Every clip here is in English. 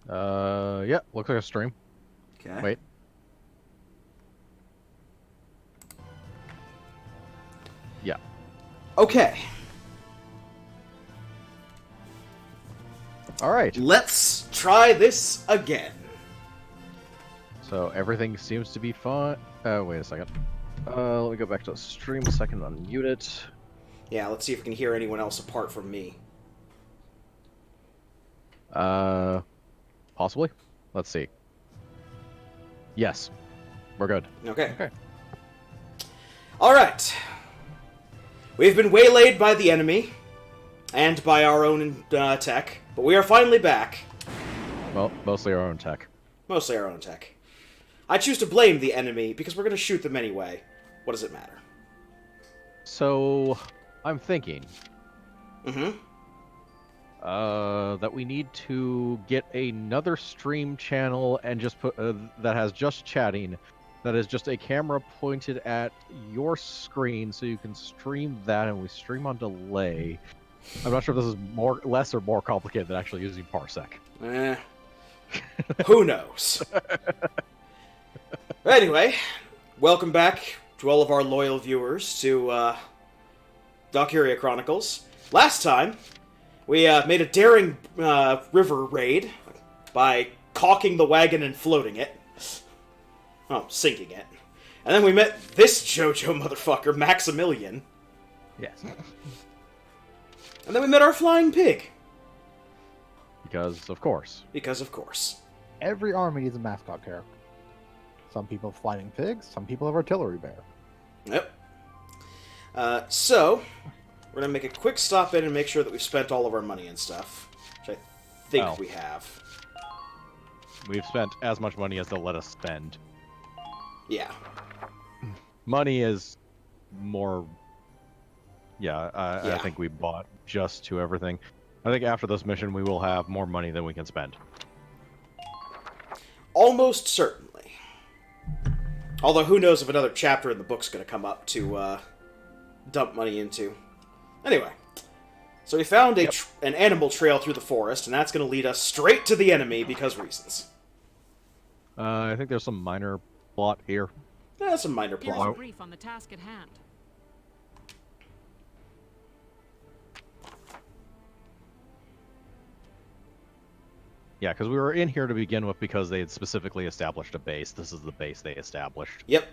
Yeah, looks like a stream. Okay. Wait. Yeah. Okay. All right. Let's try this again. So everything seems to be fine. Wait a second. Let me go back to the stream a second, unmute it. Yeah, let's see if we can hear anyone else apart from me. Possibly. Let's see. Yes, we're good. Okay. Okay. All right. We've been waylaid by the enemy and by our own tech, but we are finally back. Well, mostly our own tech. Mostly our own tech. I choose to blame the enemy because we're going to shoot them anyway. What does it matter? So, I'm thinking. Mm-hmm. That we need to get another stream channel and just put that has just chatting. That is just a camera pointed at your screen, so you can stream that, and we stream on delay. I'm not sure if this is less or more complicated than actually using Parsec. Who knows? Anyway, welcome back to all of our loyal viewers to Valkyria Chronicles. Last time, we made a daring river raid by caulking the wagon and floating it. Oh, sinking it. And then we met this JoJo motherfucker, Maximilian. Yes. And then we met our flying pig. Because of course. Because of course. Every army needs a mascot character. Some people have flying pigs, some people have artillery bear. Yep. So, we're going to make a quick stop in and make sure that we've spent all of our money and stuff. Which I think we have. We've spent as much money as they'll let us spend. Yeah. Money is more... Yeah, I think we bought just to everything. I think after this mission we will have more money than we can spend. Almost certainly. Although who knows if another chapter in the book's going to come up to dump money into. Anyway. So we found an animal trail through the forest, and that's going to lead us straight to the enemy because reasons. I think there's some minor plot here. That's a minor Here's a plot. brief on the task at hand. Yeah, because we were in here to begin with because they had specifically established a base. This is the base they established. Yep.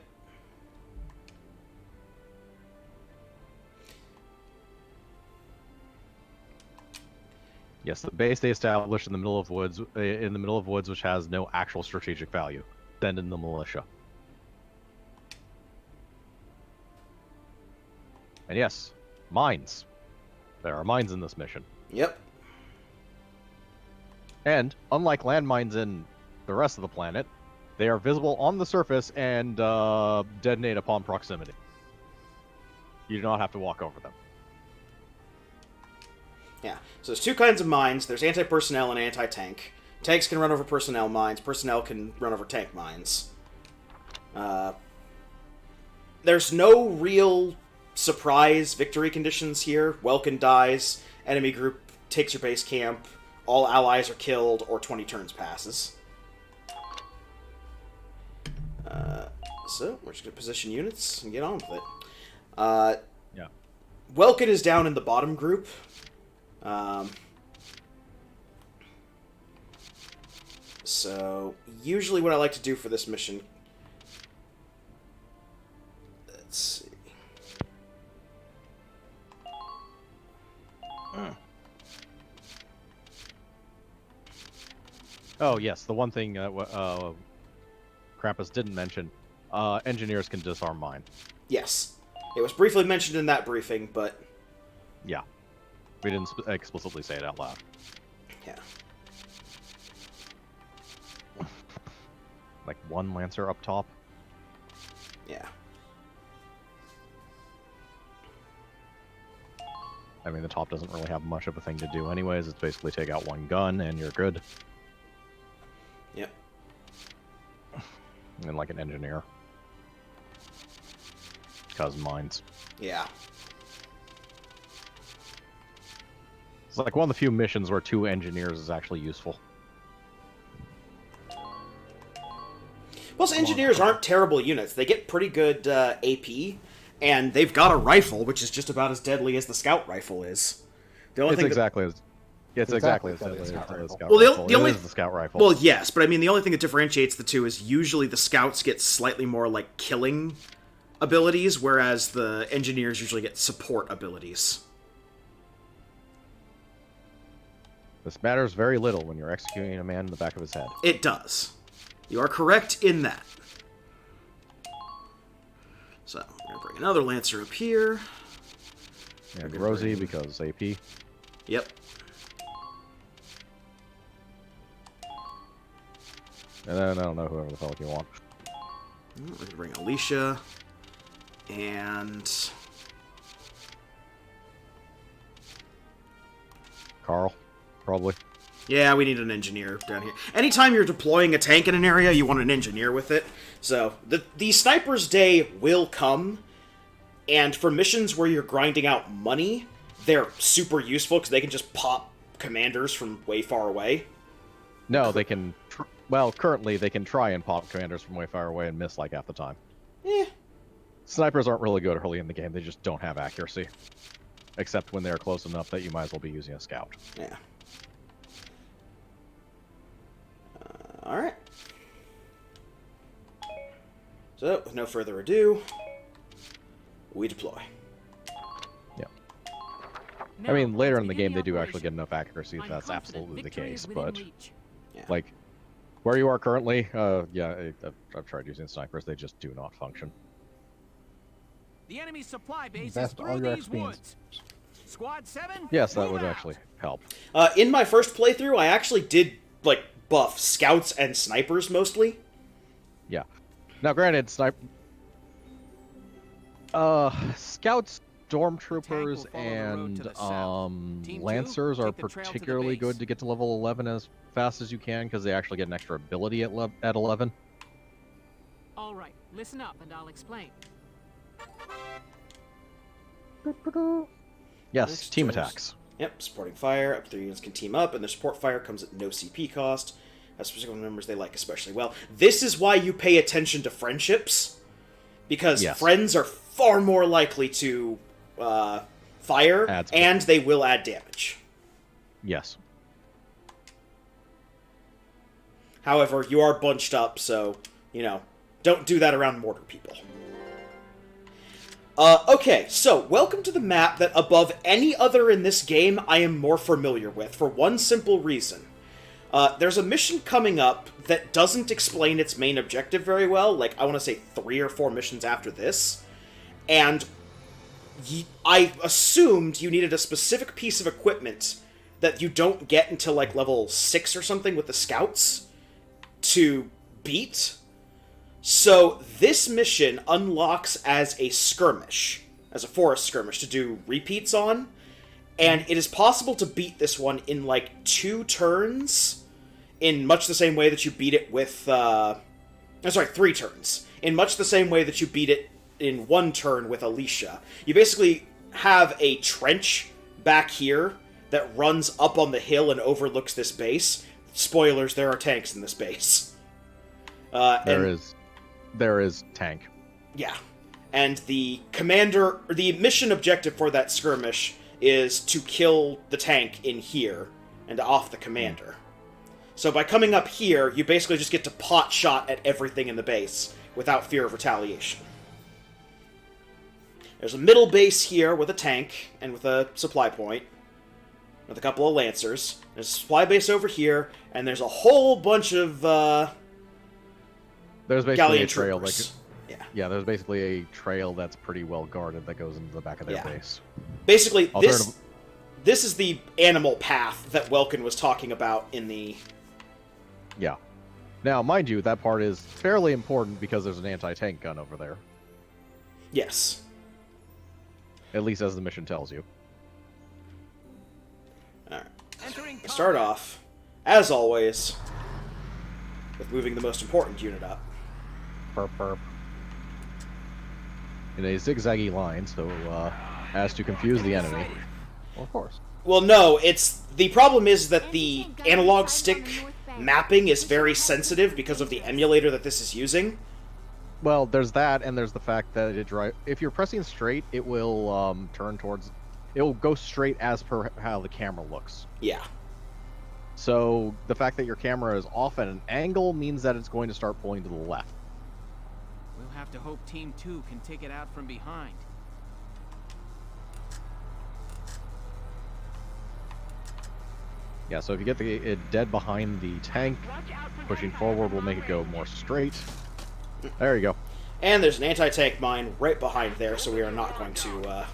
Yes, the base they established in the middle of woods, which has no actual strategic value. Send in the militia. And yes, mines. There are mines in this mission. Yep. And, unlike landmines in the rest of the planet, they are visible on the surface and detonate upon proximity. You do not have to walk over them. Yeah. So there's two kinds of mines. There's anti-personnel and anti-tank. Tanks can run over personnel mines. Personnel can run over tank mines. There's no real surprise victory conditions here. Welkin dies. Enemy group takes your base camp. All allies are killed, or 20 turns passes. So, we're just going to position units and get on with it. Yeah. Welkin is down in the bottom group. So, usually what I like to do for this mission... Let's see... Oh, yes, the one thing Krampus didn't mention, engineers can disarm mine. Yes. It was briefly mentioned in that briefing, but... Yeah. We didn't explicitly say it out loud. Yeah. Like one Lancer up top. Yeah. I mean, the top doesn't really have much of a thing to do anyways. It's basically take out one gun and you're good. Yep. And like an engineer. Because mines. Yeah. It's like one of the few missions where 2 engineers is actually useful. Plus, engineers aren't terrible units. They get pretty good AP, and they've got a rifle, which is just about as deadly as the scout rifle is. The only It's thing exactly as... It's exactly as deadly as scout the rifle. scout Well, rifle. the only- It is the scout rifle. Well, yes, but I mean, the only thing that differentiates the two is usually the scouts get slightly more, like, killing abilities, whereas the engineers usually get support abilities. This matters very little when you're executing a man in the back of his head. It does. You are correct in that. So, we're going to bring another Lancer up here. And Rosie, because AP. Yep. And then I don't know whoever the fuck you want. We're going to bring Alicia. And... Carl, probably. yeah, we need an engineer down here. Anytime you're deploying a tank in an area, you want an engineer with it. So, the sniper's day will come, and for missions where you're grinding out money, they're super useful because they can just pop commanders from way far away. No, they can... well, currently they can try and pop commanders from way far away and miss like half the time. Eh. Snipers aren't really good early in the game. They just don't have accuracy. Except when they're close enough that you might as well be using a scout. Yeah. Alright. So, with no further ado, we deploy. Yeah. I mean, later in the game they do actually get enough accuracy if that's absolutely the case, but... Yeah. like, where you are currently, yeah, I've tried using snipers. They just do not function. The enemy's supply base is Invest all through your these XP in woods. Squad 7. Yes, that move would out. actually help. In my first playthrough, I actually did, like, buff scouts and snipers mostly. Yeah. Now, granted, scouts, stormtroopers, Tank will follow the road and to the south. Team 2, lancers are take the trail to the particularly good base. to get to level 11 as fast as you can because they actually get an extra ability at 11. All right, listen up and I'll explain. Yes, Next team is- attacks. Yep, supporting fire. Up to 3 units can team up, and their support fire comes at no CP cost. That's specific members they like especially well. This is why you pay attention to friendships, because Yes. friends are far more likely to fire, Adds- and they will add damage. Yes. However, you are bunched up, so, you know, don't do that around mortar people. Okay, so, welcome to the map that above any other in this game I am more familiar with, for one simple reason. There's a mission coming up that doesn't explain its main objective very well, like, I want to say 3 or 4 missions after this, and I assumed you needed a specific piece of equipment that you don't get until, like, level 6 or something with the scouts to beat. So this mission unlocks as a skirmish, as a forest skirmish to do repeats on, and it is possible to beat this one in like 2 turns, in much the same way that you beat it with, 3 turns, in much the same way that you beat it in 1 turn with Alicia. You basically have a trench back here that runs up on the hill and overlooks this base. Spoilers, there are tanks in this base. There is tank. Yeah. And the mission objective for that skirmish is to kill the tank in here and off the commander. So by coming up here, you basically just get to pot shot at everything in the base without fear of retaliation. There's a middle base here with a tank and with a supply point, with a couple of lancers. There's a supply base over here, and there's a whole bunch of There's basically galleon a trail. troopers. Yeah, there's basically a trail that's pretty well guarded that goes into the back of their Yeah. base. Basically, Alternative- this is the animal path that Welkin was talking about in the... Yeah. Now, mind you, that part is fairly important because there's an anti-tank gun over there. Yes. At least as the mission tells you. Alright. Entering Start combat. off, as always, with moving the most important unit up. Perp, perp. In a zigzaggy line, so as to confuse the enemy. Well, of course. Well, no, the problem is that the analog stick mapping is very sensitive because of the emulator that this is using. Well, there's that, and there's the fact that if you're pressing straight, it will turn towards. It will go straight as per how the camera looks. Yeah. So the fact that your camera is off at an angle means that it's going to start pulling to the left. We'll have to hope Team 2 can take it out from behind. Yeah, so if you get it dead behind the tank, pushing forward will make it go more straight. There you go. And there's an anti-tank mine right behind there, so we are not going to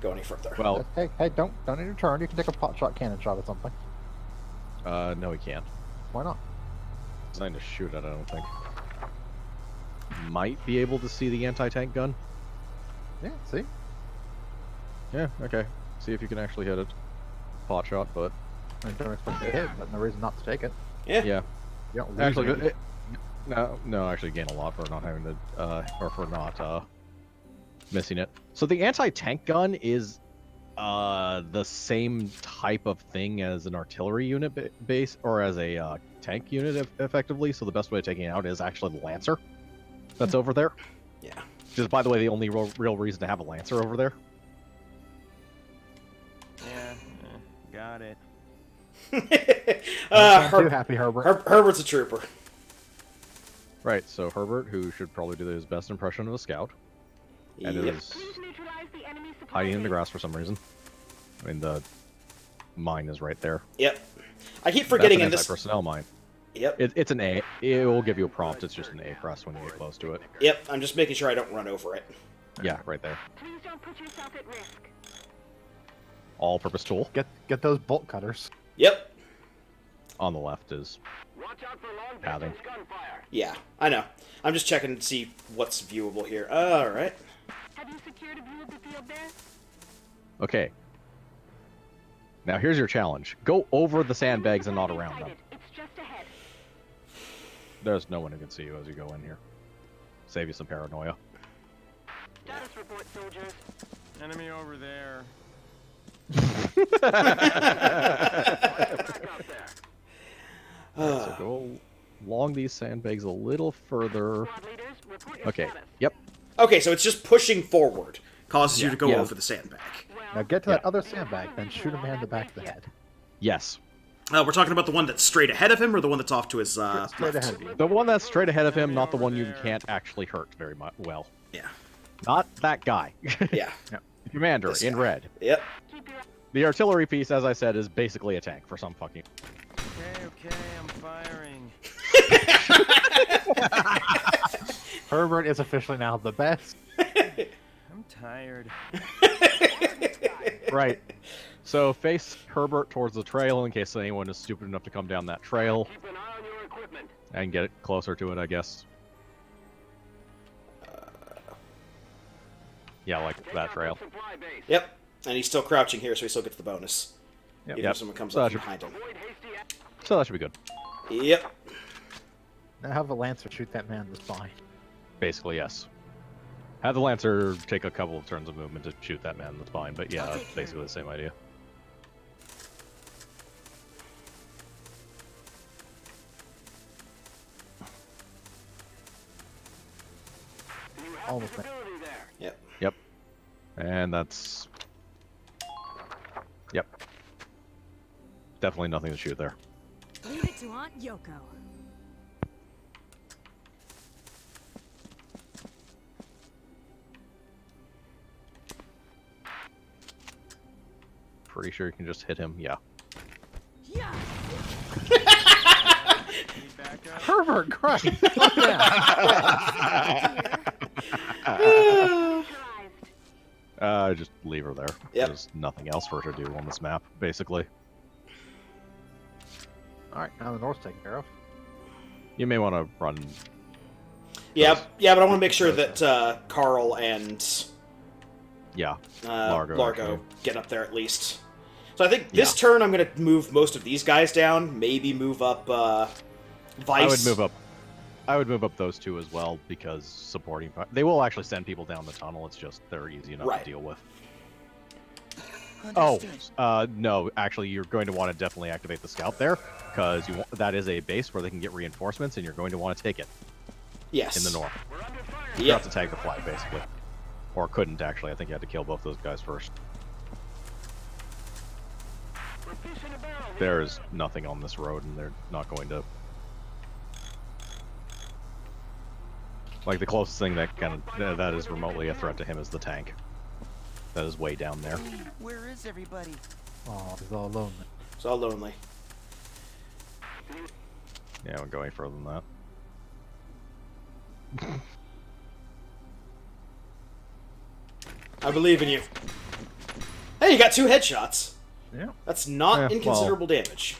go any further. Well, Hey, don't need to turn. You can take a pot shot cannon shot at something. no, he can't. Why not? It's nothing to shoot at, I don't think. Might be able to see the anti-tank gun. Yeah, see? Yeah, okay. See if you can actually hit it. Pot shot, but I don't expect to hit, but no reason not to take it. Yeah. yeah. You don't lose Actually, anything. no, actually gain a lot for not having to, or for not missing it. So the anti-tank gun is the same type of thing as an artillery unit base, or as a tank unit, effectively. So the best way of taking it out is actually the Lancer that's over there. Yeah. Which is, by the way, the only real reason to have a Lancer over there. Yeah, got it. Not too happy, Herbert. Herbert's a trooper. Right, so Herbert, who should probably do his best impression of a scout, and Yep. is hiding in the grass for some reason. I mean, the mine is right there. Yep. I keep forgetting in That's an this. anti-personnel mine. Yep. It's an A. It will give you a prompt. It's just an A press when you get close to it. Yep. I'm just making sure I don't run over it. Yeah, right there. Please don't put yourself at risk. All-purpose tool. Get those bolt cutters. Yep. On the left is Watch out for long pathing. gunfire. Yeah. I know. I'm just checking to see what's viewable here. All right. Have you secured a view of the field there? Okay. Now here's your challenge. Go over the sandbags and not around them. It's just ahead. There's no one who can see you as you go in here. Save you some paranoia. Status report, soldiers. Enemy over there. So go along these sandbags a little further. Squad leaders, report your Okay. status. Yep. Okay, so it's just pushing forward causes you to go Yeah. over the sandbag. Well, Now get to that other sandbag, then shoot a man in the back of the head. Yes. We're talking about the one that's straight ahead of him, or the one that's off to his Straight left? ahead of you. The one that's straight ahead of him, not the one you can't actually hurt very much. Well, Yeah. not that guy. Yeah. Commander This in guy. red. Yep. keep your The artillery piece, as I said, is basically a tank for some fucking. Okay, I'm firing. Herbert is officially now the best. I'm tired. Right. So face Herbert towards the trail in case anyone is stupid enough to come down that trail keep an eye on your equipment. and get it closer to it, I guess. Yeah, like that trail. Supply base. Yep. And he's still crouching here, so he still gets the bonus. Yep. Even if someone comes So up that should- behind him. Avoid hasty action. So that should be good. Yep. Now have the Lancer shoot that man in the spine. Basically, yes. Have the Lancer take a couple of turns of movement to shoot that man in the spine, but yeah, it's basically the same idea. You have Almost visibility there. Yep. Yep. And that's... Yep. Definitely nothing to shoot there. Leave it to Aunt Yoko. Pretty sure you can just hit him. Yeah. Yeah. Need backup? Herbert, Christ! Yeah. Just leave her there. Yep. There's nothing else for her to do on this map, basically. Alright, now the North's taken care of. You may want to run. Yeah, yeah, but I want to make sure that Carl and Yeah. Largo actually. get up there at least. So I think this turn I'm going to move most of these guys down. Maybe move up Vice. I would move up those two as well because supporting. They will actually send people down the tunnel. It's just they're easy enough Right. to deal with. Oh, no. Actually, you're going to want to definitely activate the scout there, because that is a base where they can get reinforcements, and you're going to want to take it Yes. in the north. You Yep. have to tag the flag, basically. Or couldn't, actually. I think you had to kill both those guys first. There's nothing on this road, and they're not going to... Like, the closest thing that that is remotely a threat to him is the tank. That is way down there. Where is everybody? Oh, he's all lonely. It's all lonely. Yeah, I won't go any further than that. I believe in you. Hey, you got 2 headshots. Yeah. That's not well- inconsiderable damage.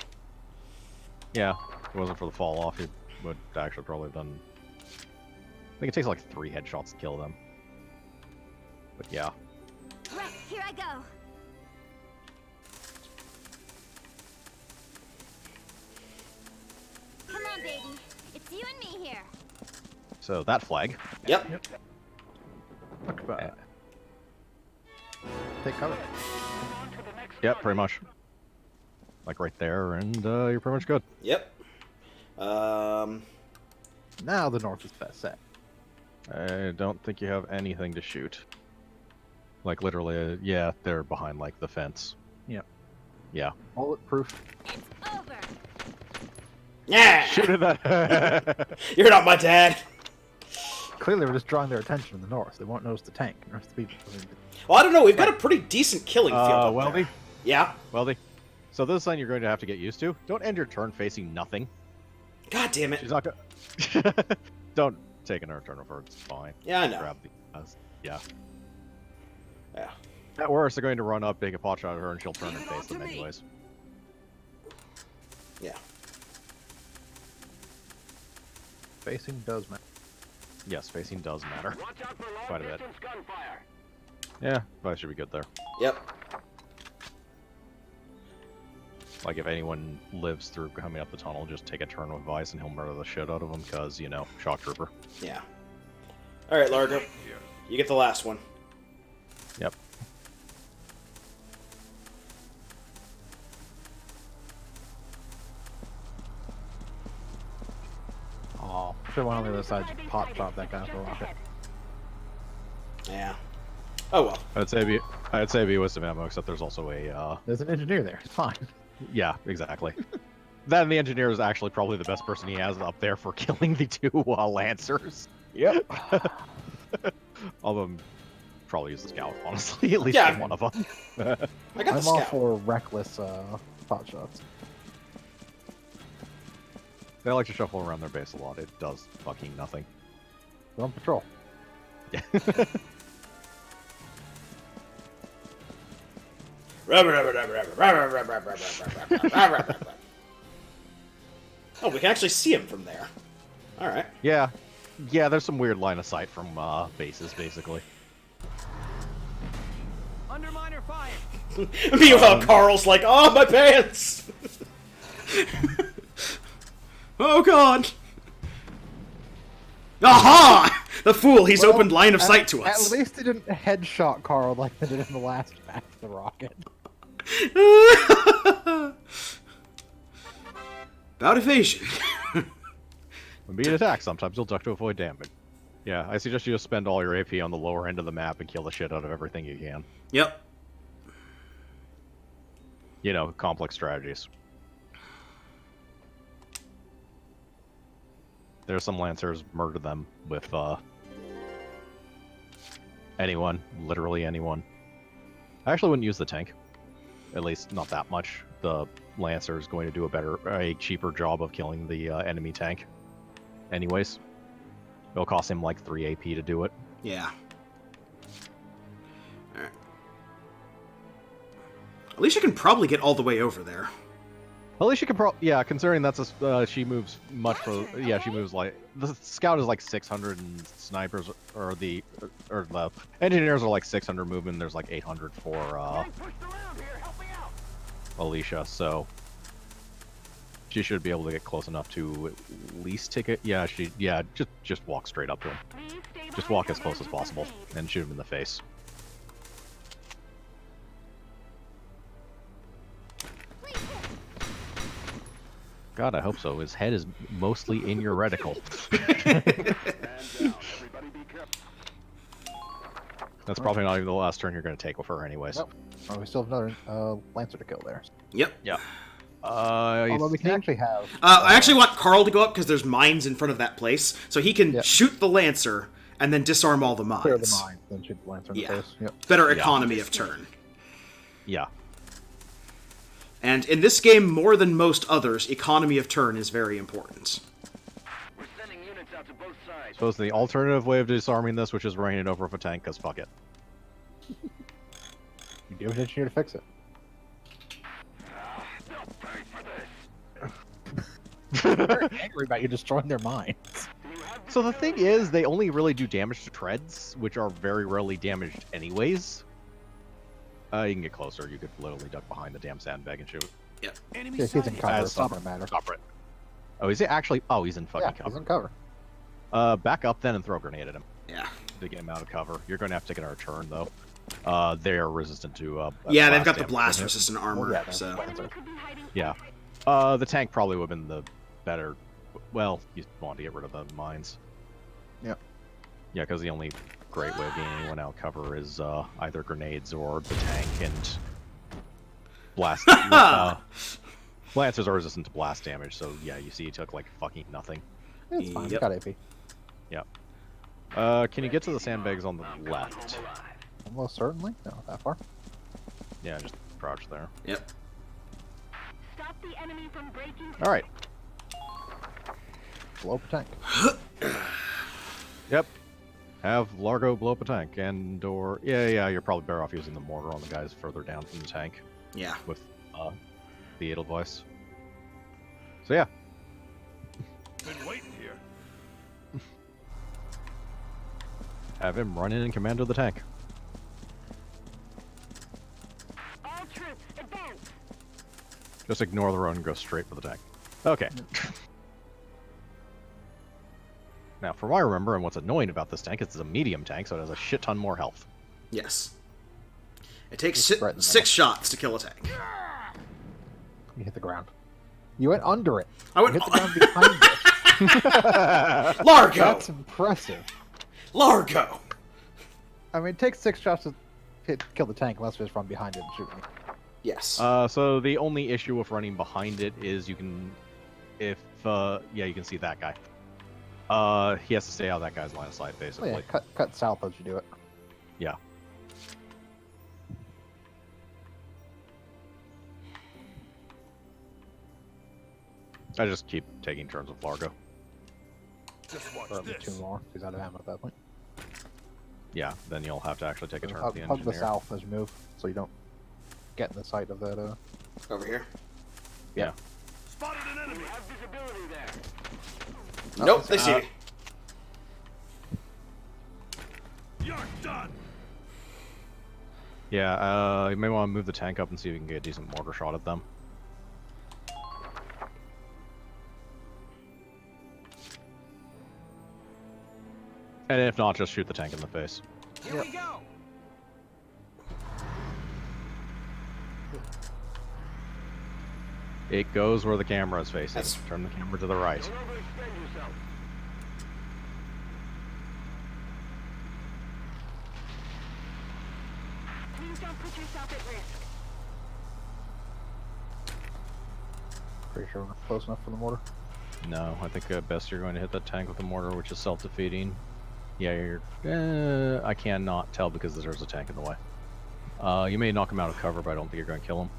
Yeah, if it wasn't for the fall off, he would actually probably have done... I think it takes like 3 headshots to kill them. But yeah. Right, here I go. Come on, baby. It's you and me here. So that flag. Yep. Talk about it. Take cover. Yep, pretty much. Like right there, and you're pretty much good. Yep. Now the north is best set. I don't think you have anything to shoot. Like literally, yeah, they're behind like the fence. Yep. Yeah. Bulletproof. It's over. Yeah. Shoot at that. You're not my dad. Clearly, we're just drawing their attention in the north. They won't notice the tank. The rest of the people. Well, I don't know. We've got a pretty decent killing field up Weldy. there. Yeah. Weldy. So this is something you're going to have to get used to. Don't end your turn facing nothing. God damn it. She's not gonna... Don't take another turn over. It's fine. Yeah, I know. Grab the... yeah. Yeah. At worst, they're going to run up, take a pot shot at her, and she'll turn and face them anyways. Yeah. Facing does matter. Yes, facing does matter. Watch out for Quite a bit. long-distance gunfire. Yeah, probably should be good there. Yep. Like, if anyone lives through coming up the tunnel, just take a turn with Vice and he'll murder the shit out of them, because, you know, shock trooper. Yeah. All right, Largo. You get the last one. Yep. Oh, should have went on the other side. Just pot shot that guy with a rocket. Yeah. Oh well. I'd say be wisdom ammo, except there's also a, There's an engineer there. It's fine. yeah, exactly. That and the engineer is actually probably the best person he has up there for killing the 2 Lancers. Yep. Although, probably use the scout, honestly, at least Yeah. for one of them. I got the I'm all scout. for reckless pot shots. They like to shuffle around their base a lot. It does fucking nothing. They're on patrol. Yeah. Oh, we can actually see him from there. All right. Yeah. Yeah, there's some weird line of sight from bases, basically. Underminer fire! Meanwhile, Carl's like, "Oh, my pants! Oh God! Aha! The fool! He's Well, opened line of sight to us." At least they didn't headshot Carl like they did in the last match with the rocket. About evasion. When being attacked, sometimes you'll duck to avoid damage. Yeah, I suggest you just spend all your AP on the lower end of the map and kill the shit out of everything you can. Yep. You know, complex strategies. There's some Lancers, murder them with, anyone. Literally anyone. I actually wouldn't use the tank. At least, not that much. The Lancer is going to do a cheaper job of killing the enemy tank. Anyways. It'll cost him like 3 AP to do it. Yeah. All right. At least you can probably get all the way over there. At least you can yeah, considering that's she moves much for, yeah, she moves like, the scout is like 600 and snipers, or the engineers are like 600 movement, there's like 800 for, Pushed around here. Help me out. Alicia, so she should be able to get close enough to at least take it, just walk straight up to him. Please stay Just behind walk your as close man as and possible, proceed. and shoot him in the face. God, I hope so. His head is mostly in your reticle. That's probably not even the last turn you're going to take with her, anyways. Nope. Oh, we still have another Lancer to kill there. Yep. Yeah. I Although we can think actually have. I actually want Carl to go up because there's mines in front of that place, so he can Yep. shoot the Lancer and then disarm all the mines. Clear the mine, then shoot the Lancer in Yeah. the face. Yep. Better Yeah. economy of turn. yeah. And in this game, more than most others, economy of turn is very important. We're sending units out to both sides. Suppose the alternative way of disarming this, which is running it over with a tank, because fuck it. You do have an engineer to fix it. They'll pay for this. They're angry about you destroying their mines. So the thing is, they only really do damage to treads, which are very rarely damaged anyways. You can get closer. You could literally duck behind the damn sandbag and shoot. Enemy Yeah, he's in sighted. cover. As It's not gonna matter. Stop it. Oh, is it actually? Oh, he's in fucking Yeah, he's cover. in cover. Back up then and throw a grenade at him Yeah. to get him out of cover. You're going to have to take another turn, though. They are resistant to. Yeah, they've got the damage. blast-resistant armor, yeah, that's so... Lancer. Yeah. The tank probably would have been the better. Well, you want to get rid of the mines. Yep. Yeah, because the only great way of getting anyone out of cover is either grenades or the tank and blast. Lancers are resistant to blast damage, so yeah, you see he took like fucking nothing. Yeah, it's fine. Yep. Yep. Got AP. Can you get to the sandbags on the left? Almost certainly. No, not that far. Yeah, just crouch there. Yep. Stop the enemy from breaking. All right. Blow up a tank. Yep. Have Largo blow up a tank, and or yeah, you're probably better off using the mortar on the guys further down from the tank Yeah. with the Edelweiss. So yeah, Been waiting here. have him run in and commando the tank. All troops, advance. Just ignore the road and go straight for the tank. Okay. Now, from what I remember, and what's annoying about this tank, it's a medium tank, so it has a shit ton more health. Yes. It takes Just right in the six shots to kill a tank. You hit the ground. You went under it. I went... You hit the ground behind it. Largo! That's impressive. Largo! I mean, it takes 6 shots to kill the tank unless it's from behind it and shoot me. Yes. So the only issue with running behind it is you can, you can see that guy. He has to stay out of that guy's line of sight, Oh, basically. yeah, cut south as you do it. Yeah. I just keep taking turns with Largo. Just watch Or at least this. 2 more. He's out of ammo at that point. Yeah, then you'll have to actually take a turn Hug with the the engineer. south as you move, so you don't get in the sight of that. Over here. Yeah. Spotted an enemy. Have visibility there. Nope, they see me. You're done. Yeah, you may want to move the tank up and see if you can get a decent mortar shot at them. And if not, just shoot the tank in the face. Here we go. It goes where the camera is facing. That's- Turn the camera to the right. Don't overextend yourself. Please don't put yourself at risk. Pretty sure we're not close enough for the mortar. No, I think at best you're going to hit that tank with the mortar, which is self-defeating. Yeah, you're... I cannot tell because there's a tank in the way. You may knock him out of cover, but I don't think you're going to kill him.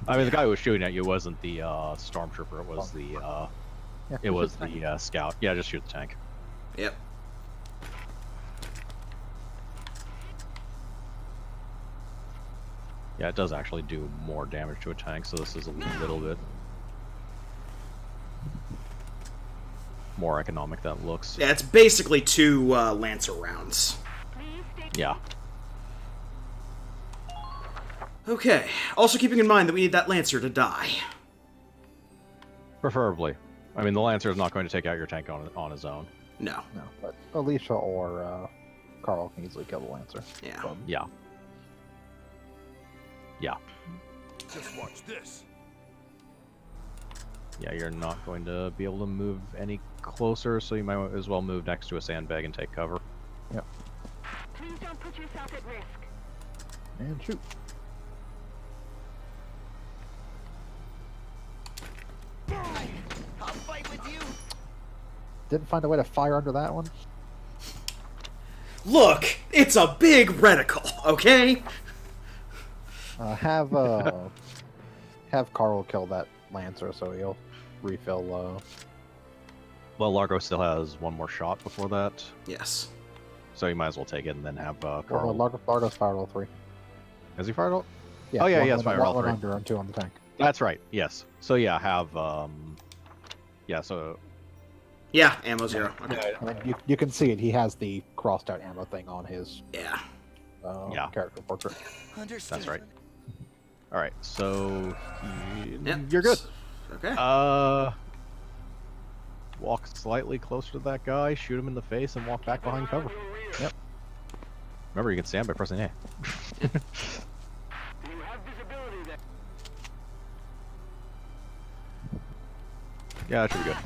I mean, the guy who was shooting at you wasn't the stormtrooper. It was the Yeah, it was the scout. Yeah, just shoot the tank. Yep. Yeah, it does actually do more damage to a tank, so this is a little bit more economic than it looks. Yeah, it's basically 2 Lancer rounds. Please stay. Yeah. Okay. Also keeping in mind that we need that Lancer to die. Preferably. I mean, the Lancer is not going to take out your tank on his own. No. No, but Alicia or Carl can easily kill the Lancer. Yeah. Yeah. Yeah. Just watch this. Yeah, you're not going to be able to move any closer, so you might as well move next to a sandbag and take cover. Yep. Please don't put yourself at risk. And shoot. I'll fight with you. Didn't find a way to fire under that one. Look, it's a big reticle, okay? Have Carl kill that Lancer so he'll refill. Well, Largo still has one more shot before that, Yes. so you might as well take it and then have Well, Carl. Largo's fired all 3. Has he fired all? Yeah, Oh, yeah, one, he has one- fired all one 3. under and 2 on the tank. That's right. Yes. So yeah, have yeah. So Yeah, ammo 0. Okay. I mean, you can see it. He has the crossed out ammo thing on his Yeah. Yeah. character portrait. Understood. that's right. All right. So Yep. you're good. Okay. Walk slightly closer to that guy, shoot him in the face, and walk back behind cover. Yep. Remember, you can stand by pressing A. You have visibility there. Yeah, that should be good.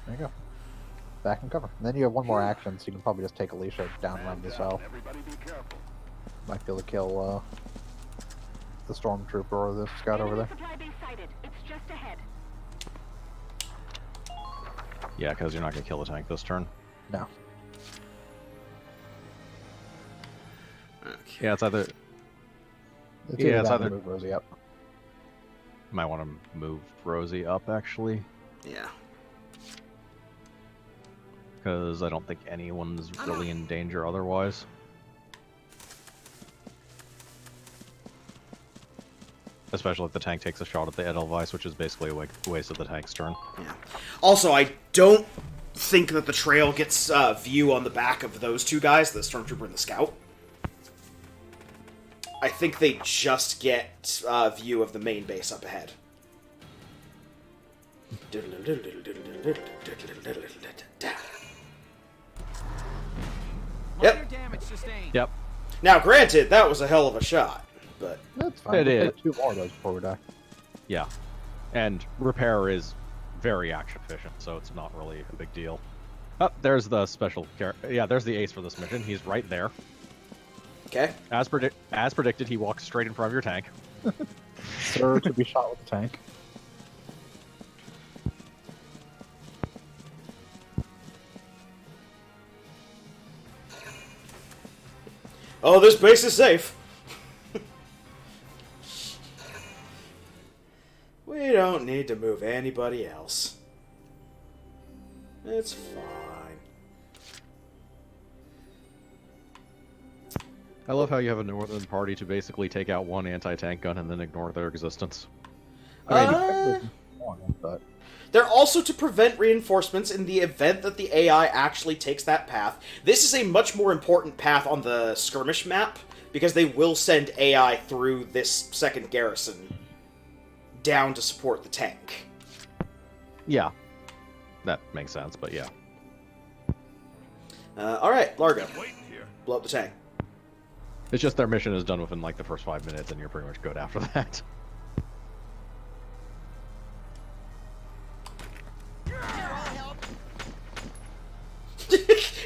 There you go. Back in cover. And then you have one more action, so you can probably just take Alicia down around the south. Everybody be careful. Might be able to kill the stormtrooper or the scout over Enemy there. supply base sighted. It's just ahead. Yeah, because you're not gonna kill the tank this turn. No. Okay. Yeah, it's either It's Yeah, it's that or either- move Rosie up. might want to move Rosie up actually, Yeah. because I don't think anyone's really in danger otherwise. Especially if the tank takes a shot at the Edelweiss, which is basically a waste of the tank's turn. Yeah. Also, I don't think that the trail gets view on the back of those 2 guys, the stormtrooper and the scout. I think they just get view of the main base up ahead. Minor Yep. damage sustained. Yep. Now, granted, that was a hell of a shot, but That's fine. It We'll is. take 2 more of those before we die. Yeah. And repair is very action efficient, so it's not really a big deal. Oh, there's the special character. Yeah, there's the ace for this mission. He's right there. okay. As predicted, he walks straight in front of your tank. Sir to be shot with the tank. Oh, this base is safe. We don't need to move anybody else. It's fine. I love how you have a northern party to basically take out one anti-tank gun and then ignore their existence. I mean, but They're also to prevent reinforcements in the event that the AI actually takes that path. This is a much more important path on the skirmish map, because they will send AI through this second garrison down to support the tank. Yeah. That makes sense, but yeah. Alright, Largo. Waiting here. Blow up the tank. It's just their mission is done within like the first 5 minutes and you're pretty much good after that.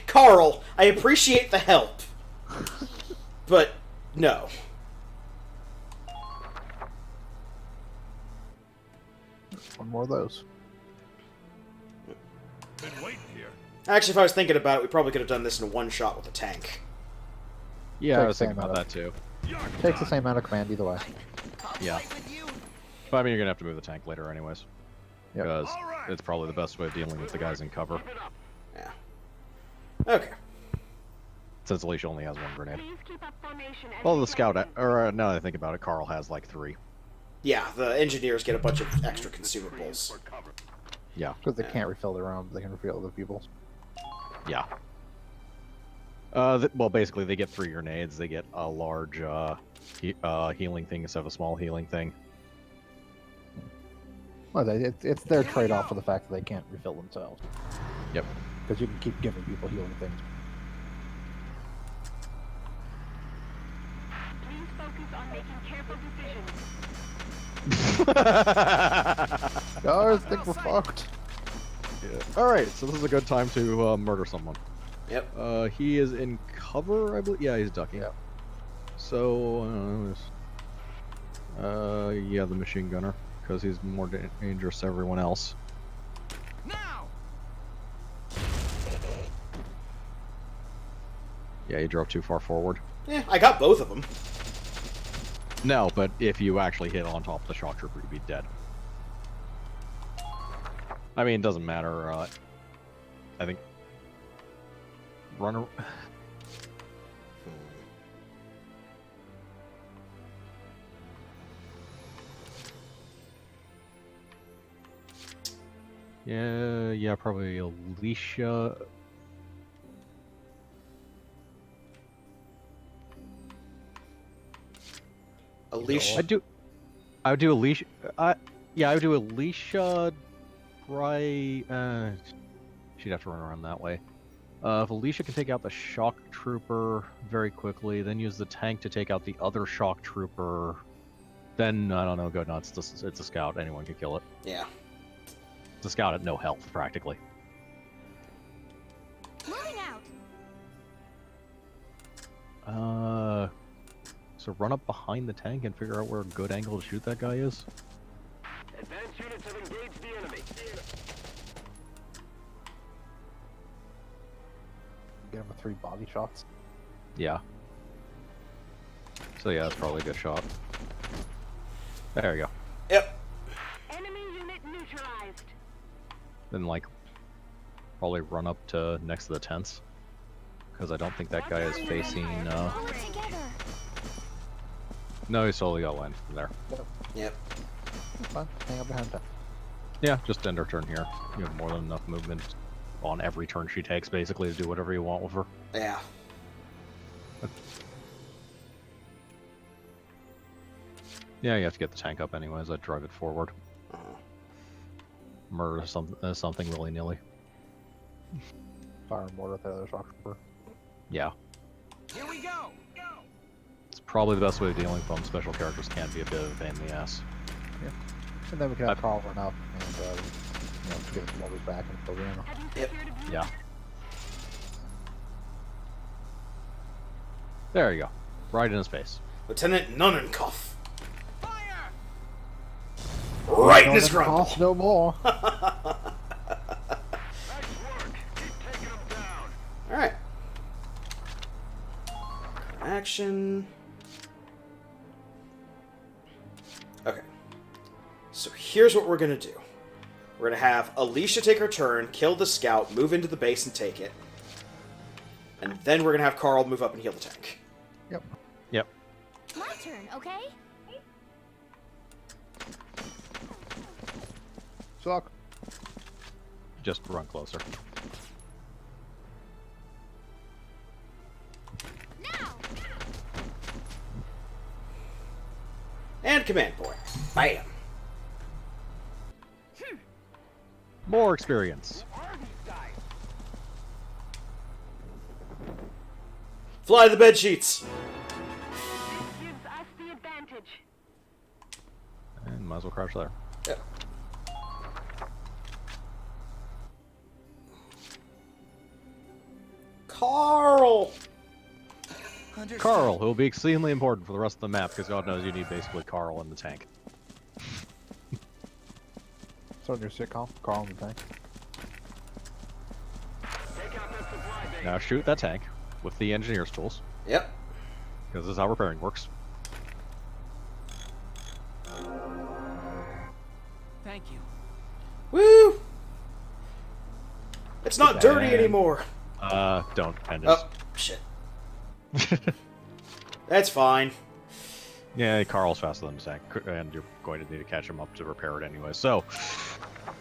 Carl, I appreciate the help. But, no. one more of those. Been waiting here. Actually, if I was thinking about it, we probably could have done this in one shot with a tank. Yeah, I Takes was the thinking same about amount that too. You're Takes the done. same amount of command either way. I'll Yeah. fight with you. But I mean, you're gonna have to move the tank later anyways. Yep. Because All right. it's probably the best way of dealing with the guys in cover. Keep it up. Yeah. Okay. Since Alicia only has 1 grenade. Please keep up formation. as Well, we the scout, advance. or now that I think about it, Carl has like 3. Yeah, the engineers get a bunch of extra consumables. For cover. Yeah, Because they can't refill their own, they can refill other people's. yeah. Well, basically, they get 3 grenades. They get a large healing thing instead of a small healing thing. Well, it's their trade-off for the fact that they can't refill themselves. Yep. Because you can keep giving people healing things. Please focus on making careful decisions. Guys, think we're fucked. Yeah. All right, so this is a good time to murder someone. Yep. He is in cover, I believe. Yeah, he's ducking. Yep. So, yeah, the machine gunner, because he's more dangerous to everyone else. Now! Yeah, he drove too far forward. Yeah, I got both of them. No, but if you actually hit on top of the shock trooper, you'd be dead. I mean, it doesn't matter. I think runner. Yeah, probably Alicia. Alicia. I would do Alicia. Yeah, I would do Alicia. She'd have to run around that way. If Alicia can take out the shock trooper very quickly, then use the tank to take out the other shock trooper, then I don't know, go nuts. It's a scout. Anyone can kill it. Yeah. It's a scout at no health, practically. Moving Uh, out. so run up behind the tank and figure out where a good angle to shoot that guy is. Advanced units have engaged the enemy. Get him with 3 body shots. Yeah. So yeah, that's probably a good shot. There you go. Yep. Enemy unit neutralized. Then like, probably run up to next to the tents, because I don't think that guy is facing. All together. No, he's totally got land from there. Yep. It's fine. Hang out behind that. Yeah, just end her turn here. You have more than enough movement on every turn she takes, basically, to do whatever you want with her. Yeah. Yeah, you have to get the tank up anyways. I'd drive it forward. Murder something willy-nilly. Fire and mortar at the other shock trooper. Yeah. Here we go! It's probably the best way of dealing with them. Special characters can be a bit of a pain in the ass. And then we can have Carl run up and just give some orders back and fill in. Have you Yep. secured a view? Yeah. There you go. Right in his face. Lieutenant Nunnenkopf. Fire! Right in his Don't grumble. cost no more. Nice work. Keep taking them down. Alright. Action. Okay. So here's what we're gonna do. We're gonna have Alicia take her turn, kill the scout, move into the base and take it. And then we're gonna have Carl move up and heal the tank. Yep. Yep. My turn, okay? Suck. Just run closer. Now! And command point. Bam. More experience. Fly the bed sheets. This gives us the advantage. And might as well crouch there. Yep. Carl. Understood. Carl, who will be exceedingly important for the rest of the map, because God knows you need basically Carl in the tank. So in your sitcom, Carl in the tank. Take out that supply base. Now shoot that tank with the engineer's tools, Yep. because this is how repairing works. Thank you. Woo. It's not dirty And- anymore. Don't end Oh, shit. That's fine. Yeah, Carl's faster than the tank, and you're going to need to catch him up to repair it anyway. So,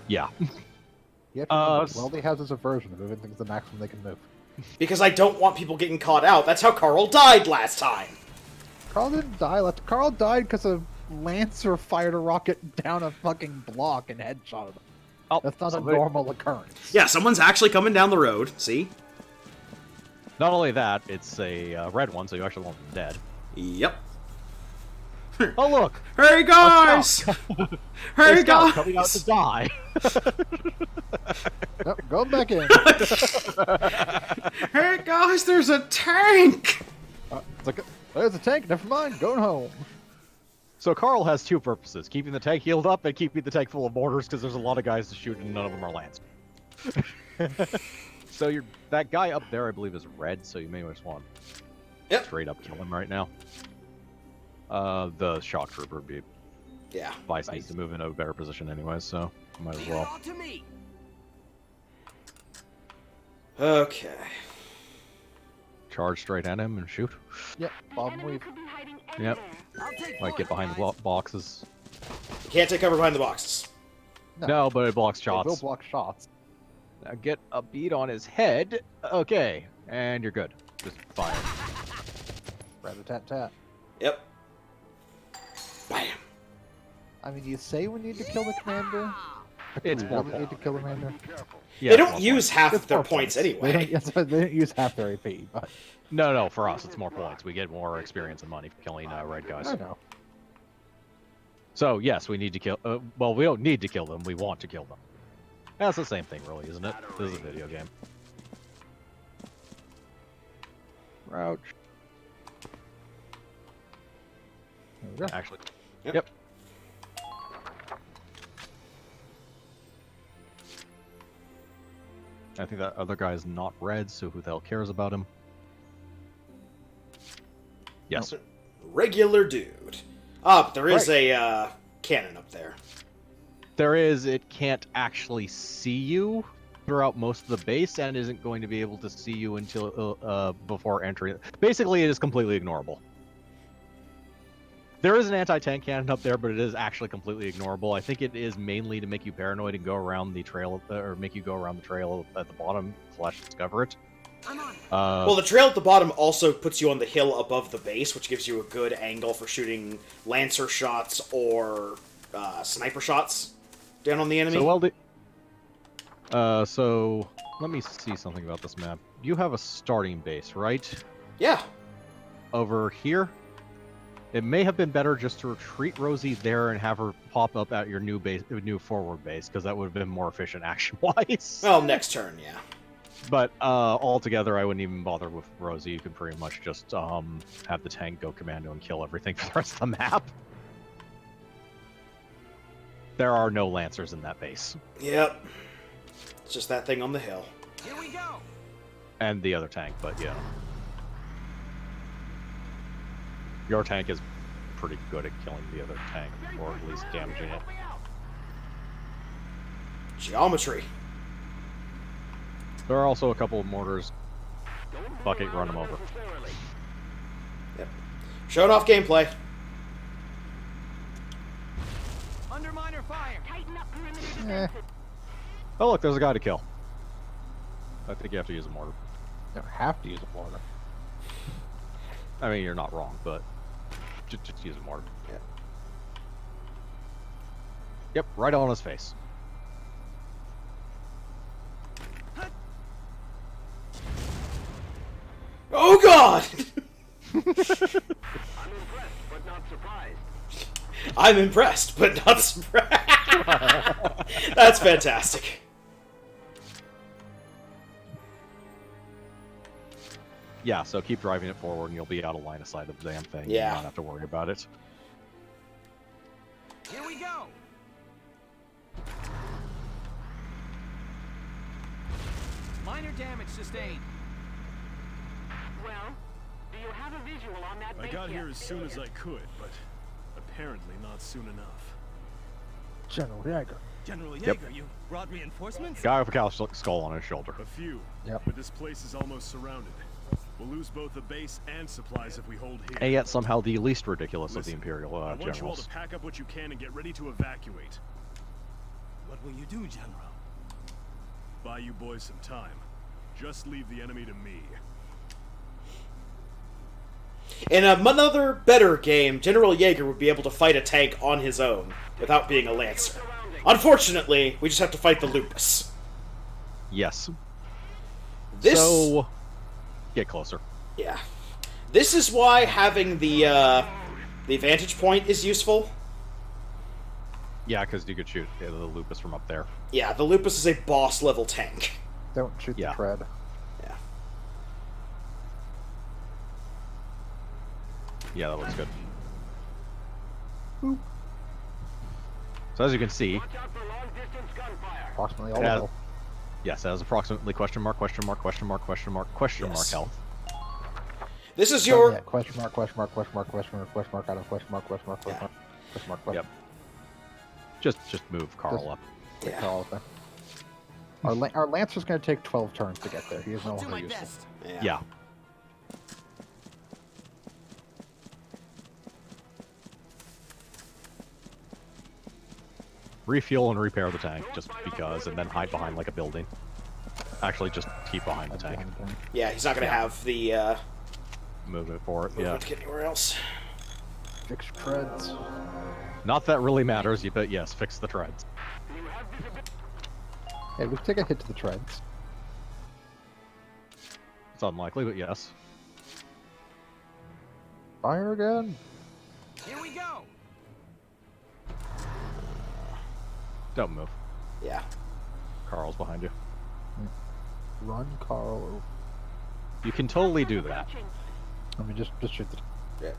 yeah. Yeah, s- Weldy has his aversion of moving things the maximum they can move. Because I don't want people getting caught out. That's how Carl died last time. Carl didn't die. Carl died because a Lancer fired a rocket down a fucking block and headshot him. Oh, That's not somebody- a normal occurrence. Yeah, someone's actually coming down the road. See? Not only that, it's a red one, so you actually want them dead. Yep. Oh look! Hey guys! Hey A scout guys! coming out to die. Nope, go back in. Hey guys, there's a tank! It's like, there's a tank. Never mind. Going home. So Carl has two purposes: keeping the tank healed up and keeping the tank full of mortars, because there's a lot of guys to shoot and none of them are Lance. So that guy up there, I believe, is red. So you may just want Yep. straight up kill him right now. The shock trooper would be. Yeah. Vice needs to move into a better position anyway, so might as Leave it well. all to me. Okay. Charge straight at him and shoot. Yep. The Bob enemy weave. could be hiding Yep. anywhere. I'll take Like get behind the boxes. You can't take cover behind the boxes. No, but it blocks They will shots. block shots. Now get a beat on his head. Okay, and you're good. Just fire. Rat-a-tat-tat. Yep. Bam. I mean, you say we need to kill the commander. But do It's we more really need to kill the commander? Yeah, They it's don't more use points. half It's of their more points They anyway. don't, they don't use half their AP, but No, for us, it's more points. We get more experience and money for killing red guys. I know. So yes, we need to kill. Well, we don't need to kill them. We want to kill them. That's the same thing, really, isn't it? This is a video game. Crouch. There we go. Actually. Yep. Yep. I think that other guy's not red, so who the hell cares about him? Yes. Regular dude. Ah, but there is a cannon up there. There is, it can't actually see you throughout most of the base and isn't going to be able to see you until before entering. Basically, it is completely ignorable. There is an anti-tank cannon up there, but it is actually completely ignorable. I think it is mainly to make you paranoid and go around the trail, or make you go around the trail at the bottom / discover it. I'm on it. Well, the trail at the bottom also puts you on the hill above the base, which gives you a good angle for shooting lancer shots or sniper shots down on the enemy. So let me see something about this map. You have a starting base, right? Yeah. Over here. It may have been better just to retreat Rosie there and have her pop up at your new forward base, because that would have been more efficient action-wise. Well, next turn, yeah. But altogether, I wouldn't even bother with Rosie. You could pretty much just have the tank go commando and kill everything for the rest of the map. There are no Lancers in that base. Yep. It's just that thing on the hill. Here we go. And the other tank, but yeah. Your tank is pretty good at killing the other tank, or at least damaging it. Geometry. There are also a couple of mortars. Fuck it, run them over. Yep. Showing off gameplay. Underminer fire. Tighten up perimeter Eh. defenses. Oh look, there's a guy to kill. I think you have to use a mortar. You don't have to use a mortar. I mean, you're not wrong, but just use a mortar. Yeah. Yep, right on his face. Oh god! I'm impressed, but not surprised. I'm impressed, but not surprised. That's fantastic. Yeah, so keep driving it forward and you'll be out of line of sight of the damn thing. Yeah. You don't have to worry about it. Here we go. Minor damage sustained. Well, do you have a visual on that I base got yet? here as soon as I could, but apparently not soon enough. General Jaeger. General Yep. Jaeger, you brought reinforcements? Guy with a cow skull on his shoulder. A few. Yep. But this place is almost surrounded. We'll lose both the base and supplies if we hold here. And yet somehow the least ridiculous of the Listen, Imperial I want you all generals. to pack up what you can and get ready to evacuate. What will you do, General? Buy you boys some time. Just leave the enemy to me. In another better game, General Jaeger would be able to fight a tank on his own without being a lancer. Unfortunately, we just have to fight the Lupus. Yes. This, So, get closer. yeah, this is why having the The vantage point is useful. Yeah, because you could shoot the lupus from up there. Yeah, the Lupus is a boss level tank. Don't shoot Yeah. the tread. Yeah. Yeah, that looks good. So as you can see, Watch out for long-distance gunfire. Approximately all Yeah. the health. yes, that has approximately question mark Yes. health. This is your... Yeah, question mark, question mark, question mark, question mark, question mark, out of question mark, question mark, question mark, question mark, question Yep. Just move Carl Just- up. Take Yeah. Carl up there. Our Lancer's going to take 12 turns to get there. He is no I'll do longer my useful. best. Yeah. Refuel and repair the tank, just because, and then hide behind like a building. Actually, just keep behind the tank. Yeah, he's not going to have the Move it for it, yeah. movement to get anywhere else. Fix treads. Not that really matters, but yes, fix the treads. Hey, we can take a hit to the treads. It's unlikely, but yes. Fire again. Here we go. Don't move. Yeah. Carl's behind you. Run, Carl. You can totally do that. Let me just shoot the.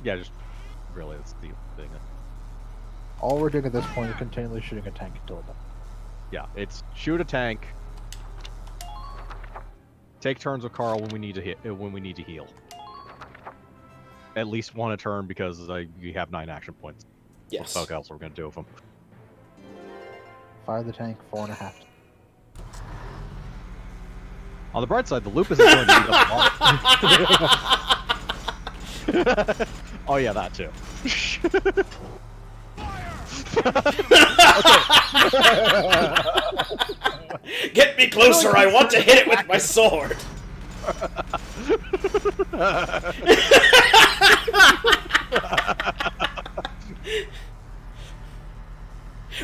Yeah, just really, that's the thing. All we're doing at this point is continually shooting a tank until it dies. Yeah, it's shoot a tank. Take turns with Carl when we need to heal. At least one a turn because you have 9 action points. Yes. What the fuck else we're gonna do with them? Fire the tank, 4.5. On the bright side, the lupus is going to eat up all. Oh yeah, that too. Get me closer, I want to hit it with my sword!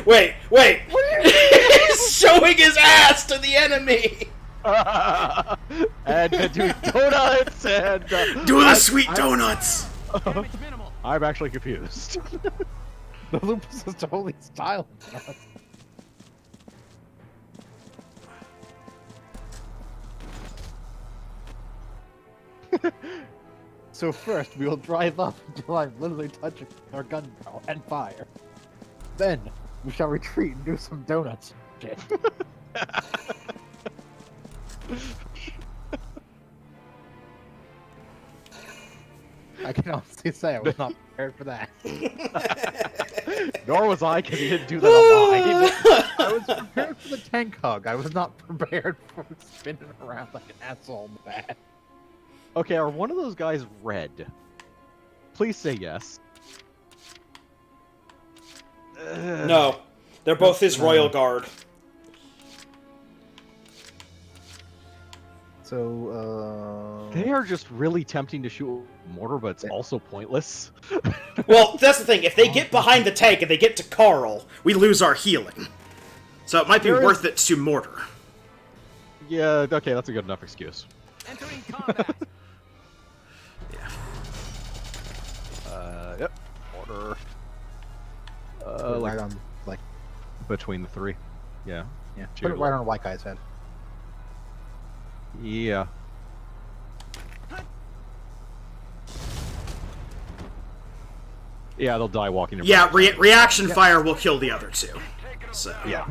Wait! He's showing his ass to the enemy! And do donuts and Do the sweet donuts! Damage minimal. I'm actually confused. The lupus is totally silent. So first, we will drive up until I'm literally touching our gun barrel and fire. Then, we shall retreat and do some donuts. Shit. I can honestly say I was not prepared for that. Nor was I, because he didn't do that on mine. I was prepared for the tank hug. I was not prepared for spinning around like an asshole in the back. Okay, are one of those guys red? Please say yes. No. They're both his royal guard. So, They are just really tempting to shoot mortar, but it's also pointless. Well, that's the thing. If they get behind the tank and they get to Carl, we lose our healing. So it might be There is- worth it to mortar. Yeah, okay, that's a good enough excuse. Entering combat. Yep. Mortar. right on, like, Between the 3. Yeah. yeah, Shoot put it it. right on a white guy's head. Yeah. Yeah, they'll die walking in Yeah, front of reaction fire will kill the other two. So us. Yeah.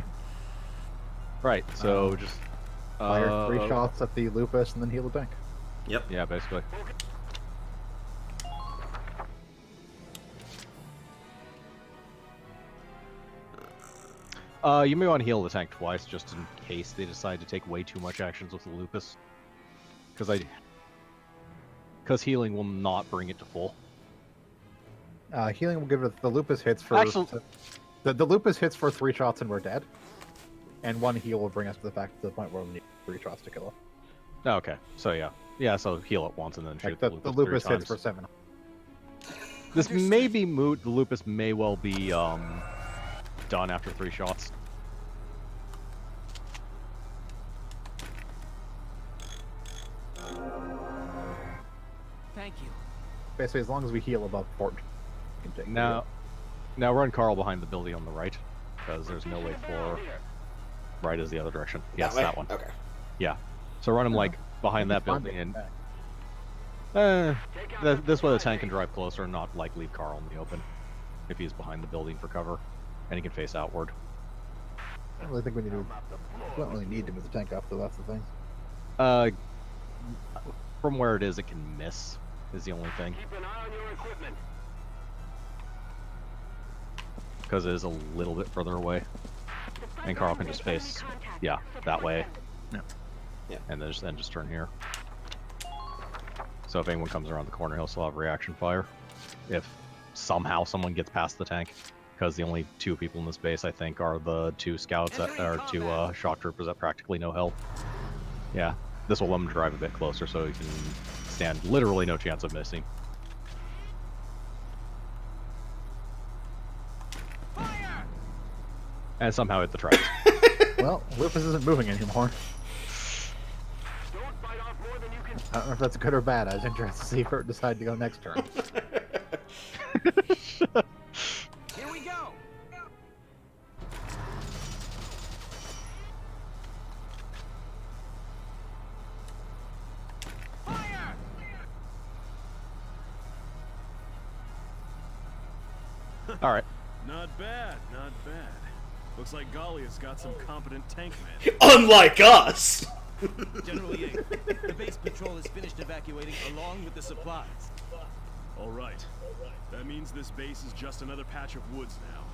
Right, so just... Fire 3 shots at the lupus and then heal the tank. Yeah, basically. You may want to heal the tank twice, just in case they decide to take way too much actions with the lupus. Because healing will not bring it to full. Healing will give it the lupus hits for Actually- the lupus hits for 3 shots and we're dead, and 1 heal will bring us to the point where we need 3 shots to kill it. Oh, okay, so yeah, so heal it once and then shoot Like the lupus three hits for times. 7. This may be moot. The lupus may well be done after 3 shots. Thank you. Basically, as long as we heal above 4. Can take Now run Carl behind the building on the right, because there's no way for... Right is the other direction. Yes, way? that one. Okay. Yeah. So run him, like, behind that Fine, building, and... back. This way the tank can drive closer and not, like, leave Carl in the open. If he's behind the building for cover. And he can face outward. I don't really think we need to. We don't really need to move the tank up, though. That's the thing. From where it can miss, is the only thing. Keep an eye on your equipment. Because it is a little bit further away. And Carl can just face, yeah, that way. Yeah. And then just turn here. So if anyone comes around the corner, he'll still have reaction fire. If somehow someone gets past the tank. Because the only 2 people in this base, I think, are the 2 scouts that are 2 shock troopers that practically no health. Yeah, this will let them drive a bit closer, so you can stand literally no chance of missing. Fire! And somehow hit the tracks. Well, Lupus isn't moving anymore. Don't bite off more than you can. I don't know if that's good or bad. I was interested to see where it decided to go next turn. Here we go! Fire! All right. Not bad, not bad. Looks like Gallia's got some competent tank men. Unlike us! General Yang, the base patrol has finished evacuating along with the supplies. All right. That means this base is just another patch of woods now.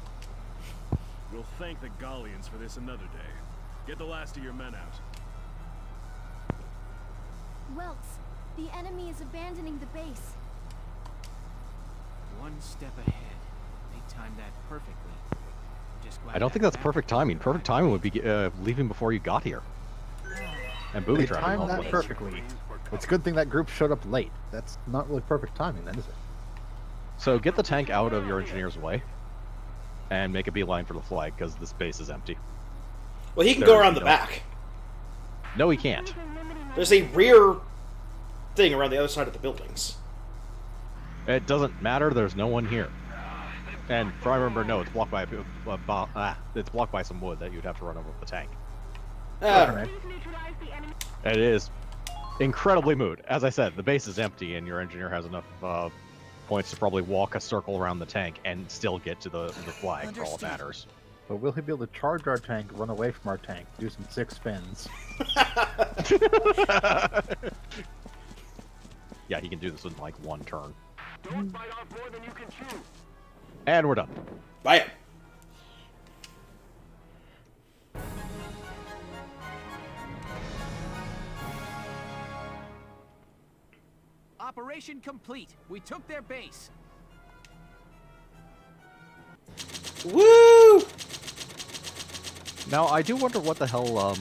We'll thank the Gallians for this another day. Get the last of your men out. Welks, the enemy is abandoning the base. One step ahead. They timed that perfectly. Just glad I don't think that's perfect timing. Perfect timing would be leaving before you got here. And booby They trapping timed all that places. perfectly. It's a good thing that group showed up late. That's not really perfect timing, then, is it? So get the tank out of your engineer's way. And make a beeline for the flag, because this base is empty. Well, he can There go is around the no- back. No, he can't. There's a rear thing around the other side of the buildings. It doesn't matter. There's no one here. And from I remember, no, it's blocked by it's blocked by some wood that you'd have to run over with the tank. Okay. It is incredibly moot. As I said, the base is empty, and your engineer has enough points to probably walk a circle around the tank and still get to the flag for all that matters. But will he be able to charge our tank, run away from our tank, do some 6 spins? Yeah, he can do this in like 1 turn. Don't bite off more than you can chew. And we're done. Bam! Operation complete. We took their base. Woo! Now, I do wonder what the hell,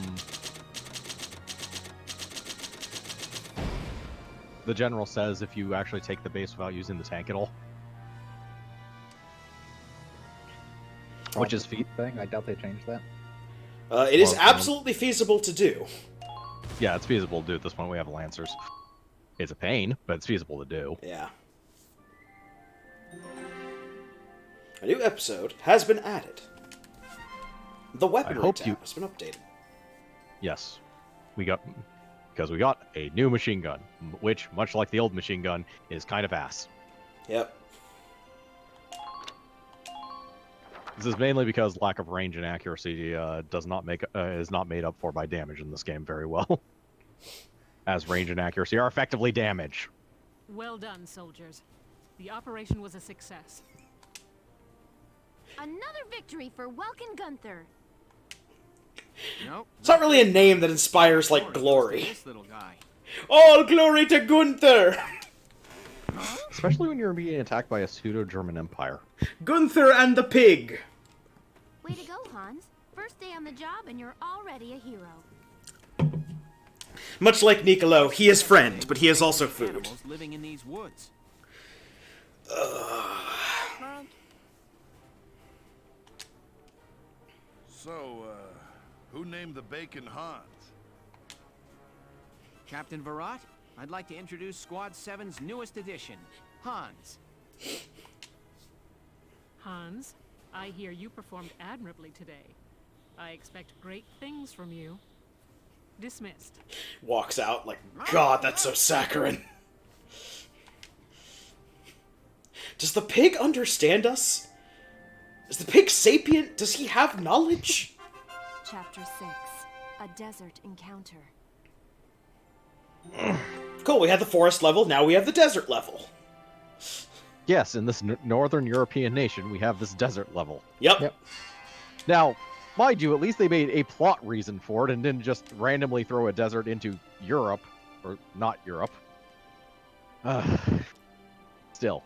the general says if you actually take the base without using the tank at all. Which is thing. I doubt they changed that. It is Well, absolutely feasible to do. Yeah, it's feasible to do at this point. We have Lancers. It's a pain, but it's feasible to do. Yeah. A new episode has been added. The weaponry hope tab you- has been updated. Yes. Because we got a new machine gun, which, much like the old machine gun, is kind of ass. Yep. This is mainly because lack of range and accuracy is not made up for by damage in this game very well. As range and accuracy are effectively damage. Well done, soldiers. The operation was a success. Another victory for Welkin Gunther. Nope. It's not really a name that inspires, like, glory. This little guy. All glory to Gunther! Especially when you're being attacked by a pseudo-German empire. Gunther and the pig! Way to go, Hans. First day on the job and you're already a hero. Much like Niccolo, he is friend, but he is also food. Animals living in these woods. So, who named the bacon Hans? Captain Virat, I'd like to introduce Squad 7's newest addition, Hans. Hans, I hear you performed admirably today. I expect great things from you. Dismissed. Walks out like, God, that's so saccharine. Does the pig understand us? Is the pig sapient? Does he have knowledge? Chapter 6. A desert encounter. Cool, we had the forest level, now we have the desert level. Yes, in this northern European nation, we have this desert level. Yep. Now, mind you, at least they made a plot reason for it and didn't just randomly throw a desert into Europe, or not Europe. Still.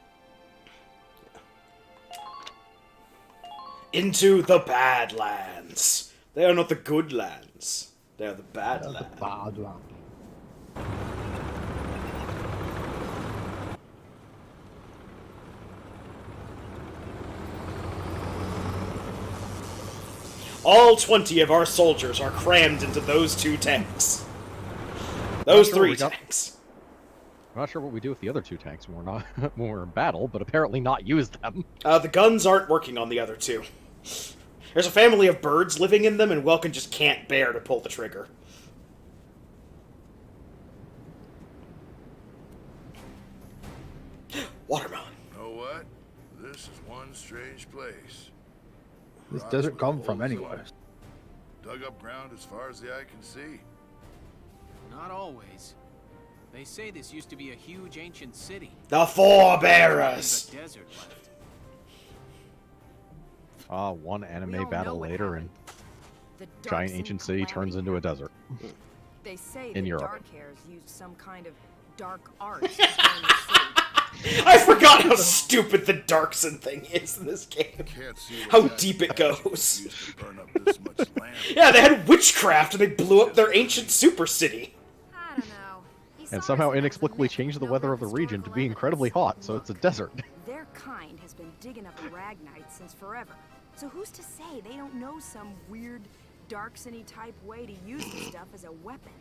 Into the Badlands. They are not the good lands. They are the Badlands. All 20 of our soldiers are crammed into those 2 tanks. Those 3 tanks. I'm not sure what we do with the other 2 tanks when we're not when we're in battle, but apparently not use them. The guns aren't working on the other 2. There's a family of birds living in them, and Welkin just can't bear to pull the trigger. Watermelon. Know what? This is one strange place. This Rocks desert with come from holes in anywhere? it. Dug up ground as far as the eye can see. Not always. They say this used to be a huge ancient city. The Forebearers! The desert left. One anime all know battle what later, and The giant Darkson ancient city turns calamity. into a desert. They say in the Europe. Dark Hairs used some kind of dark art to burn the city. I forgot how stupid the Darkson thing is in this game. Can't see what How that deep it magic goes. used to burn up this much land. Yeah, they had witchcraft and they blew up their ancient super city. I don't know. And somehow inexplicably changed the weather of the region to be incredibly hot, so it's a desert. Their kind has been digging up aragonite since forever. So who's to say they don't know some weird Darksony type way to use this stuff as a weapon?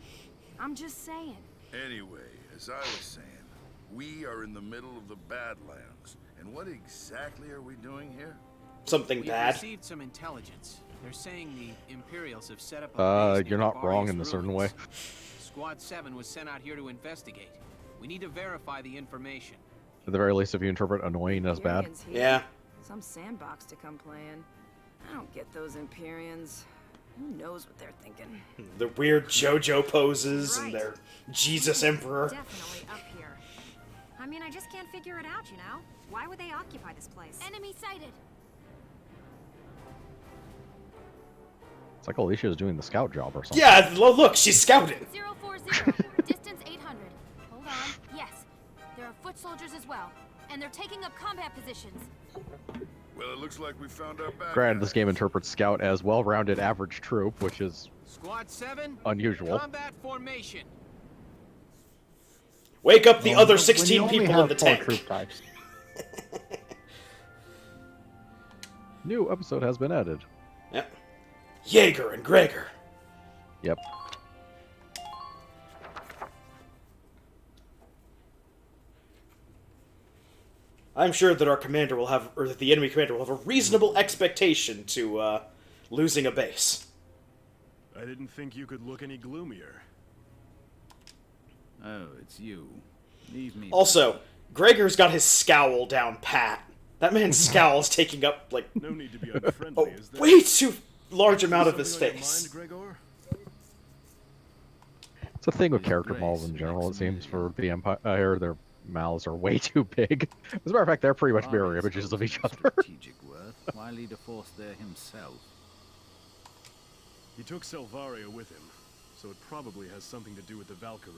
I'm just saying. Anyway, as I was saying, we are in the middle of the Badlands. And what exactly are we doing here? Something We've bad. received some intelligence. They're saying the Imperials have set up a base near You're not the wrong Barious in a certain way. ruins. Squad 7 was sent out here to investigate. We need to verify the information. At the very least, if you interpret annoying as bad. Empyreans here. Yeah. Some sandbox to come playing. I don't get those Empyreans. Who knows what they're thinking? The weird JoJo poses and their Jesus Emperor. Definitely up here. I mean, I just can't figure it out, you know? Why would they occupy this place? Enemy sighted. It's like Alicia is doing the scout job or something. Yeah, look, she's scouting. 040. Distance 800. Hold on. Yes. There are foot soldiers as well. And they're taking up combat positions. Well, it looks like we found our bad Granted, this guys. game interprets scout as well-rounded average troop, which is Squad 7, unusual. combat formation. Wake up the Well, other when you 16 only people have in the 4 tank. troop types. New episode has been added. Yep. Jaeger and Gregor. Yep. I'm sure that our commander will have, or that the enemy commander will have a reasonable expectation to losing a base. I didn't think you could look any gloomier. Oh, it's you. Leave me. Also, Gregor's got his scowl down pat. That man's scowl is taking up, like, No need to be unfriendly, a is there? way too large amount of his Something on your face. mind, Gregor? It's a thing with His character grace models in general, it makes seems, me- for the Empire. Their mouths are way too big. As a matter of fact, they're pretty much mirror Varys images of holds each some other. strategic worth. Why lead a force there himself? He took Selvaria with him, so it probably has something to do with the Valkyrie.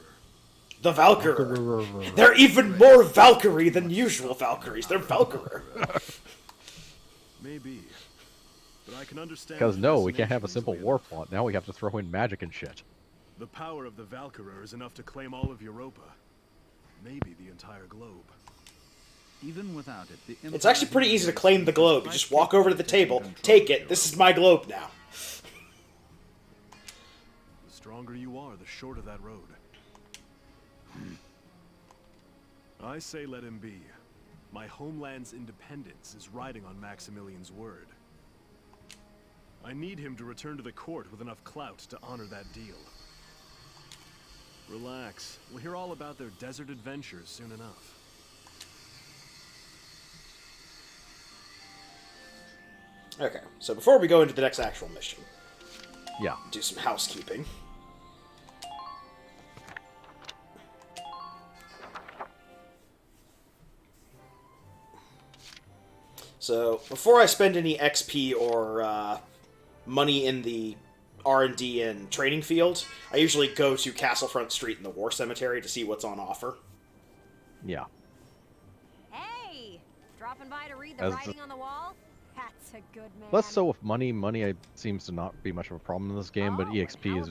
The Valkyrie. They're even more Valkyrie than usual Valkyries. They're Valkyrie. Maybe. But I can understand. Because the no, we can't have a fascination simple easily war enough. plot. Now we have to throw in magic and shit. The power of the Valkyrie is enough to claim all of Europa. Maybe the entire globe. Even without it, the It's actually pretty easy to claim the globe. You just walk over to the table, take it. This is my globe now. The stronger you are, the shorter that road. I say let him be. My homeland's independence is riding on Maximilian's word. I need him to return to the court with enough clout to honor that deal. Relax. We'll hear all about their desert adventures soon enough. Okay, so before we go into the next actual mission, Yeah. do some housekeeping. So, before I spend any XP or money in the R&D and training field, I usually go to Castlefront Street in the War Cemetery to see what's on offer. Yeah. Hey! Dropping by to read the As writing on the wall? That's a good man. Less so with money seems to not be much of a problem in this game, but EXP is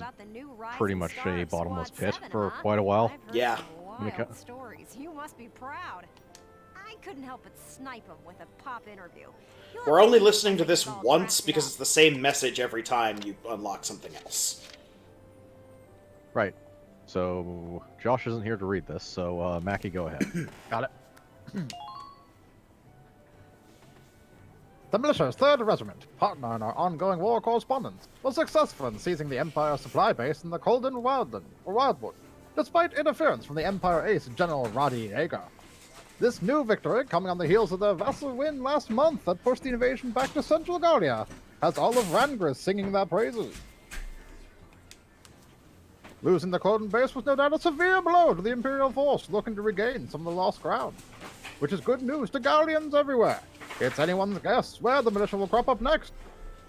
pretty much a bottomless pit for quite a while. Yeah. Wild stories. You must be proud. I couldn't help but snipe him with a pop interview. We're only listening to this once because it's the same message every time you unlock something else. Right. So, Josh isn't here to read this, so, Mackie, go ahead. Got it. The militia's 3rd Regiment, partner in our ongoing war correspondence, was successful in seizing the Empire's supply base in the Colden Wildwood, despite interference from the Empire ace General Roddy Yeager. This new victory, coming on the heels of the vassal win last month that pushed the invasion back to Central Gallia, has all of Rangris singing their praises. Losing the Cloden base was no doubt a severe blow to the Imperial force looking to regain some of the lost ground, which is good news to Gallians everywhere. It's anyone's guess where the militia will crop up next,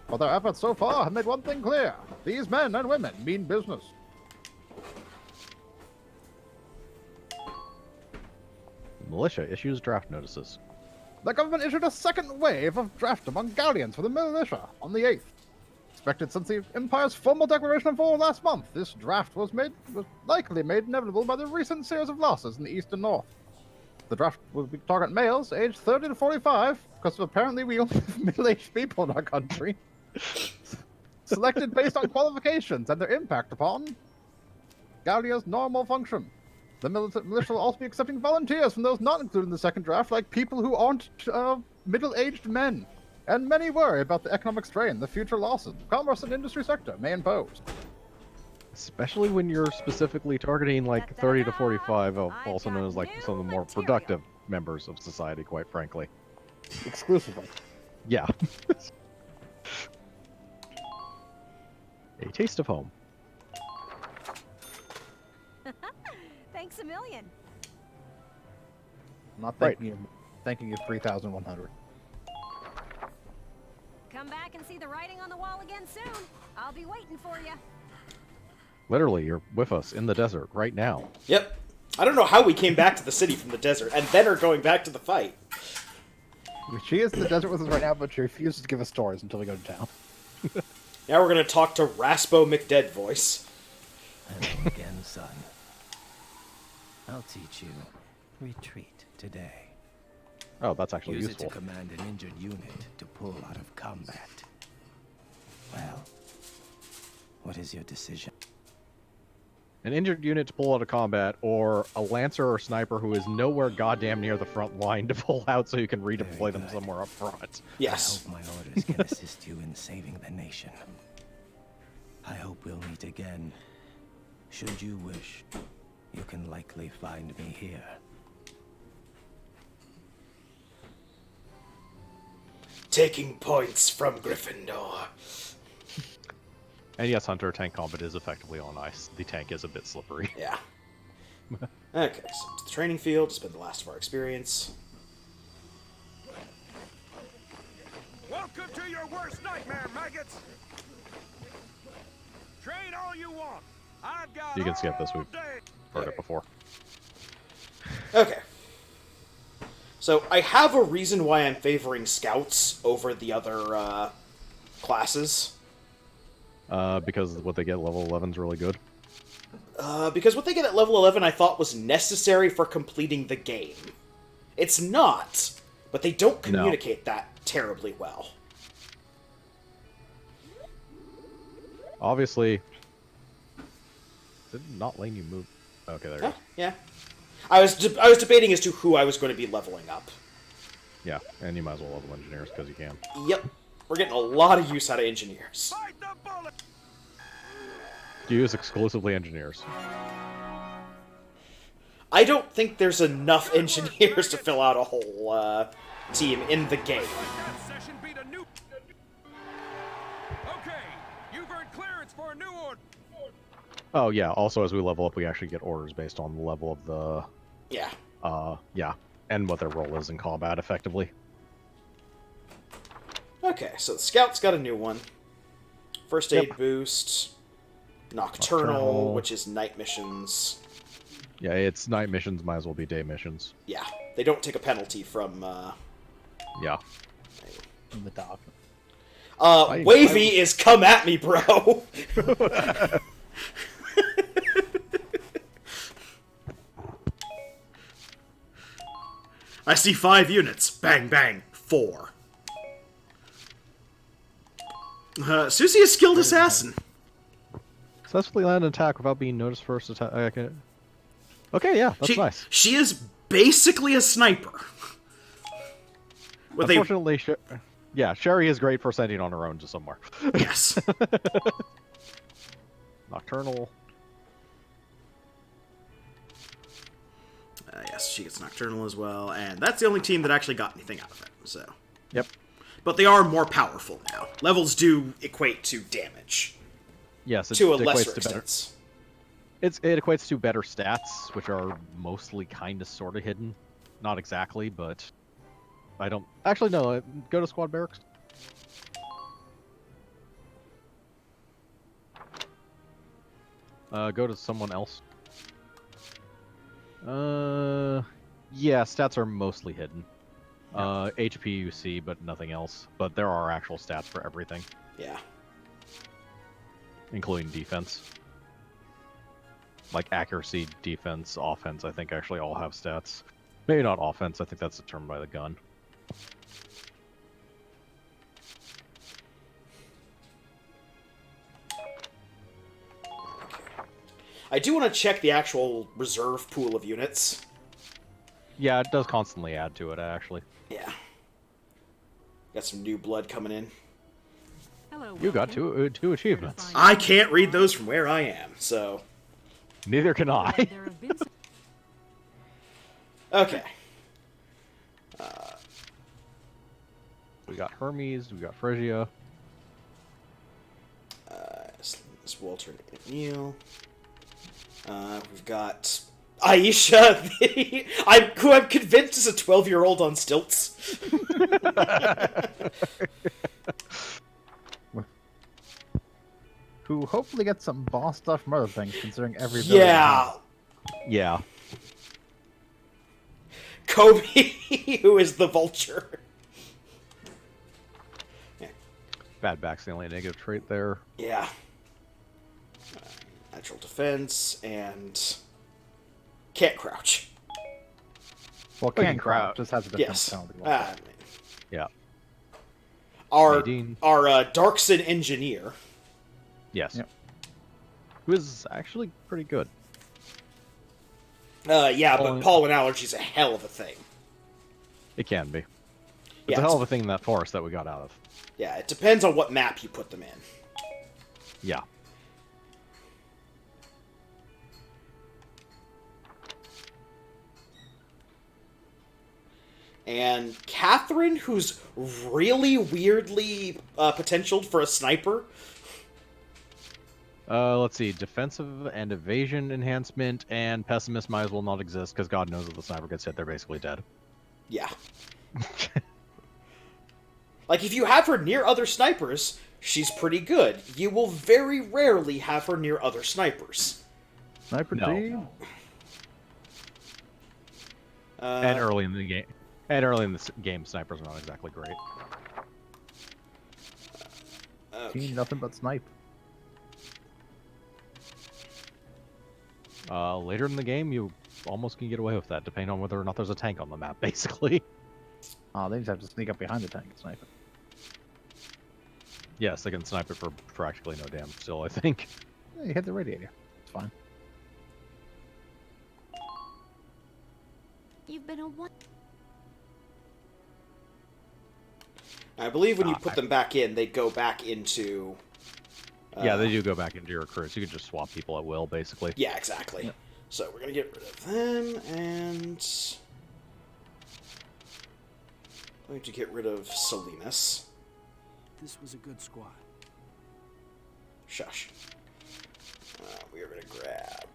but their efforts so far have made one thing clear. These men and women mean business. Militia issues draft notices. The government issued a second wave of draft among Gallians for the militia on the 8th. Expected since the Empire's formal declaration of war last month, this draft was likely made inevitable by the recent series of losses in the east and north. The draft will target males aged 30 to 45, because apparently we only have middle-aged people in our country. Selected based on qualifications and their impact upon Gallia's normal function. The militia will also be accepting volunteers from those not included in the second draft, like people who aren't middle-aged men. And many worry about the economic strain the future losses the commerce and industry sector may impose. Especially when you're specifically targeting, like, 30 to 45, also known as, like, some of the more productive members of society, quite frankly. Exclusively. Yeah. A taste of home. Thanks a million. I'm not thanking you. Thanking you 3,100. Come back and see the writing on the wall again soon. I'll be waiting for you. Literally, you're with us in the desert right now. Yep. I don't know how we came back to the city from the desert and then are going back to the fight. She is in the desert with us right now, but she refuses to give us stories until we go to town. Now we're going to talk to Raspo McDead voice. Hello again, son. I'll teach you retreat today. Oh, that's actually Use useful. it to command an injured unit to pull out of combat. Well, what is your decision? An injured unit to pull out of combat, or a lancer or sniper who is nowhere goddamn near the front line to pull out so you can redeploy them somewhere up front. Yes. I hope my orders can assist you in saving the nation. I hope we'll meet again. Should you wish, you can likely find me here. Taking points from Gryffindor. And yes, Hunter, tank combat is effectively on ice. The tank is a bit slippery. Yeah. Okay, so to the training field to spend the last of our experience. Welcome to your worst nightmare, maggots! Train all you want. I've got You can skip this, we've all day. heard it before. Okay. So, I have a reason why I'm favoring scouts over the other, classes. Because what they get at level 11 is really good. Because what they get at level 11 I thought was necessary for completing the game. It's not, but they don't communicate that terribly well. Obviously, did it not letting you move? Okay, there you go. Yeah. I was debating as to who I was going to be leveling up. Yeah, and you might as well level engineers because you can. Yep. We're getting a lot of use out of engineers. Use exclusively engineers. I don't think there's enough engineers to fill out a whole team in the game. Okay, you've earned clearance for a new order. Oh yeah. Also, as we level up, we actually get orders based on the level of the. Yeah. Yeah, and what their role is in combat, effectively. Okay, so the scout's got a new one. First aid boost. Nocturnal, which is night missions. Yeah, it's night missions, might as well be day missions. Yeah, they don't take a penalty from, Yeah. In the dark. Wavy is come at me, bro! I see 5 units. Bang, bang. 4. Susie is a skilled assassin. Successfully land an attack without being noticed first attack. Okay, yeah, that's nice. She is basically a sniper. Unfortunately, yeah, Sherry is great for sending on her own to somewhere. Yes. Nocturnal. Yes, she gets Nocturnal as well, and that's the only team that actually got anything out of it, so. Yep. But they are more powerful now. Levels do equate to damage. Yes, to a lesser extent. It equates to better stats, which are mostly kind of sort of hidden. Not exactly, but I don't... Actually, no, go to squad barracks. Go to someone else. Yeah, stats are mostly hidden. HP you see, but nothing else. But there are actual stats for everything. Yeah. Including defense. Like accuracy, defense, offense, I think actually all have stats. Maybe not offense, I think that's determined by the gun. I do want to check the actual reserve pool of units. Yeah, it does constantly add to it, actually. Yeah. Got some new blood coming in. Hello, you got two achievements. I can't read those from where I am, so... Neither can I. Okay. We got Hermes, we got Phrygia. This will alternate Neil. We've got Aisha, who I'm convinced is a 12-year-old on stilts. Who hopefully gets some boss stuff from other things, considering every Yeah. Yeah. Kobe, who is the vulture. Bad back's the only negative trait there. Yeah. Natural defense and can't crouch. Well, can't crouch. Just has a defense Yes. penalty. Yeah. Our Nadine. Darkson engineer. Yes. Yep. Who is actually pretty good. Yeah, but pollen allergy's a hell of a thing. It can be. It's a hell of a thing in that forest that we got out of. Yeah, it depends on what map you put them in. Yeah. And Catherine, who's really weirdly potentialed for a sniper. Let's see. Defensive and evasion enhancement and pessimist might as well not exist because God knows if the sniper gets hit, they're basically dead. Yeah. Like, if you have her near other snipers, she's pretty good. You will very rarely have her near other snipers. Sniper team? And early in the game. And early in the game, snipers are not exactly great. Team nothing but snipe. Later in the game, you almost can get away with that, depending on whether or not there's a tank on the map, basically. Oh, they just have to sneak up behind the tank and snipe it. Yes, they can snipe it for practically no damage still, I think. Yeah, you hit the radiator. It's fine. You've been a what? I believe when you put them back in, they go back into... yeah, they do go back into your recruits. You can just swap people at will, basically. Yeah, exactly. Yep. So we're going to get rid of them, and... I'm going to get rid of Salinas. This was a good squad. Shush. We are going to grab...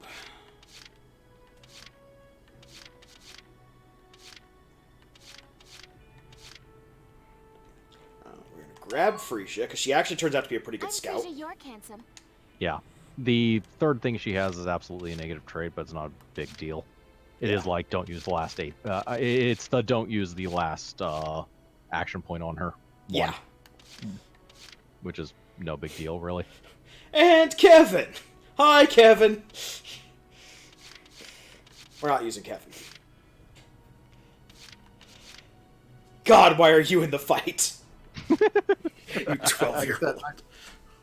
we're going to grab Frisia, because she actually turns out to be a pretty good scout. Frisia York handsome. Yeah. The third thing she has is absolutely a negative trait, but it's not a big deal. It is like, don't use the last 8. It's the don't use the last action point on her. Yeah. Which is no big deal, really. And Kevin! Hi, Kevin! We're not using Kevin. God, why are you in the fight? You 12-year-old.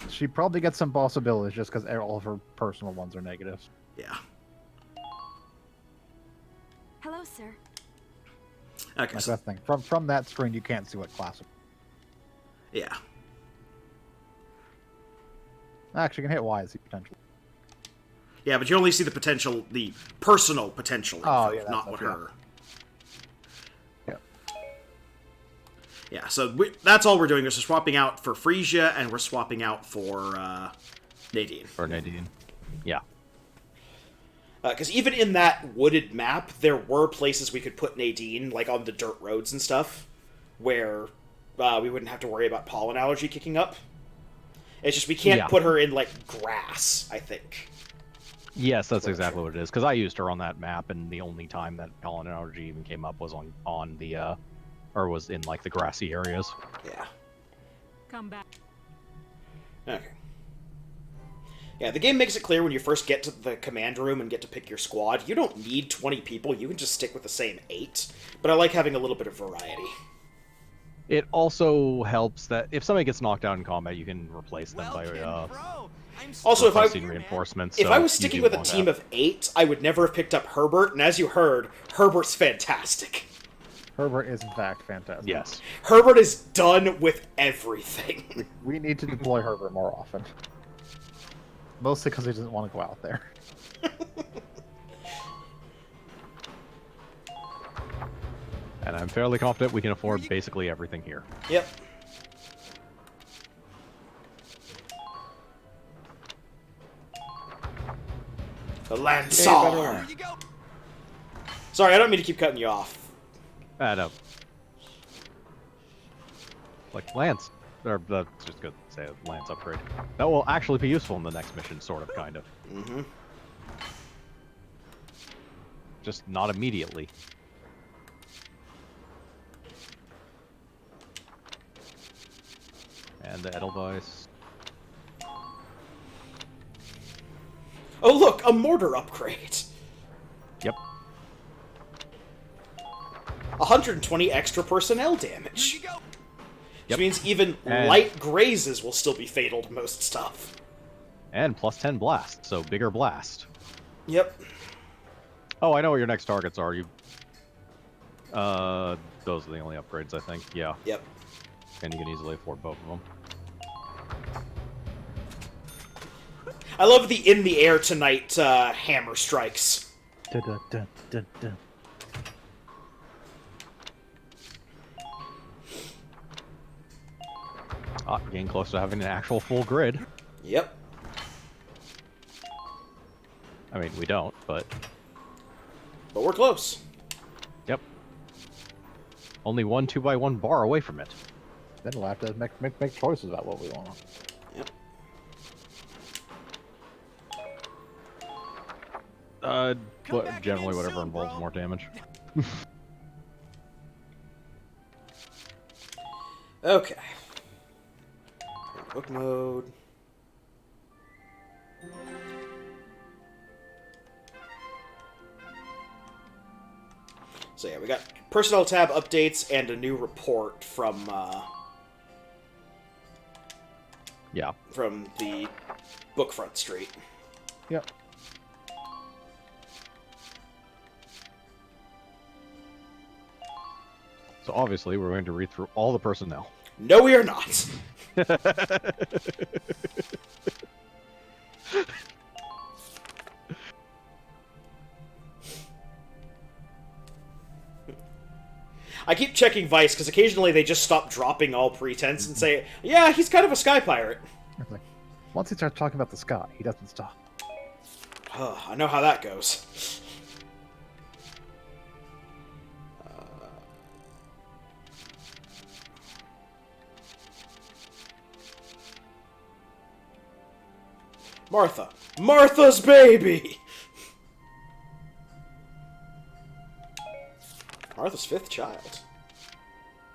She probably gets some boss abilities just because all of her personal ones are negatives. Yeah. Hello, sir. Okay. That's the thing. From that screen, you can't see what class. Yeah. Actually, you can hit Y to see potential. Yeah, but you only see the potential, the personal potential info, not what her. Yeah. Yeah, so that's all we're doing is we're swapping out for Frisia, and we're swapping out for Nadine. For Nadine. Yeah. Because even in that wooded map, there were places we could put Nadine, like on the dirt roads and stuff, where we wouldn't have to worry about pollen allergy kicking up. It's just we can't put her in, like, grass, I think. Yes, that's exactly what it is. Because I used her on that map, and the only time that pollen allergy even came up was on the, or was in, like, the grassy areas. Yeah. Come back. Okay. Yeah, the game makes it clear when you first get to the command room and get to pick your squad, you don't need 20 people, you can just stick with the same 8. But I like having a little bit of variety. It also helps that if somebody gets knocked out in combat, you can replace them by also, if reinforcements. If I was sticking with a team of 8, I would never have picked up Herbert, and as you heard, Herbert's fantastic. Herbert is in fact fantastic. Yes. Herbert is done with everything. We need to deploy Herbert more often. Mostly because he doesn't want to go out there. And I'm fairly confident we can afford basically everything here. Yep. The Lansar! Sorry, I don't mean to keep cutting you off. No. Like Lance. Or that's just good to say a Lance upgrade. That will actually be useful in the next mission, sort of, kind of. Mm-hmm. Just not immediately. And the Edelweiss. Oh look, a mortar upgrade! Yep. 120 extra personnel damage. Which means even light grazes will still be fatal to most stuff. And plus 10 blast, so bigger blast. Yep. Oh, I know what your next targets are. You. Those are the only upgrades, I think. Yeah. Yep. And you can easily afford both of them. I love the in the air tonight hammer strikes. Dun, dun, dun, dun, dun. Getting close to having an actual full grid. Yep. I mean, we don't, but... But we're close. Yep. Only one 2x1 bar away from it. Then we'll have to make choices about what we want. Yep. Generally whatever involves more damage. Okay. Book mode. So yeah, we got personnel tab updates and a new report from from the Bookfront Street. Yep. So obviously we're going to read through all the personnel. No, we are not. I keep checking Vice, because occasionally they just stop dropping all pretense and say, yeah, he's kind of a sky pirate. It's like, once he starts talking about the sky, he doesn't stop. I know how that goes. Martha. Martha's baby! Martha's 5th child.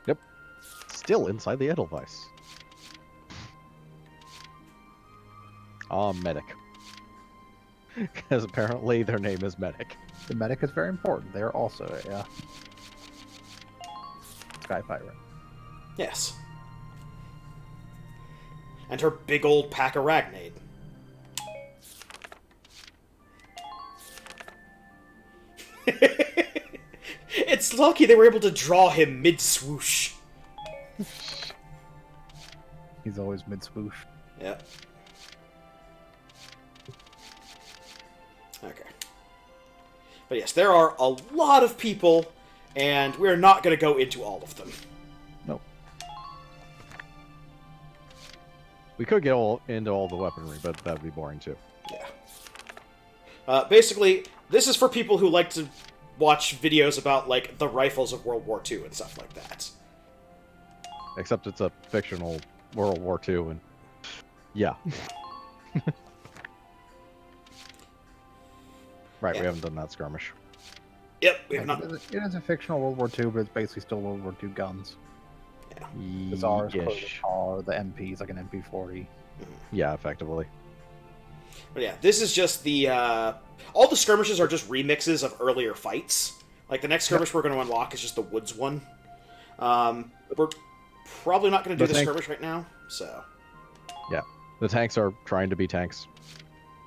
Yep. Still inside the Edelweiss. Medic. Because apparently their name is Medic. The medic is very important. They are also a sky pirate. Yes. And her big old pack of Ragnade. It's lucky they were able to draw him mid-swoosh. He's always mid-swoosh. Yep. Okay. But yes, there are a lot of people, and we're not going to go into all of them. Nope. We could get into all the weaponry, but that'd be boring too. Yeah. Basically, this is for people who like to watch videos about, like, the rifles of World War II and stuff like that. Except it's a fictional World War II, and yeah. Right, yeah. We haven't done that skirmish. Yep, we have not. It is a fictional World War II, but it's basically still World War II guns. Yeah. The Tsars are the MPs, like an MP40. Yeah, effectively. But yeah, this is just the, all the skirmishes are just remixes of earlier fights. Like, the next skirmish we're going to unlock is just the woods one. We're probably not going to do the skirmish right now, so... Yeah, the tanks are trying to be tanks.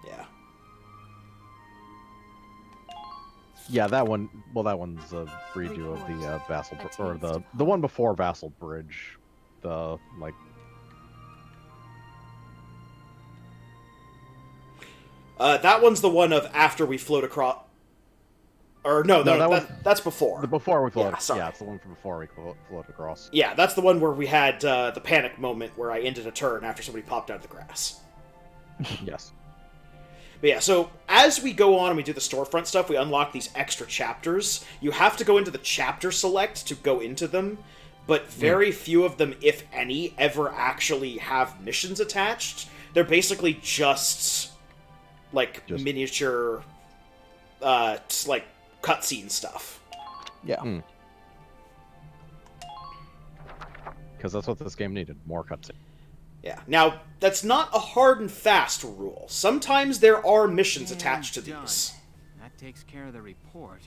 Yeah. Yeah, that one, well, that one's a redo of the Vassal, or the one before Vassal Bridge. The, like... that one's the one of after we float across... Or, no, that's before. The before we float, yeah, it's the one from before we float across. Yeah, that's the one where we had the panic moment where I ended a turn after somebody popped out of the grass. Yes. But yeah, so as we go on and we do the storefront stuff, we unlock these extra chapters. You have to go into the chapter select to go into them, but very few of them, if any, ever actually have missions attached. They're basically just, like, miniature, like, cutscene stuff. Yeah. Because that's what this game needed, more cutscene. Yeah. Now, that's not a hard and fast rule. Sometimes there are missions attached to these. That takes care of the report.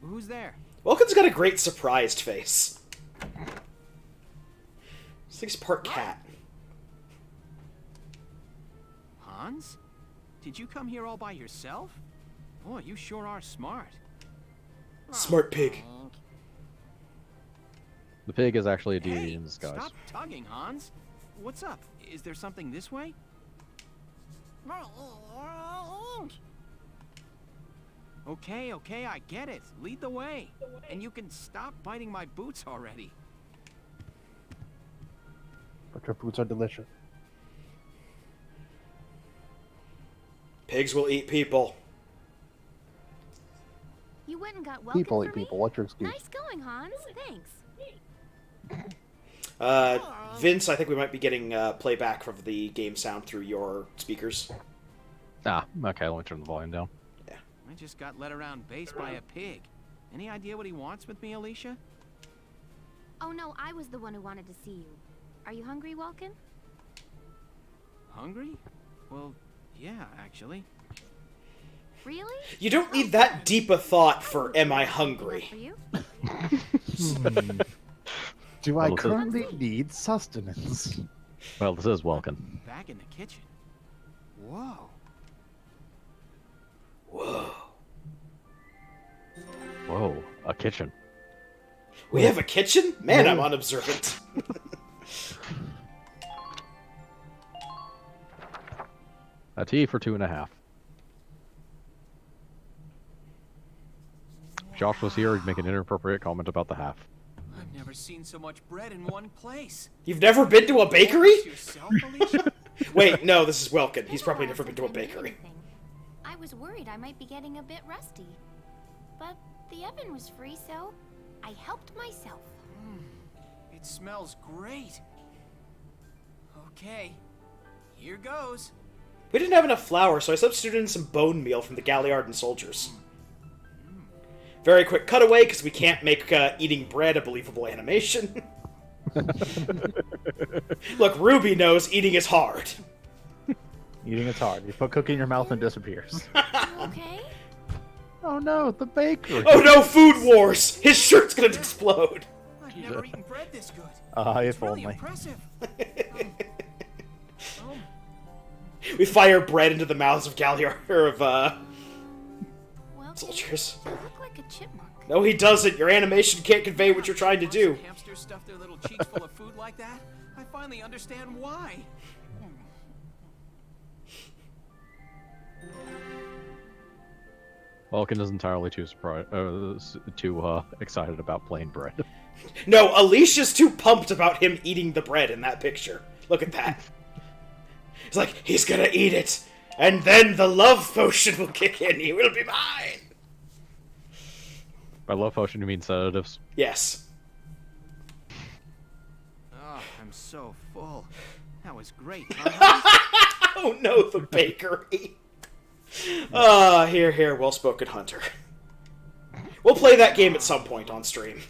Who's there? Welkin's got a great surprised face. This thing's part cat. Hans? Did you come here all by yourself? Boy, you sure are smart. Smart pig. The pig is actually a deity in disguise. Stop tugging, Hans. What's up? Is there something this way? Okay, I get it. Lead the way. And you can stop biting my boots already. But your boots are delicious. Pigs will eat people. You went and got Welkin People for eat me? people. What's your excuse? Nice going, Hans. Thanks. Vince, I think we might be getting playback from the game sound through your speakers. Ah, okay, let me turn the volume down. Yeah. I just got led around base by a pig. Any idea what he wants with me, Alicia? Oh no, I was the one who wanted to see you. Are you hungry, Welkin? Hungry? Well, yeah, actually. Really? You don't need that deep a thought for "Am I hungry?" Do I currently need sustenance? Well, this is Welkin. Back in the kitchen. Whoa. Whoa. Whoa, a kitchen. We have a kitchen? Man, I'm unobservant. A tea for 2.5. If Josh was here, he'd make an inappropriate comment about the half. I've never seen so much bread in one place. You've never been to a bakery? Yourself, Alicia? Wait, no, this is Welkin. He's probably never been to a bakery. I was worried I might be getting a bit rusty. But the oven was free, so I helped myself. It smells great. Okay, here goes. We didn't have enough flour, so I substituted in some bone meal from the Galliardan soldiers. Very quick cutaway, because we can't make eating bread a believable animation. Look, Ruby knows eating is hard. Eating is hard. You put cookie in your mouth and it disappears. Okay? Oh no, the bakery. Oh no, food wars! His shirt's gonna explode! I've never eaten bread this good. If Really only. impressive. We fire bread into the mouths of soldiers. You look like a chipmunk. No, he doesn't. Your animation can't convey what you're trying to do. Hamsters stuff their little cheeks full of food like that? I finally understand why. Vulcan is entirely too excited about plain bread. No, Alicia's too pumped about him eating the bread in that picture. Look at that. It's like, he's gonna eat it, and then the love potion will kick in. He will be mine. By love potion, you mean sedatives? Yes. Oh, I'm so full. That was great. Oh no, the bakery. Here, well-spoken Hunter. We'll play that game at some point on stream.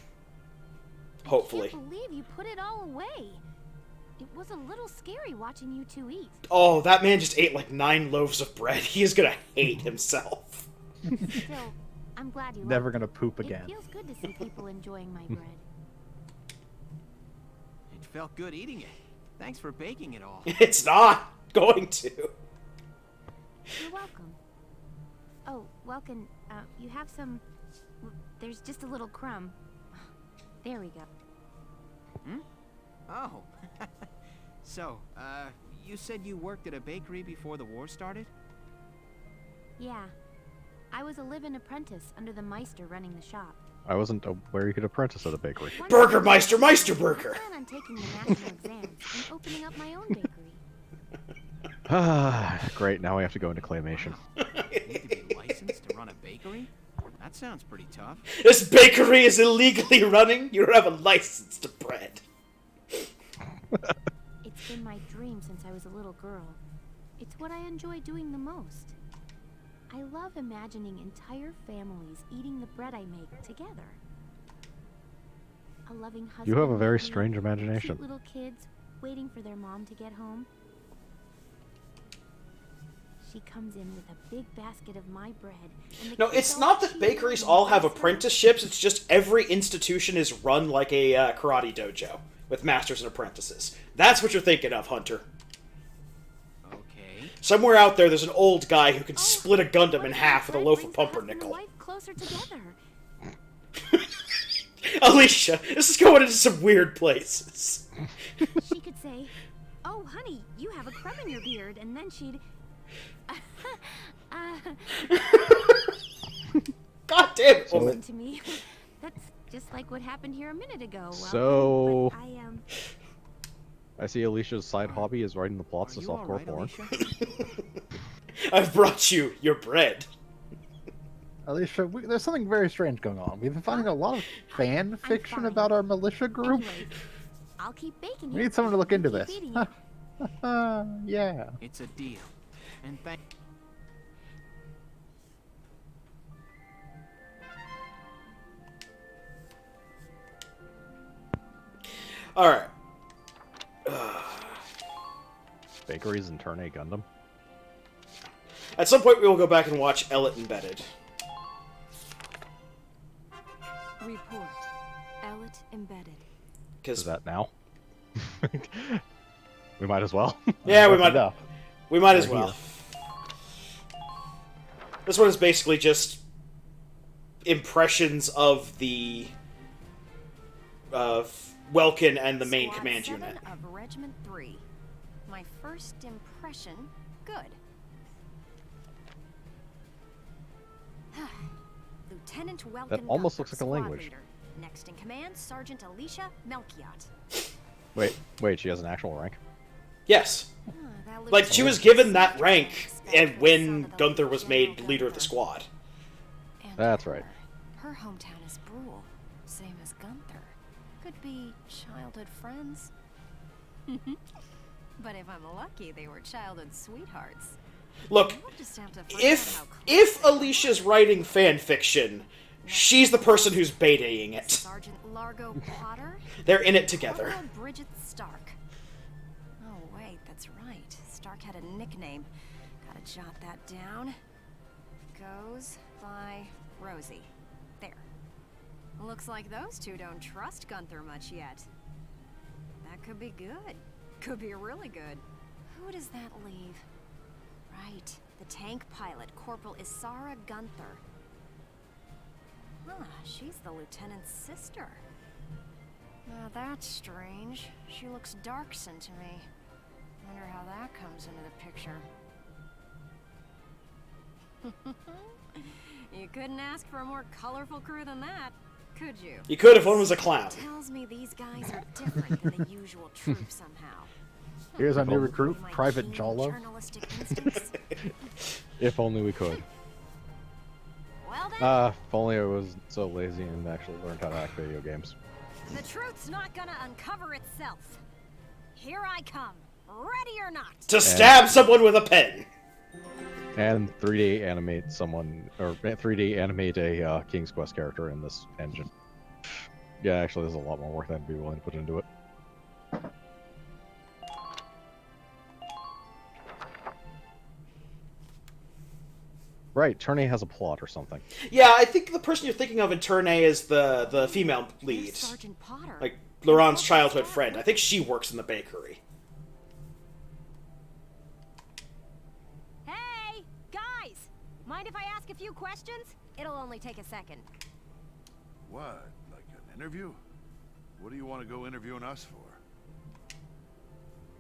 Hopefully. I can't believe you put it all away. It was a little scary watching you two eat. Oh, that man just ate like 9 loaves of bread. He is gonna hate himself. Still, I'm glad you Never liked gonna poop again. It feels good to see people enjoying my bread. It felt good eating it. Thanks for baking it all. It's not going to. You're welcome. Oh, Welkin, you have some... There's just a little crumb. There we go. Oh. So, you said you worked at a bakery before the war started? Yeah. I was a live-in apprentice under the Meister running the shop. I wasn't aware you could apprentice at a bakery. Burgermeister Meisterburger! I plan on taking the national exams and opening up my own bakery. Great, now we have to go into claymation. You need to be licensed to run a bakery? That sounds pretty tough. This bakery is illegally running? You don't have a license to bread. It's been my dream since I was a little girl. It's what I enjoy doing the most. I love imagining entire families eating the bread I make together. A loving husband. You have a very and strange imagination. Cute little kids waiting for their mom to get home. She comes in with a big basket of my bread. And No, it's not that bakeries all have apprenticeships, it's just every institution is run like a karate dojo, with masters and apprentices. That's what you're thinking of, Hunter. Okay. Somewhere out there's an old guy who can split a Gundam in half with a loaf of pumpernickel. Closer together. Alicia, this is going into some weird places. She could say, "Oh, honey, you have a crumb in your beard," and then she'd... God damn it, woman. To me, that's just like what happened here a minute ago. So... But I see Alicia's side hobby is writing the plots to softcore porn. I've brought you your bread. Alicia, there's something very strange going on. We've been finding a lot of fan fiction about our militia group. Anyways, I'll keep baking. We need someone to look into this. Yeah. It's a deal. And thank... Alright. Bakeries and Turn A Gundam. At some point we will go back and watch Ellet Embedded. Report. Ellet Embedded. Is that now? We might as well. Yeah, we might as Right well. here. This one is basically just impressions of the Welkin and the main Squad command 7 unit. of Regiment 3. My first impression, good. Lieutenant Welkin That almost Gunther, looks like a squad language. leader. Next in command, Sergeant Alicia Melchiot. Wait, she has an actual rank? Yes. Like, she was given that rank and when Gunther was made leader of the squad. That's right. Her hometown is Brule, same as Gunther. Could be childhood friends. But if I'm lucky, they were childhood sweethearts. Look, We'll just have to find out how if Alicia's writing fan fiction, she's the person who's baiting it. Sergeant Largo Potter? They're in it together. Corporal Bridget Stark. Oh, wait, that's right. Stark had a nickname. Gotta jot that down. Goes by Rosie. There. Looks like those two don't trust Gunther much yet. That could be good. Could be really good. Who does that leave? Right, the tank pilot, Corporal Isara Gunther. Huh, she's the lieutenant's sister. Now that's strange. She looks Darkson to me. Wonder how that comes into the picture. You couldn't ask for a more colorful crew than that, could you? You could if one was a clown. Tells me these guys are different than the usual troop somehow. Here's our new recruit, Private Jolo. Journalistic instincts. If only we could. Well then, If only I was so lazy and actually learned how to hack video games. the truth's not gonna uncover itself. Here I come, ready or not. To stab someone with a pen. And 3D animate someone, or 3D animate a King's Quest character in this engine. Yeah, actually, there's a lot more work I'd be willing to put into it. Right, Tourney has a plot or something. Yeah, I think the person you're thinking of in Tourney is the female lead. Sergeant Potter. Like, Laurent's childhood friend. I think she works in the bakery. Hey, guys! Mind if I ask a few questions? It'll only take a second. What? Like an interview? What do you want to go interviewing us for?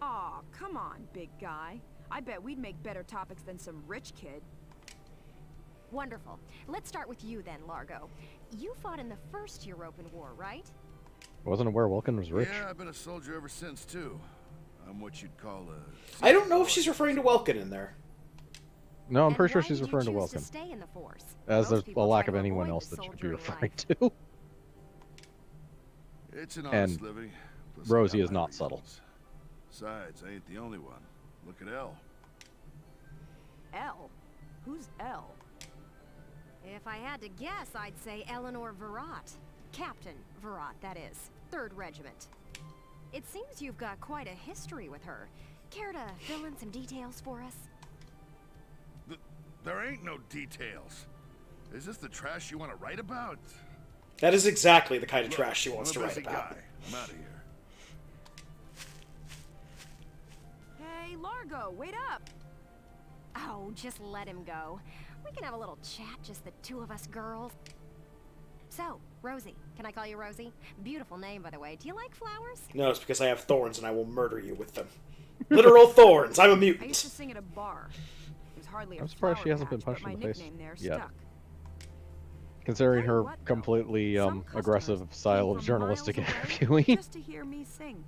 Aw, come on, big guy. I bet we'd make better topics than some rich kid. Wonderful. Let's start with you then, Largo. You fought in the First European War, right? I wasn't aware Wilkin was rich. Yeah, I've been a soldier ever since, too. I'm what you'd call a... I don't know if she's referring to Welkin in there. No, I'm And pretty sure why she's did you referring to choose Wilkin. stay in the force? As Most there's a people lack try of to anyone avoid else the that you could be soldier referring life. to. It's an honest And living. Plus I Rosie got is my not subtle. reasons. Besides, I ain't the only one. Look at Elle. L? Who's L? If I had to guess, I'd say Eleanor Virat. Captain Virat, that is. 3rd Regiment. It seems you've got quite a history with her. Care to fill in some details for us? There ain't no details. Is this the trash you want to write about? That is exactly the kind of Look, trash she wants I'm to a write busy about. guy. I'm out of here. Hey, Largo, wait up! Oh, just let him go. We can have a little chat, just the two of us girls. So, Rosie. Can I call you Rosie? Beautiful name, by the way. Do you like flowers? No, it's because I have thorns and I will murder you with them. Literal thorns. I'm a I used to mutant. sing at a bar. It was hardly a I'm surprised she flower hasn't been patch, but punched my in the face nickname there yet. stuck. Considering Tell you her what, though, completely some aggressive customers style came of from journalistic miles away interviewing. just to hear me sing.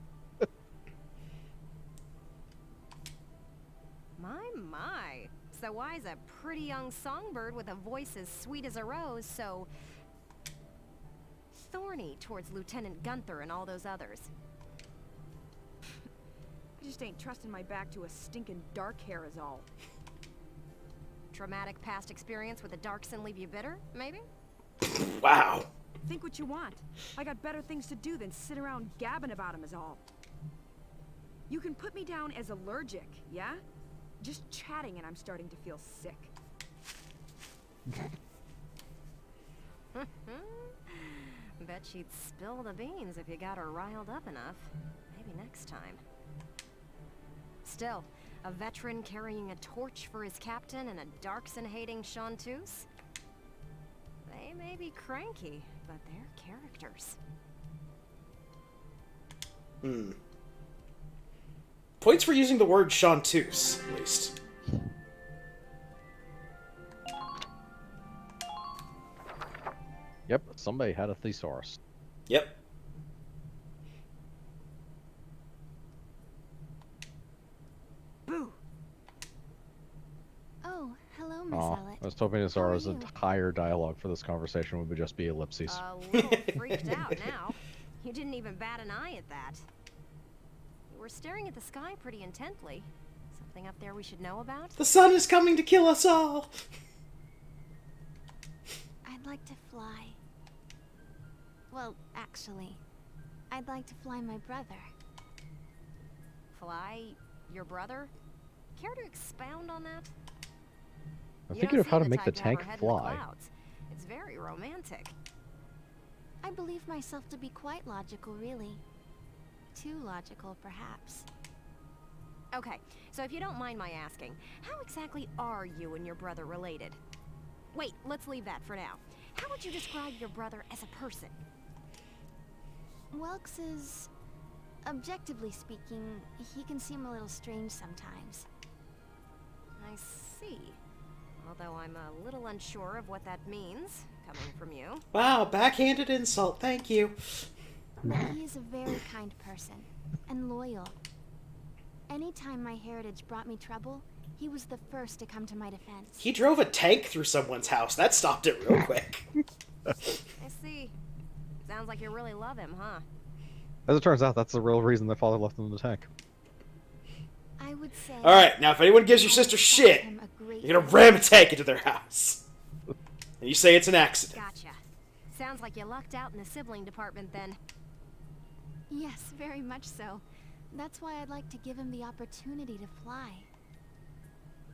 My. So I's a pretty young songbird with a voice as sweet as a rose, so thorny towards Lieutenant Gunther and all those others. I just ain't trusting my back to a stinking dark hair is all. Traumatic past experience with a Darkson leave you bitter, maybe? Wow. Think what you want. I got better things to do than sit around gabbing about him is all. You can put me down as allergic, yeah? Just chatting and I'm starting to feel sick. Bet she'd spill the beans if you got her riled up enough. Maybe next time. Still, a veteran carrying a torch for his captain and a Darkson-hating chanteuse? They may be cranky, but they're characters. Points for using the word chanteuse, at least. Yep, somebody had a thesaurus. Yep. Boo. Oh, hello, Miss Aw, Ellett. I was hoping How are Zara's you? entire dialogue for this conversation would just be ellipses. A little freaked out now. You didn't even bat an eye at that. You were staring at the sky pretty intently. Something up there we should know about? The sun is coming to kill us all! I'd like to fly. Well, actually, I'd like to fly my brother. Fly your brother? Care to expound on that? I'm You thinking don't of how seem to make the type have tank her head in the fly. clouds. It's very romantic. I believe myself to be quite logical, really. Too logical, perhaps. Okay, so if you don't mind my asking, how exactly are you and your brother related? Wait, let's leave that for now. How would you describe your brother as a person? Welks is... objectively speaking, he can seem a little strange sometimes. I see. Although I'm a little unsure of what that means, coming from you. Wow, backhanded insult, thank you. But he is a very kind person, and loyal. Anytime my heritage brought me trouble, he was the first to come to my defense. He drove a tank through someone's house. That stopped it real quick. I see. Sounds like you really love him, huh? As it turns out, that's the real reason their father left them in the tank. I would say... Alright, now if anyone gives your sister shit, you're gonna ram a tank into their house. And you say it's an accident. Gotcha. Sounds like you lucked out in the sibling department then. Yes, very much so. That's why I'd like to give him the opportunity to fly.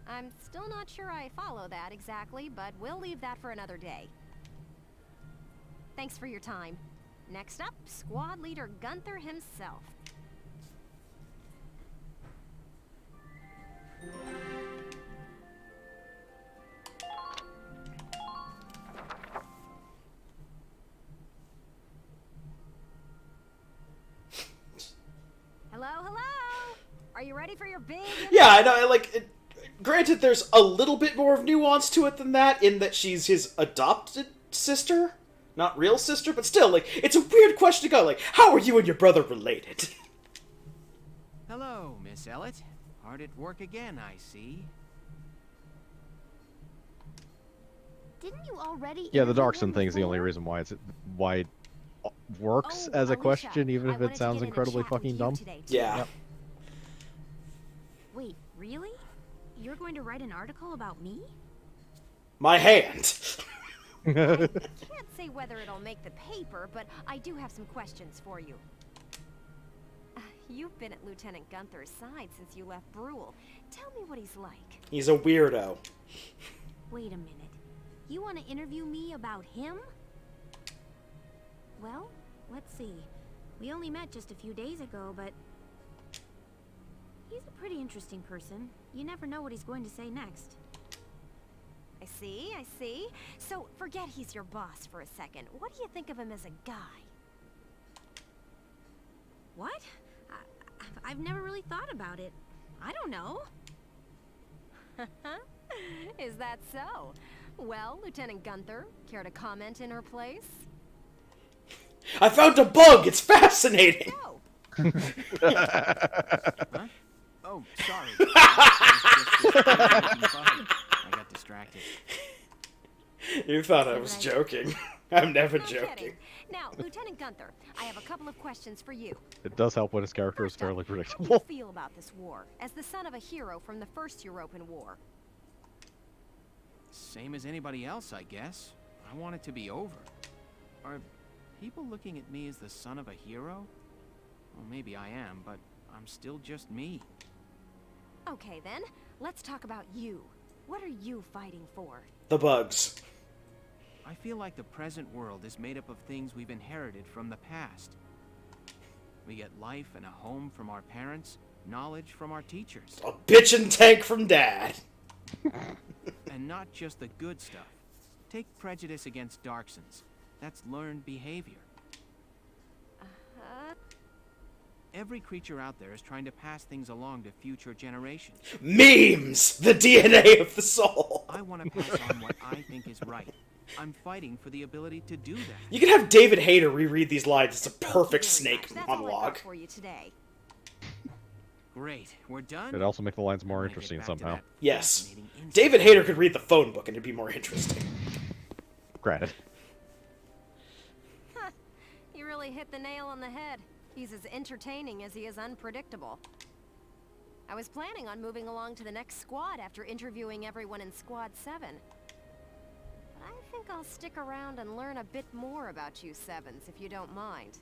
I'm still not sure I follow that exactly, but we'll leave that for another day. Thanks for your time. Next up, Squad Leader Gunther himself. Hello, hello! Are you ready for your big... Yeah, I know, like, granted, there's a little bit more of nuance to it than that, in that she's his adopted sister? Not real sister, but still, like, it's a weird question to go, like, how are you and your brother related? Hello, Miss Ellett. Hard at work again, I see. Didn't you already... Yeah, the interview Darkson him thing's the before? only reason why it works as a Alicia, question, even I if wanted it to sounds get in a incredibly chat with fucking you dumb. today, too. Yeah. Yep. Wait, really? You're going to write an article about me? My hand. I can't say whether it'll make the paper, but I do have some questions for you. You've been at Lieutenant Gunther's side since you left Brule. Tell me what he's like. He's a weirdo. Wait a minute. You want to interview me about him? Well, let's see. We only met just a few days ago, but... he's a pretty interesting person. You never know what he's going to say next. I see, I see. So, forget he's your boss for a second. What do you think of him as a guy? What? I've never really thought about it. I don't know. Is that so? Well, Lieutenant Gunther, care to comment in her place? I found a bug! It's fascinating! No. Huh? Oh, sorry. I got distracted. You thought I was joking. I'm never No joking. kidding. Now, Lieutenant Gunther, I have a couple of questions for you. It does help when his character is First up, fairly how do you predictable. feel about this war, as the son of a hero from the First European War? Same as anybody else, I guess. I want it to be over. Are people looking at me as the son of a hero? Well, maybe I am, but I'm still just me. Okay then, let's talk about you. What are you fighting for? The bugs. I feel like the present world is made up of things we've inherited from the past. We get life and a home from our parents, knowledge from our teachers. A bitchin' tank from Dad. And not just the good stuff. Take prejudice against Darksons. That's learned behavior. Every creature out there is trying to pass things along to future generations. Memes! The DNA of the soul! I want to pass on what I think is right. I'm fighting for the ability to do that. You can have David Hayter reread these lines. It's a perfect Snake That's all I've monologue. got for you today. Great, we're done. It'd also make the lines more interesting somehow. Yes. David Hayter could read the phone book and it'd be more interesting. Granted. You really hit the nail on the head. He's as entertaining as he is unpredictable. I was planning on moving along to the next squad after interviewing everyone in Squad 7. But I think I'll stick around and learn a bit more about you Sevens, if you don't mind.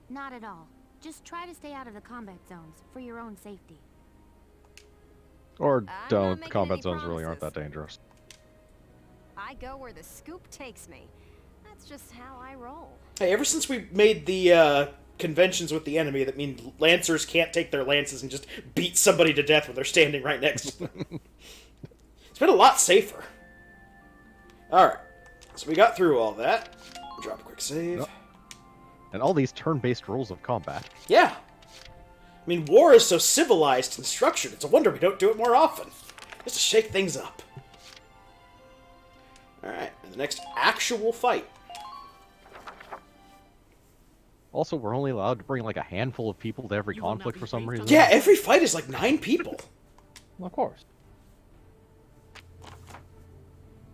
Not at all. Just try to stay out of the combat zones for your own safety. Or not don't. making Combat any zones really aren't that promises. dangerous. I go where the scoop takes me. That's just how I roll. Hey, ever since we made the conventions with the enemy that mean Lancers can't take their lances and just beat somebody to death when they're standing right next to them, it's been a lot safer. Alright, so we got through all that. Drop a quick save. Yep. And all these turn-based rules of combat. Yeah. I mean, war is so civilized and structured, it's a wonder we don't do it more often. Just to shake things up. Alright, and the next actual fight. Also, we're only allowed to bring like a handful of people to every conflict for some reason. Yeah, every fight is like 9 people. Well, of course.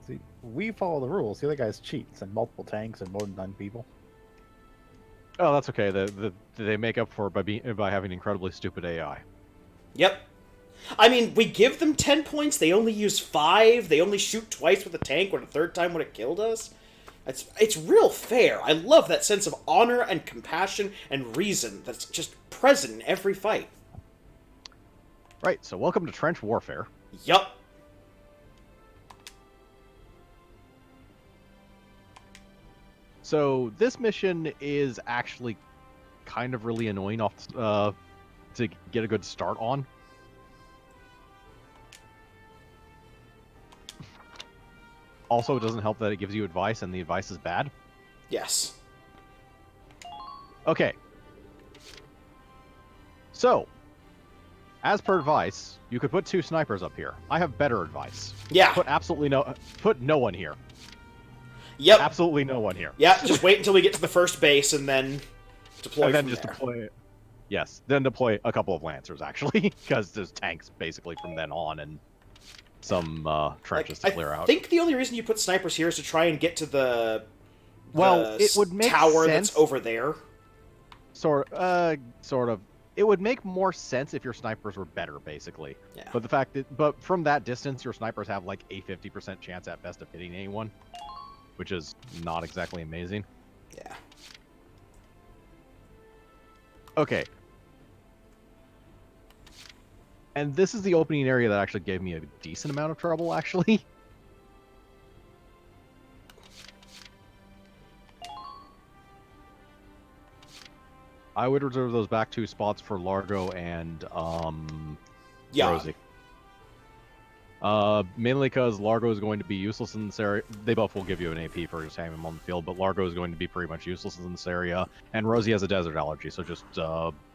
See, we follow the rules. The other guys cheat, send multiple tanks and more than 9 people. Oh, that's okay. They make up for it by having incredibly stupid AI. Yep. I mean, we give them 10 points, they only use 5, they only shoot twice with a tank, when the third time would have killed us. It's real fair. I love that sense of honor and compassion and reason that's just present in every fight. Right, so welcome to Trench Warfare. Yup. So this mission is actually kind of really annoying off to get a good start on. Also, it doesn't help that it gives you advice, and the advice is bad. Yes. Okay. So, as per advice, you could put 2 snipers up here. I have better advice. Yeah. Put no one here. Yep. Absolutely no one here. Yeah, just wait until we get to the first base and then deploy and then from just there. deploy. Yes, then deploy a couple of Lancers, actually, because there's tanks basically from then on, and some trenches to clear out. I think the only reason you put snipers here is to try and get to the it would make tower sense. that's over there. Sort of. It would make more sense if your snipers were better, basically. Yeah. But from that distance, your snipers have like a 50% chance at best of hitting anyone, which is not exactly amazing. Yeah. Okay. And this is the opening area that actually gave me a decent amount of trouble, actually. I would reserve those back 2 spots for Largo and Rosie. Mainly because Largo is going to be useless in this area. They both will give you an AP for just having them on the field, but Largo is going to be pretty much useless in this area. And Rosie has a desert allergy, so just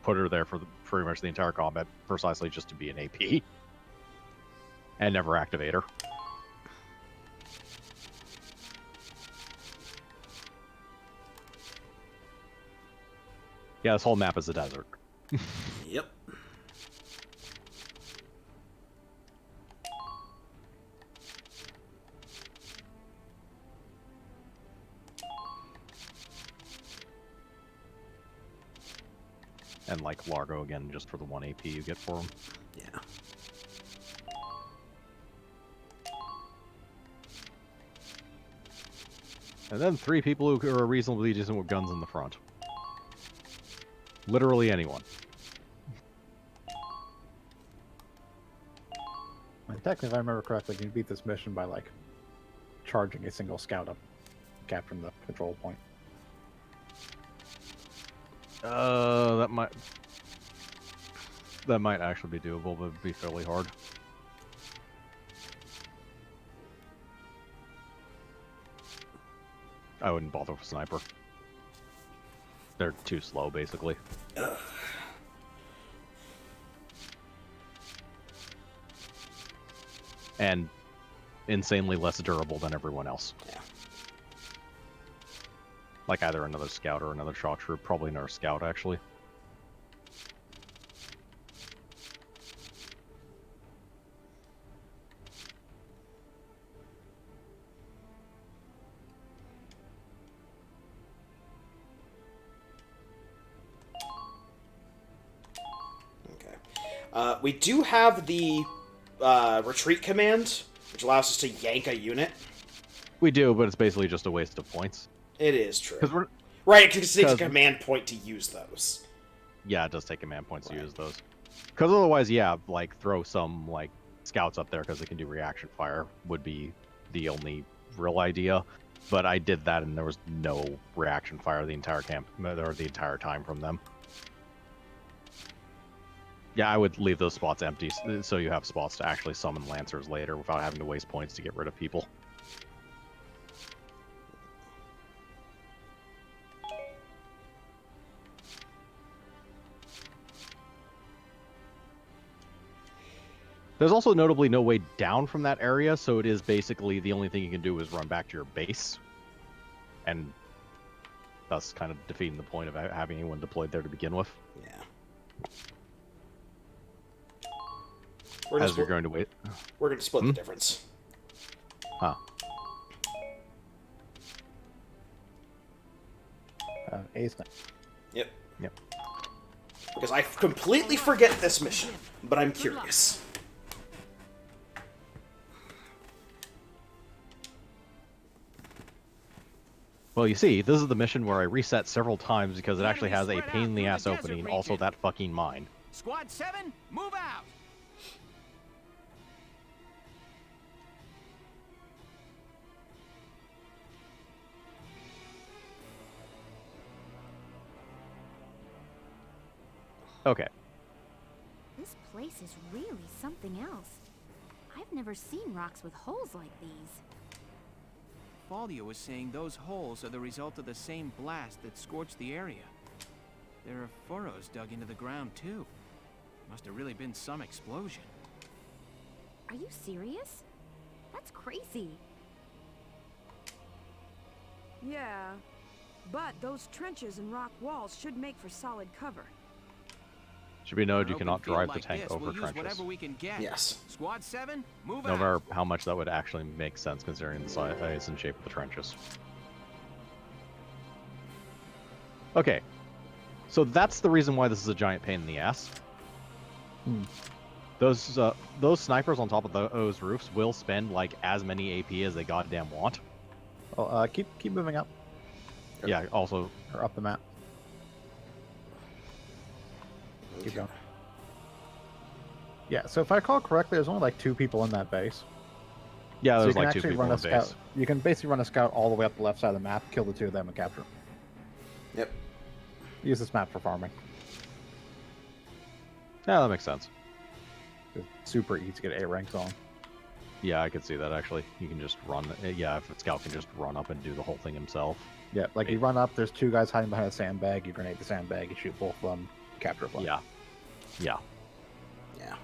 put her there for pretty much the entire combat, precisely just to be an AP. And never activate her. Yeah, this whole map is a desert. Yep. And like Largo again, just for the 1 AP you get for him. Yeah. And then 3 people who are reasonably decent with guns in the front. Literally anyone. And technically, if I remember correctly, you can beat this mission by, like, charging a single scout up, capturing the control point. That might actually be doable, but it'd be fairly hard. I wouldn't bother with Sniper. They're too slow, basically. And insanely less durable than everyone else. Yeah. Like either another scout or another shock troop. Probably another scout, actually. Okay. We do have the retreat command, which allows us to yank a unit. We do, but it's basically just a waste of points. It is true. We're, right, because it takes a command point to use those. Yeah, it does take command points to use those. Because otherwise, yeah, like, throw some, like, scouts up there because they can do reaction fire would be the only real idea. But I did that and there was no reaction fire the entire camp, or the entire time from them. Yeah, I would leave those spots empty so you have spots to actually summon Lancers later without having to waste points to get rid of people. There's also notably no way down from that area, so it is basically the only thing you can do is run back to your base. And thus kind of defeating the point of having anyone deployed there to begin with. Yeah. As you're going to wait. We're going to split the difference. Huh. Ace. Yep. Yep. Because I completely forget this mission, but I'm curious. Well, you see, this is the mission where I reset several times because it actually has a pain in the ass opening, also that fucking mine. Squad 7, move out! Okay. This place is really something else. I've never seen rocks with holes like these. Faldia was saying those holes are the result of the same blast that scorched the area. There are furrows dug into the ground, too. Must have really been some explosion. Are you serious? That's crazy. Yeah, but those trenches and rock walls should make for solid cover. Should be noted you cannot drive the tank over trenches. Whatever we can get. Yes. Squad 7, move No out. matter how much that would actually make sense considering the size and shape of the trenches. Okay. So that's the reason why this is a giant pain in the ass. Those snipers on top of those roofs will spend like as many AP as they goddamn want. Well, keep moving up. Yeah, also... Or up the map. Keep going. Yeah, so if I recall correctly, there's only like 2 people in that base. Yeah, there's so like 2 people in the base. You can basically run a scout all the way up the left side of the map, kill the 2 of them, and capture them. Yep. Use this map for farming. Yeah, that makes sense. It's super easy to get A ranks on. Yeah, I could see that actually. You can just run... Yeah, if a scout can just run up and do the whole thing himself. Yeah, like you run up, there's 2 guys hiding behind a sandbag, you grenade the sandbag, you shoot both of them, capture a flag. Yeah. Yeah. Yeah.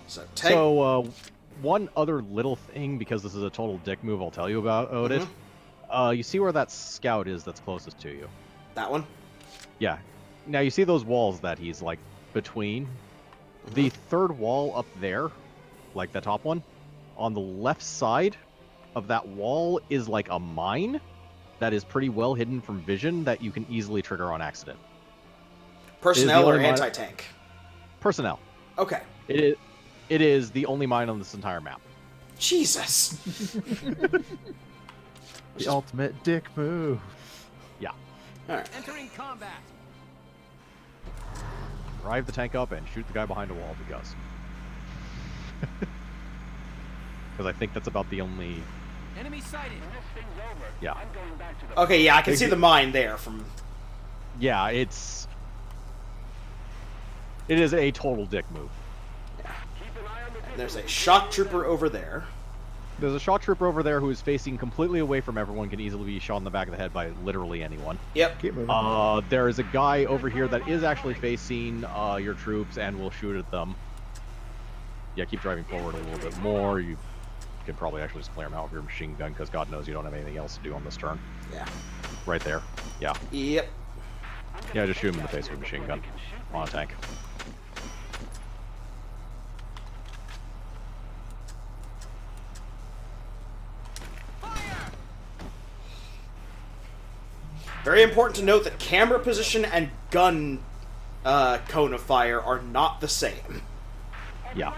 So, one other little thing, because this is a total dick move I'll tell you about, Odit. You see where that scout is that's closest to you? That one? Yeah. Now, you see those walls that he's, like, between? The third wall up there, like the top one, on the left side of that wall is, like, a mine that is pretty well hidden from vision that you can easily trigger on accident. Personnel or anti-tank? Personnel. Okay. It is the only mine on this entire map. Jesus. The ultimate dick move. Yeah. Alright. Entering combat. Drive the tank up and shoot the guy behind a wall because. Because I think that's about the only... Enemy sighted. Yeah. Okay, yeah, I can see the mine there from... Yeah, it is a total dick move. Yeah. There's a shock trooper over there. There's a shock trooper over there who is facing completely away from everyone, can easily be shot in the back of the head by literally anyone. Yep. Keep moving. There is a guy over here that is actually facing your troops and will shoot at them. Yeah, keep driving forward a little bit more. You can probably actually just clear him out with your machine gun, because God knows you don't have anything else to do on this turn. Yeah. Right there. Yeah. Yep. Yeah, just shoot him in the face with a machine gun on a tank. Very important to note that camera position and gun cone of fire are not the same. Yeah.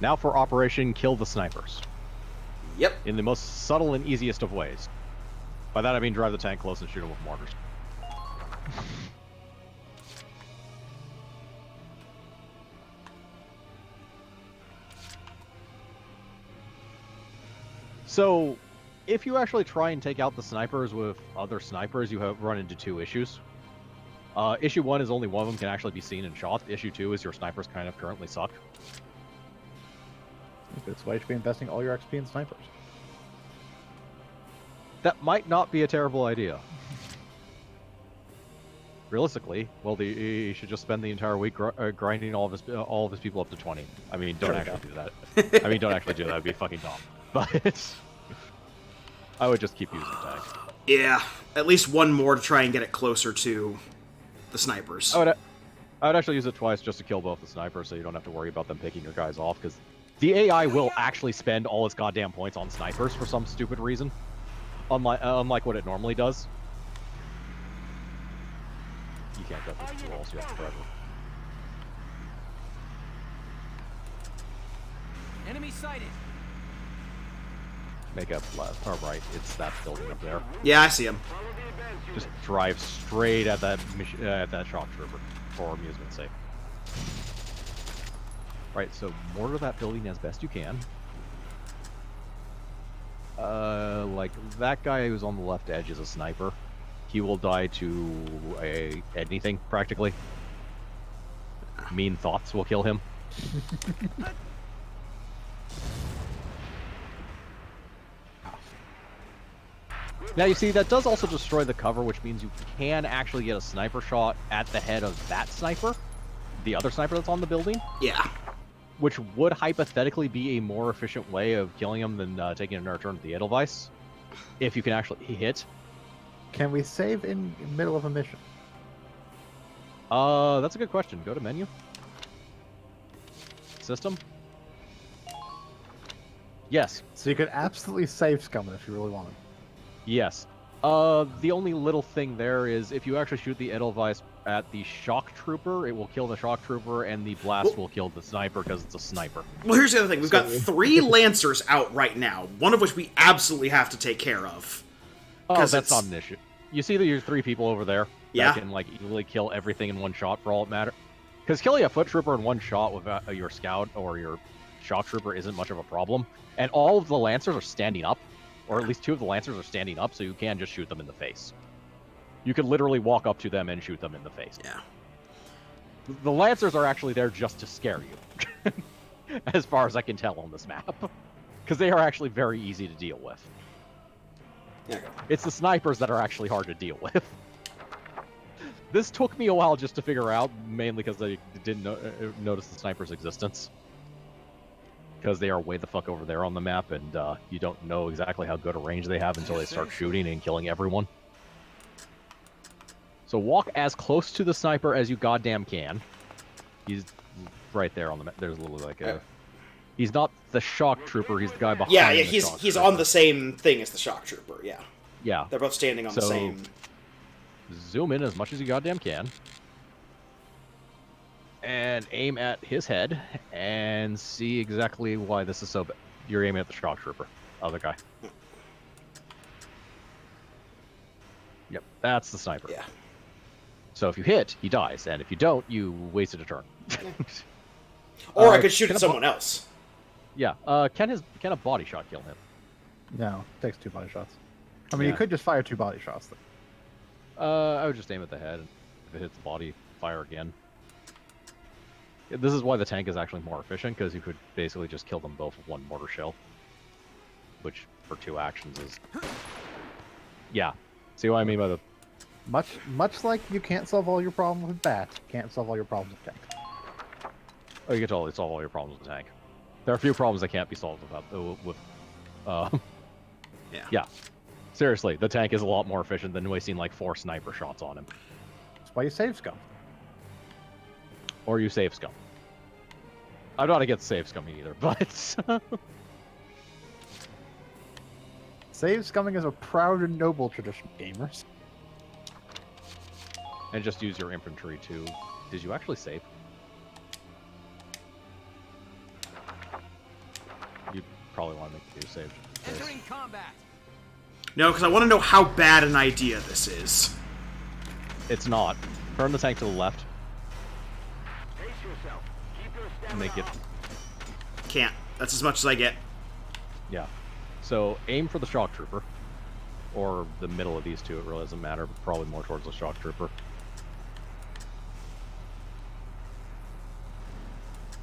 Now for Operation Kill the Snipers. Yep. In the most subtle and easiest of ways. By that I mean drive the tank close and shoot them with mortars. So, if you actually try and take out the snipers with other snipers, you have run into two issues. Issue 1 is only one of them can actually be seen and shot. Issue 2 is your snipers kind of currently suck. That's why you should be investing all your XP in snipers. That might not be a terrible idea. Realistically, well, you should just spend the entire week grinding all of his people up to 20. I mean, don't actually do that. I mean, don't actually do that. It'd be fucking dumb. But I would just keep using tanks. Yeah, at least one more to try and get it closer to the snipers. I would actually use it twice just to kill both the snipers, so you don't have to worry about them picking your guys off, because the AI will actually spend all its goddamn points on snipers for some stupid reason, unlike what it normally does. You can't go through the walls yet forever. Enemy sighted. Make up left or right. It's that building up there. Yeah, I see him. Just drive straight at that shock trooper for amusement's sake. Right, so mortar that building as best you can. Like that guy who's on the left edge is a sniper. He will die to anything practically. Mean thoughts will kill him. Now you see, that does also destroy the cover, which means you can actually get a sniper shot at the head of that sniper, the other sniper that's on the building. Yeah. Which would hypothetically be a more efficient way of killing him than taking another turn with the Edelweiss, if you can actually hit. Can we save in the middle of a mission? That's a good question. Go to menu. System. Yes. So you could absolutely save Scummin if you really wanted. Yes. The only little thing there is if you actually shoot the Edelweiss at the shock trooper, it will kill the shock trooper, and the blast will kill the sniper because it's a sniper. Well, here's the other thing. We've got 3 Lancers out right now, one of which we absolutely have to take care of. Oh, that's not an issue. You see that your 3 people over there Yeah. that can like easily kill everything in one shot for all it matters? Because killing a foot trooper in one shot with your scout or your shock trooper isn't much of a problem. And all of the Lancers are standing up. Or at least 2 of the Lancers are standing up, so you can just shoot them in the face. You can literally walk up to them and shoot them in the face. Yeah. The Lancers are actually there just to scare you. As far as I can tell on this map. Because they are actually very easy to deal with. Yeah. It's the snipers that are actually hard to deal with. This took me a while just to figure out, mainly because I didn't notice the sniper's existence. Because they are way the fuck over there on the map, and you don't know exactly how good a range they have until they start shooting and killing everyone. So walk as close to the sniper as you goddamn can. He's right there on the map. There's a little like a... He's not the shock trooper, he's the guy behind Yeah, the he's on the same thing as the shock trooper, yeah. Yeah. They're both standing on the same... Zoom in as much as you goddamn can. And aim at his head, and see exactly why this is so bad. You're aiming at the shock trooper, other guy. Yep, that's the sniper. Yeah. So if you hit, he dies, and if you don't, you wasted a turn. Or I could shoot at someone else. Yeah, can a body shot kill him? No, it takes 2 body shots. I mean, you could just fire 2 body shots. I would just aim at the head, and if it hits the body, fire again. This is why the tank is actually more efficient, because you could basically just kill them both with one mortar shell. Which, for 2 actions, is... Yeah. See what I mean by the... Much like you can't solve all your problems with bats, you can't solve all your problems with tanks. Oh, you can totally solve all your problems with the tank. There are a few problems that can't be solved with... Yeah. Yeah. Seriously, the tank is a lot more efficient than wasting like 4 sniper shots on him. That's why you save scum. Or you save scum. I'm not against save scumming either, but... Save scumming is a proud and noble tradition, gamers. And just use your infantry to... Did you actually save? You probably want to make the save. Entering combat. No, because I want to know how bad an idea this is. It's not. Turn the tank to the left. Pace yourself. Keep your stamina Make it... up. Can't. That's as much as I get. Yeah. So aim for the shock trooper. Or the middle of these two, it really doesn't matter, but probably more towards the shock trooper.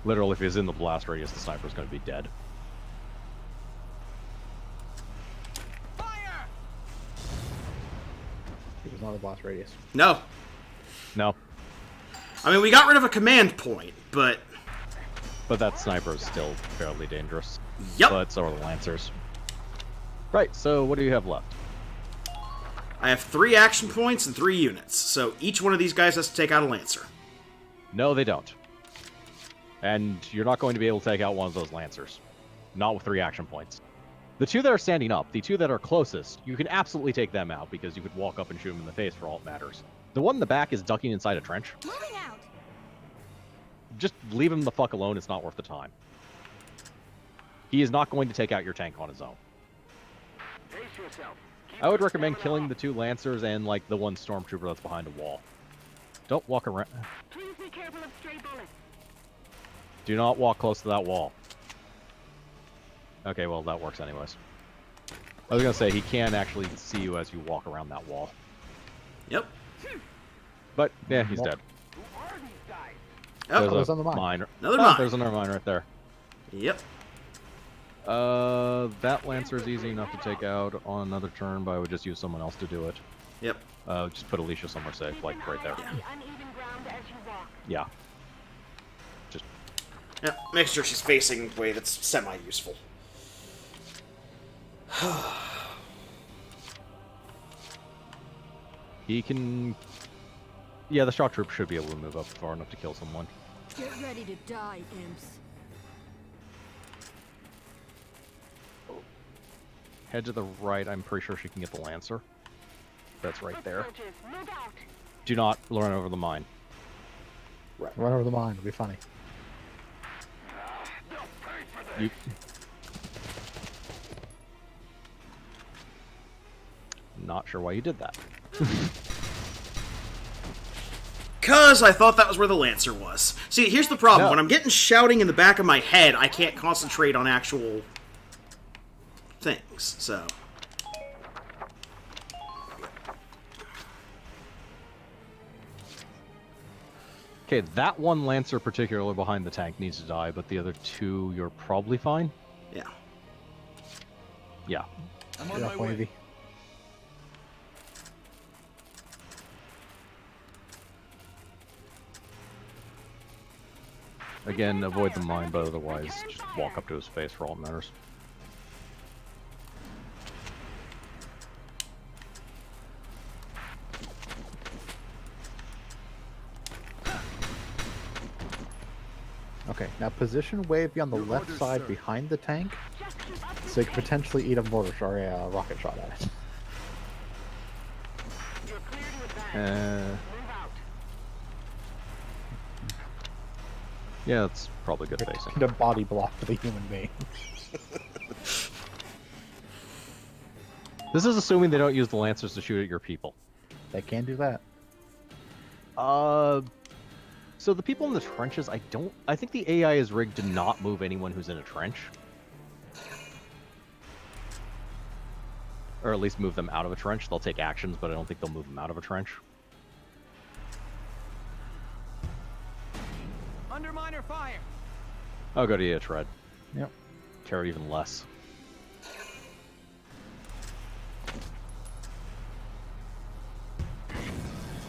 Literally, if he's in the blast radius, the sniper's going to be dead. Fire! It was not a blast radius. No. No. I mean, we got rid of a command point, but... But that sniper is still fairly dangerous. Yep. But so are the lancers. Right, so what do you have left? I have 3 action points and 3 units, so each one of these guys has to take out a lancer. No, they don't. And you're not going to be able to take out one of those lancers. Not with 3 action points. The 2 that are standing up, the 2 that are closest, you can absolutely take them out because you could walk up and shoot them in the face for all it matters. The one in the back is ducking inside a trench. Moving out. Just leave him the fuck alone, it's not worth the time. He is not going to take out your tank on his own. Pace yourself. Keep I would your recommend stamina killing up. the 2 lancers and like the one stormtrooper that's behind a wall. Don't walk around. Please be careful of stray bullets. Do not walk close to that wall. Okay, well, that works anyways. I was gonna say, he can actually see you as you walk around that wall. Yep. But, yeah, he's Well- dead. Who are these guys? Oh, There's on the mine. Another Oh, mine. there's another mine right there. Yep. That Lancer is easy enough to take out on another turn, but I would just use someone else to do it. Yep. Just put Alicia somewhere safe, like right there. The uneven ground as you walk. Yeah. Just Yep. Make sure she's facing the way that's semi-useful. he can. Yeah, the shock troop should be able to move up far enough to kill someone. Get ready to die, imps. Head to the right. I'm pretty sure she can get the Lancer. That's right there. Soldiers, move out. Do not run over the mine. Run over the mine, it'll be funny. You... Not sure why you did that. Cause I thought that was where the Lancer was. See, here's the problem. No. When I'm getting shouting in the back of my head, I can't concentrate on actual things, so... Okay, that one Lancer particularly behind the tank needs to die, but the other 2, you're probably fine. Yeah. Yeah. I'm on Yeah, my way. maybe. Again, avoid the mine, but otherwise, just walk up to his face for all that matters. Okay, now position Wavy on the Your left orders, side sir. behind the tank, Just keep up so you can potentially eat a mortar or a rocket shot at it. You're clear to advance. Move out. Yeah, that's probably good facing. The body block for the human being. This is assuming they don't use the Lancers to shoot at your people. They can do that. So the people in the trenches, I think the AI is rigged to not move anyone who's in a trench. Or at least move them out of a trench. They'll take actions, but I don't think they'll move them out of a trench. under miner fire. Oh, go to you, Tread. Yep. Care even less.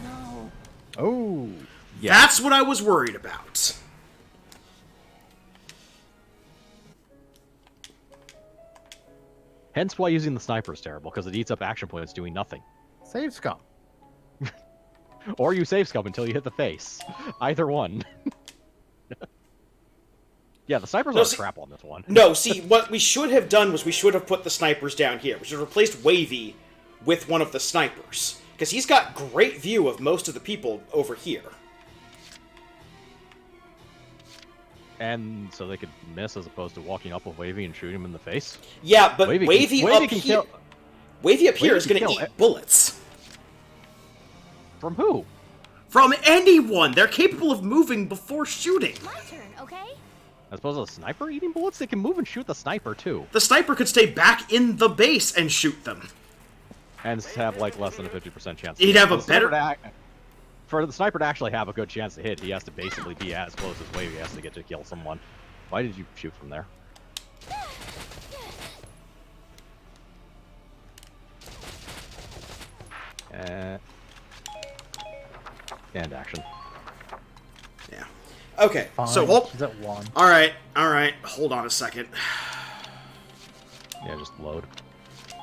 No. Oh. Yeah. That's what I was worried about. Hence why using the sniper is terrible, because it eats up action points doing nothing. Save scum. Or you save scum until you hit the face. Either one. Yeah, the snipers are crap on this one. No, see, what we should have done was we should have put the snipers down here. We should have replaced Wavy with one of the snipers. Because he's got great view of most of the people over here. And so they could miss as opposed to walking up with Wavy and shooting him in the face? Yeah, but Wavy up here is going to eat bullets. From who? From anyone! They're capable of moving before shooting. My turn, okay? As opposed to a sniper eating bullets? They can move and shoot the sniper, too. The sniper could stay back in the base and shoot them. And have, like, less than a 50% chance. He'd have a better... For the sniper to actually have a good chance to hit, he has to basically be as close as Wavy has to get to kill someone. Why did you shoot from there? And action. Yeah. Okay, Fine. so hold... She's at 1. Alright, hold on a second. Yeah, just load.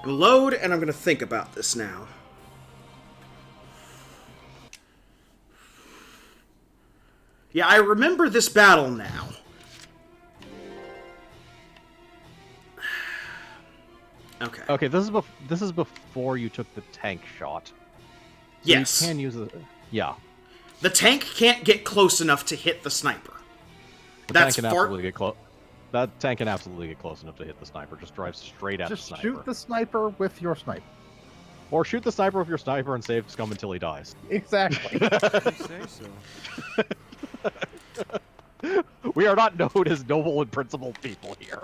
Load, and I'm going to think about this now. Yeah, I remember this battle now. Okay. Okay, this is before you took the tank shot. So yes. You can use it. Yeah. The tank can't get close enough to hit the sniper. That tank can absolutely get close enough to hit the sniper. Just drive straight at the sniper. Just shoot the sniper with your sniper. Or shoot the sniper with your sniper and save scum until he dies. Exactly. Say so. We are not known as noble and principled people here.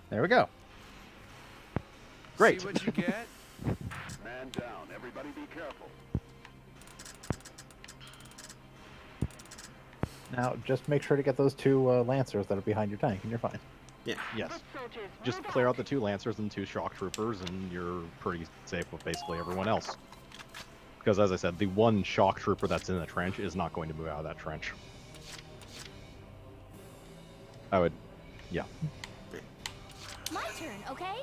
There we go. Great. See what you get? Man down. Everybody be careful. Now, just make sure to get those 2 Lancers that are behind your tank, and you're fine. Yeah. Yes. Just clear out the 2 Lancers and 2 Shock Troopers, and you're pretty safe with basically everyone else. Because, as I said, the 1 Shock Trooper that's in the trench is not going to move out of that trench. I would... yeah. My turn, okay?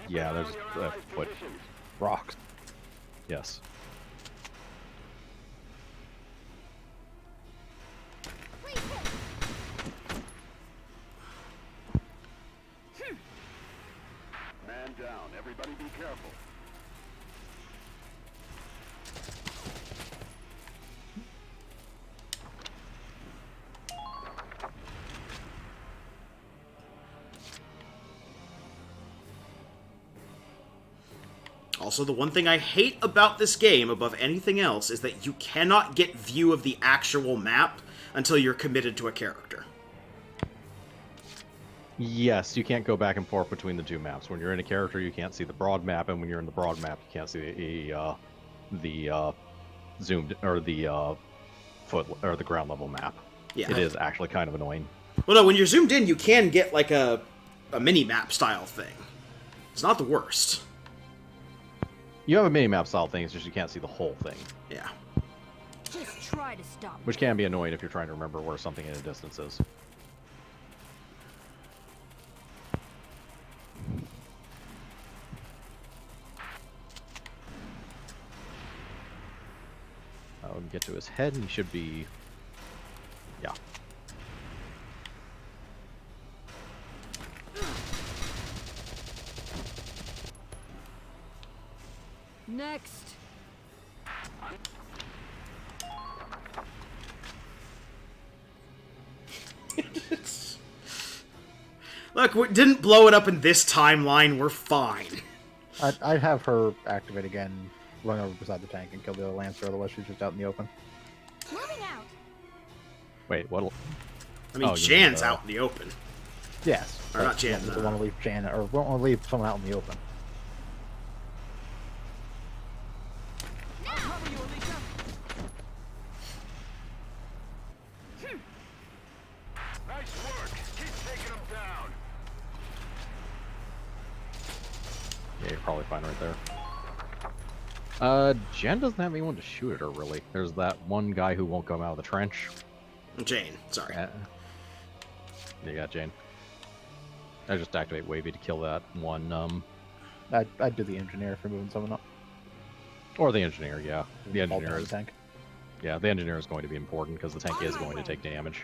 Yeah, there's a foot. Rocks. Yes. Man down. Everybody be careful. Also, the one thing I hate about this game above anything else is that you cannot get view of the actual map until you're committed to a character. Yes, you can't go back and forth between the 2 maps. When you're in a character, you can't see the broad map, and when you're in the broad map, you can't see the zoomed or the foot or the ground level map. Yeah. It is actually kind of annoying. Well, no, when you're zoomed in, you can get like a mini map style thing. It's not the worst. You have a mini-map style thing, it's just you can't see the whole thing. Yeah. Just try to stop. Which can be annoying if you're trying to remember where something in a distance is. I would get to his head and he should be... yeah. Next. Look, we didn't blow it up in this timeline. We're fine. I'd have her activate again, run over beside the tank and kill the other Lancer, otherwise she's just out in the open. Moving out. Wait, what? I mean, Jan's out in the open. Yes. Or not Jan. We want to leave Jan, or we want to leave someone out in the open. Nice work. Keep taking them down. Yeah, you're probably fine right there. Jen doesn't have anyone to shoot at her, really. There's that one guy who won't come out of the trench. Jane, sorry. You got Jane. I just activate Wavy to kill that one, I'd do the engineer for moving someone up. Or the engineer, yeah. The Fall engineer down is... the tank. Yeah, the engineer is going to be important, because the tank is going to take damage.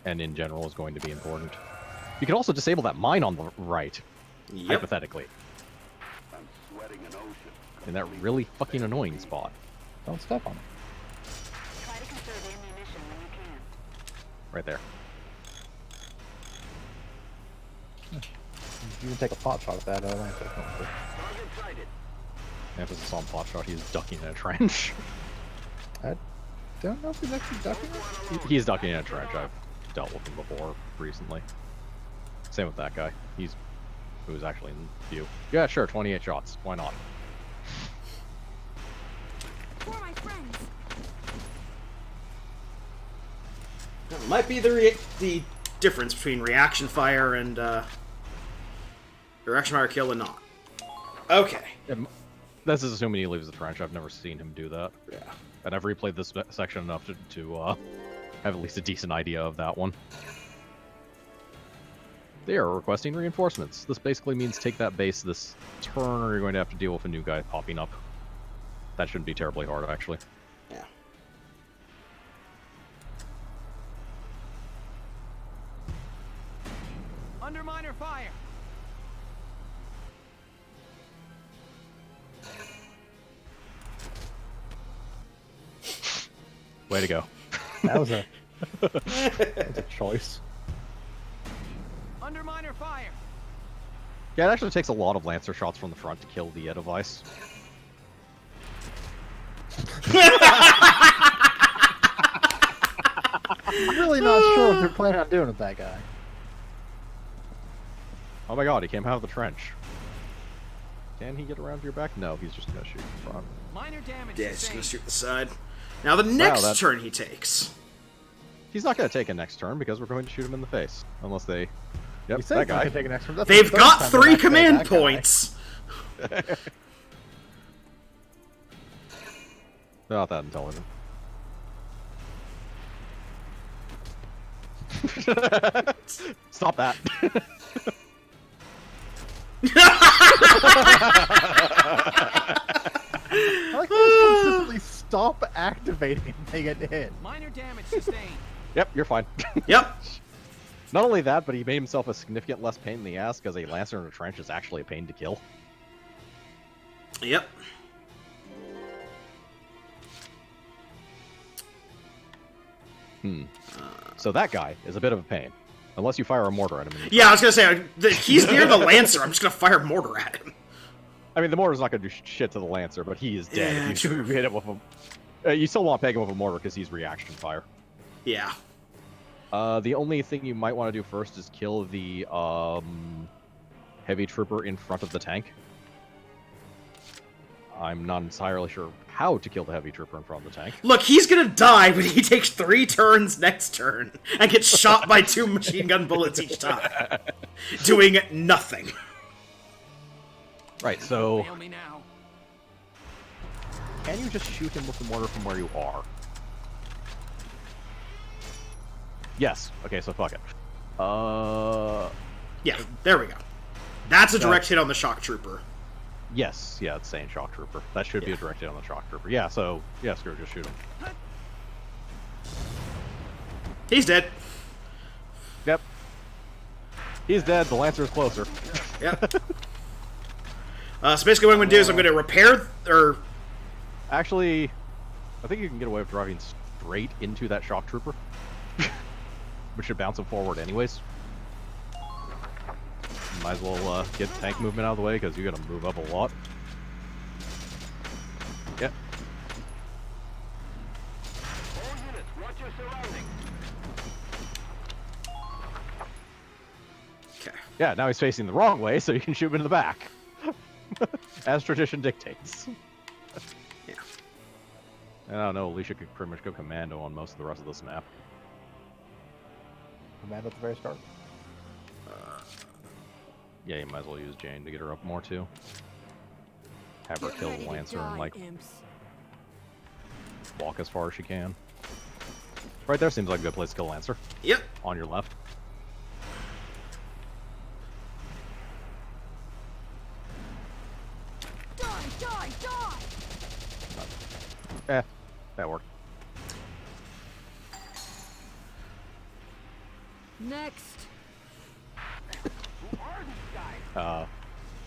And in general is going to be important. You can also disable that mine on the right. Yep. Hypothetically. I'm sweating an ocean. In that really fucking annoying spot. Don't step on it. Try to conserve ammunition when you can. Right there. You can take a pot shot at that Lancer. Target sighted. Emphasis on pot shot, he's ducking in a trench. I don't know if he's actually ducking it. He's ducking in a trench. I've dealt with him before recently. Same with that guy. Who's actually in view. Yeah, sure, 28 shots. Why not? For my friends. That might be the difference between reaction fire and reaction fire kill and not. Okay. This is assuming he leaves the trench. I've never seen him do that. Yeah. And I've replayed this section enough to have at least a decent idea of that one. They are requesting reinforcements. This basically means take that base this turn, or you're going to have to deal with a new guy popping up. That shouldn't be terribly hard, actually. Yeah. Under miner fire. Way to go. That was a choice. Under miner fire. Yeah, it actually takes a lot of Lancer shots from the front to kill the device. I'm really not sure if they're planning on doing it, that guy. Oh my god, he came out of the trench. Can he get around to your back? No, he's just gonna shoot in front. Minor damage. Yeah, he's sustained. gonna shoot the side. Now the next turn he takes. He's not gonna take a next turn because we're going to shoot him in the face. Unless they... Yep, He said that he's not guy. gonna take an extra. That's They've the third got time 3 they've activated command that guy. points. They're not that intelligent. Stop that. I like how they consistently stop activating and they get hit. Minor damage sustained. Yep, you're fine. Yep. Not only that, but he made himself a significant less pain in the ass because a Lancer in a trench is actually a pain to kill. Yep. So that guy is a bit of a pain. Unless you fire a mortar at him. Yeah, I was gonna say he's near the Lancer. I'm just gonna fire a mortar at him. I mean, the mortar's not gonna do shit to the Lancer, but he is dead. Yeah, If you hit him with a... you still want to peg him with a mortar because he's reaction fire. Yeah. The only thing you might want to do first is kill the heavy trooper in front of the tank. I'm not entirely sure how to kill the heavy trooper in front of the tank. Look, he's gonna die, but he takes 3 turns next turn and gets shot by 2 machine gun bullets each time, doing nothing. Right, so Fail me now. can you just shoot him with the mortar from where you are? Yes. Okay, so fuck it. Yeah, there we go. That's a direct hit on the shock trooper. Yes, yeah, it's saying shock trooper. That should be a direct hit on the shock trooper. Yeah, so yeah, screw it, just shoot him. He's dead. Yep. He's dead. The Lancer is closer. Yep. So basically what I'm going to do is I'm going to repair, or... Actually, I think you can get away with driving straight into that shock trooper. Which should bounce him forward anyways. Might as well get tank movement out of the way, because you're going to move up a lot. Yep. All units, watch your surroundings. Okay. Yeah, now he's facing the wrong way, so you can shoot him in the back. As tradition dictates. Yeah. I don't know, Alicia could pretty much go commando on most of the rest of this map. Command at the very start. Yeah, you might as well use Jane to get her up more, too. Have her kill the Lancer and, like, walk as far as she can. Right there seems like a good place to kill Lancer. Yep. On your left. Die! That worked. Next.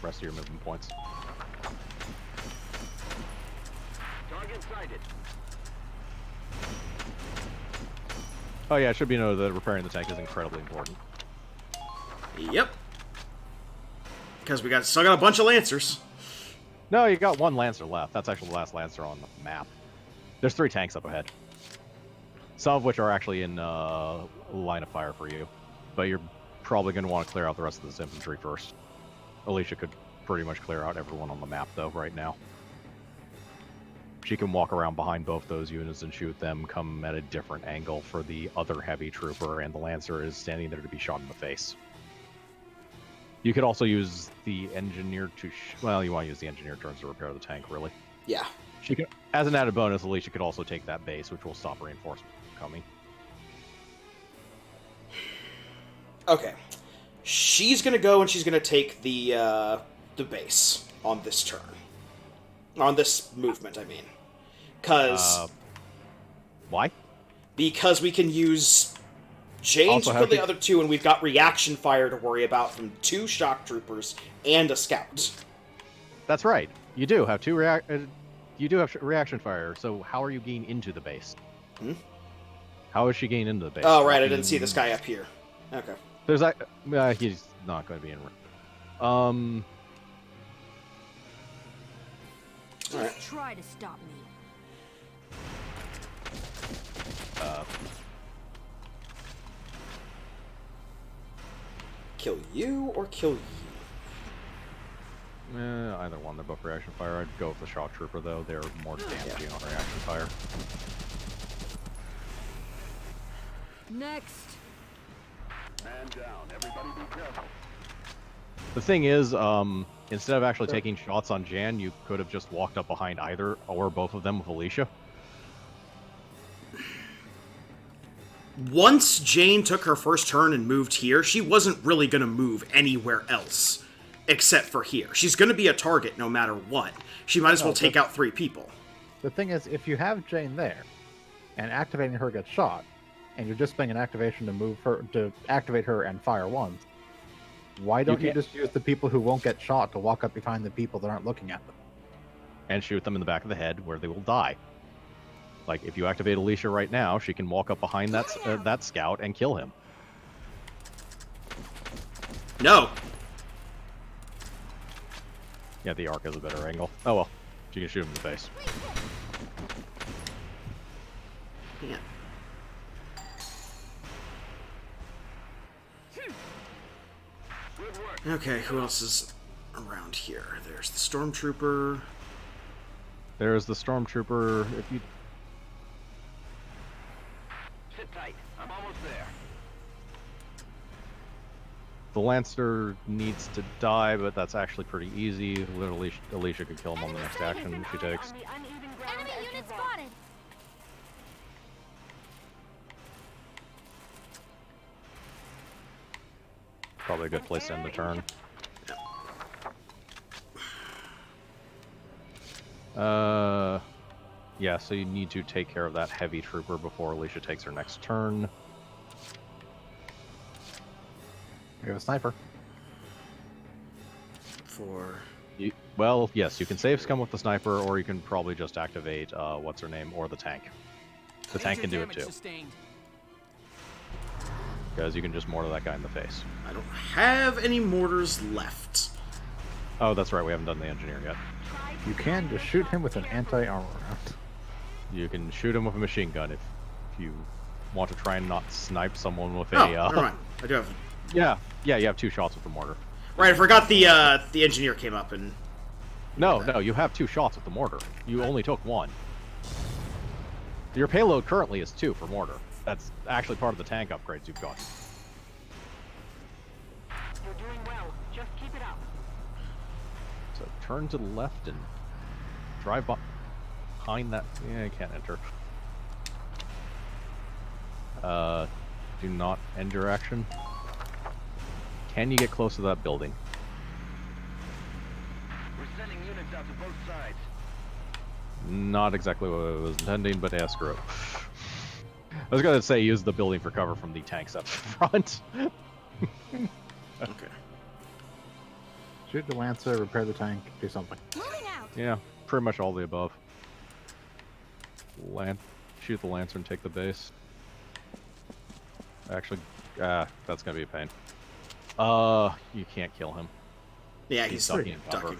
Rest of your movement points. Target sighted. Oh yeah, it should be noted that repairing the tank is incredibly important. Yep. Because we still got a bunch of Lancers. No, you got one Lancer left. That's actually the last Lancer on the map. There's 3 tanks up ahead. Some of which are actually in line of fire for you. But you're probably going to want to clear out the rest of this infantry first. Alicia could pretty much clear out everyone on the map, though, right now. She can walk around behind both those units and shoot them, come at a different angle for the other heavy trooper, and the Lancer is standing there to be shot in the face. You could also use the engineer to... well, you want to use the engineer turns to repair the tank, really. Yeah. She could, as an added bonus, Alicia could also take that base, which will stop reinforcements from coming. Okay. She's gonna go and she's gonna take the base on this turn. On this movement, I mean. Because... why? Because we can use Jane to kill the other 2, and we've got reaction fire to worry about from 2 shock troopers and a scout. That's right. You do have 2 reaction fire, so how are you getting into the base? How is she getting into the base? Oh, right, I didn't see this guy up here. Okay. There's that. He's not going to be in. Just try to stop me. Kill you or kill you? Either one. They're both reaction fire. I'd go with the shock trooper, though. They're more damaging on reaction fire. Next. Man down. Everybody be careful. The thing is, instead of actually taking shots on Jan, you could have just walked up behind either or both of them with Alicia. Once Jane took her first turn and moved here, she wasn't really going to move anywhere else except for here. She's going to be a target no matter what. She might as well take out 3 people. The thing is, if you have Jane there, and activating her gets shot, and you're just spending an activation to move her to activate her and fire once, why don't you just use the people who won't get shot to walk up behind the people that aren't looking at them? And shoot them in the back of the head where they will die. Like, if you activate Alicia right now, she can walk up behind that scout and kill him. No. Yeah, the arc is a better angle. Oh well, she can shoot him in the face. Yeah. Okay, who else is around here? There's the stormtrooper. There's the stormtrooper. If you Sit tight. I'm almost there. The Lancer needs to die, but that's actually pretty easy. Literally, Alicia could kill him on the next action she takes. Enemy unit spotted. Probably a good place to end the turn. Yeah, so you need to take care of that heavy trooper before Alicia takes her next turn. We have a sniper. Well, yes, you can save scum with the sniper, or you can probably just activate, what's her name, or the tank. The tank can do it too. because you can just mortar that guy in the face. I don't have any mortars left. Oh, that's right. We haven't done the engineer yet. You can just shoot him with an anti-armor round. You can shoot him with a machine gun if you want to try and not snipe someone with Oh, a. never mind. I do have. Yeah, you have 2 shots with the mortar. Right, I forgot the engineer came up and. No, you have 2 shots with the mortar. You only took 1. Your payload currently is 2 for mortar. That's actually part of the tank upgrades you've got. You're doing well. Just keep it up. So turn to the left and drive behind that. Yeah, you can't enter. Do not end your action. Can you get close to that building? We're sending units out to both sides. Not exactly what I was intending, but yeah, screw it. I was going to say use the building for cover from the tanks up front. Okay. Shoot the Lancer, repair the tank, do something. Moving out. Yeah, pretty much all the above. Shoot the Lancer and take the base. Actually, that's going to be a pain. You can't kill him. Yeah, he's ducking cover.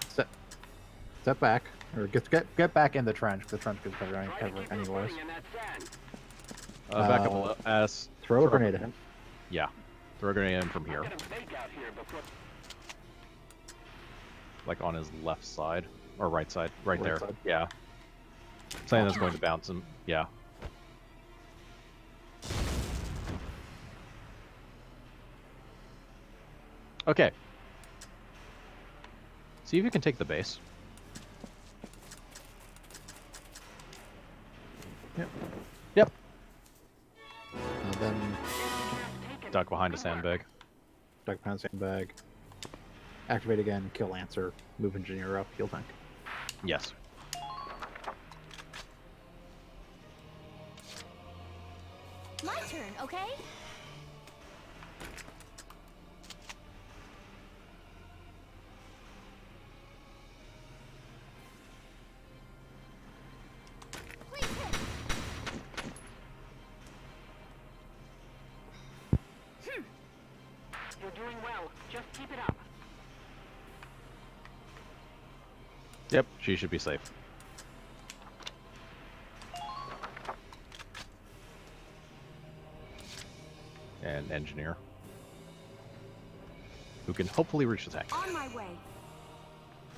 Step back, or get back in the trench. The trench gets cover anyways. Back up as throw a grenade at him. Yeah, throw a grenade at him from here. Like on his left side or right side, right there. Side. Yeah. Something that's going to bounce him. Yeah. Okay. See if you can take the base. Yep. Yep. And then Duck behind a sandbag. duck pound sandbag. Activate again, kill Lancer, move engineer up, heal tank. Yes. My turn, okay? You're doing well. Just keep it up. Yep, she should be safe. And engineer. Who can hopefully reach the tank. On my way.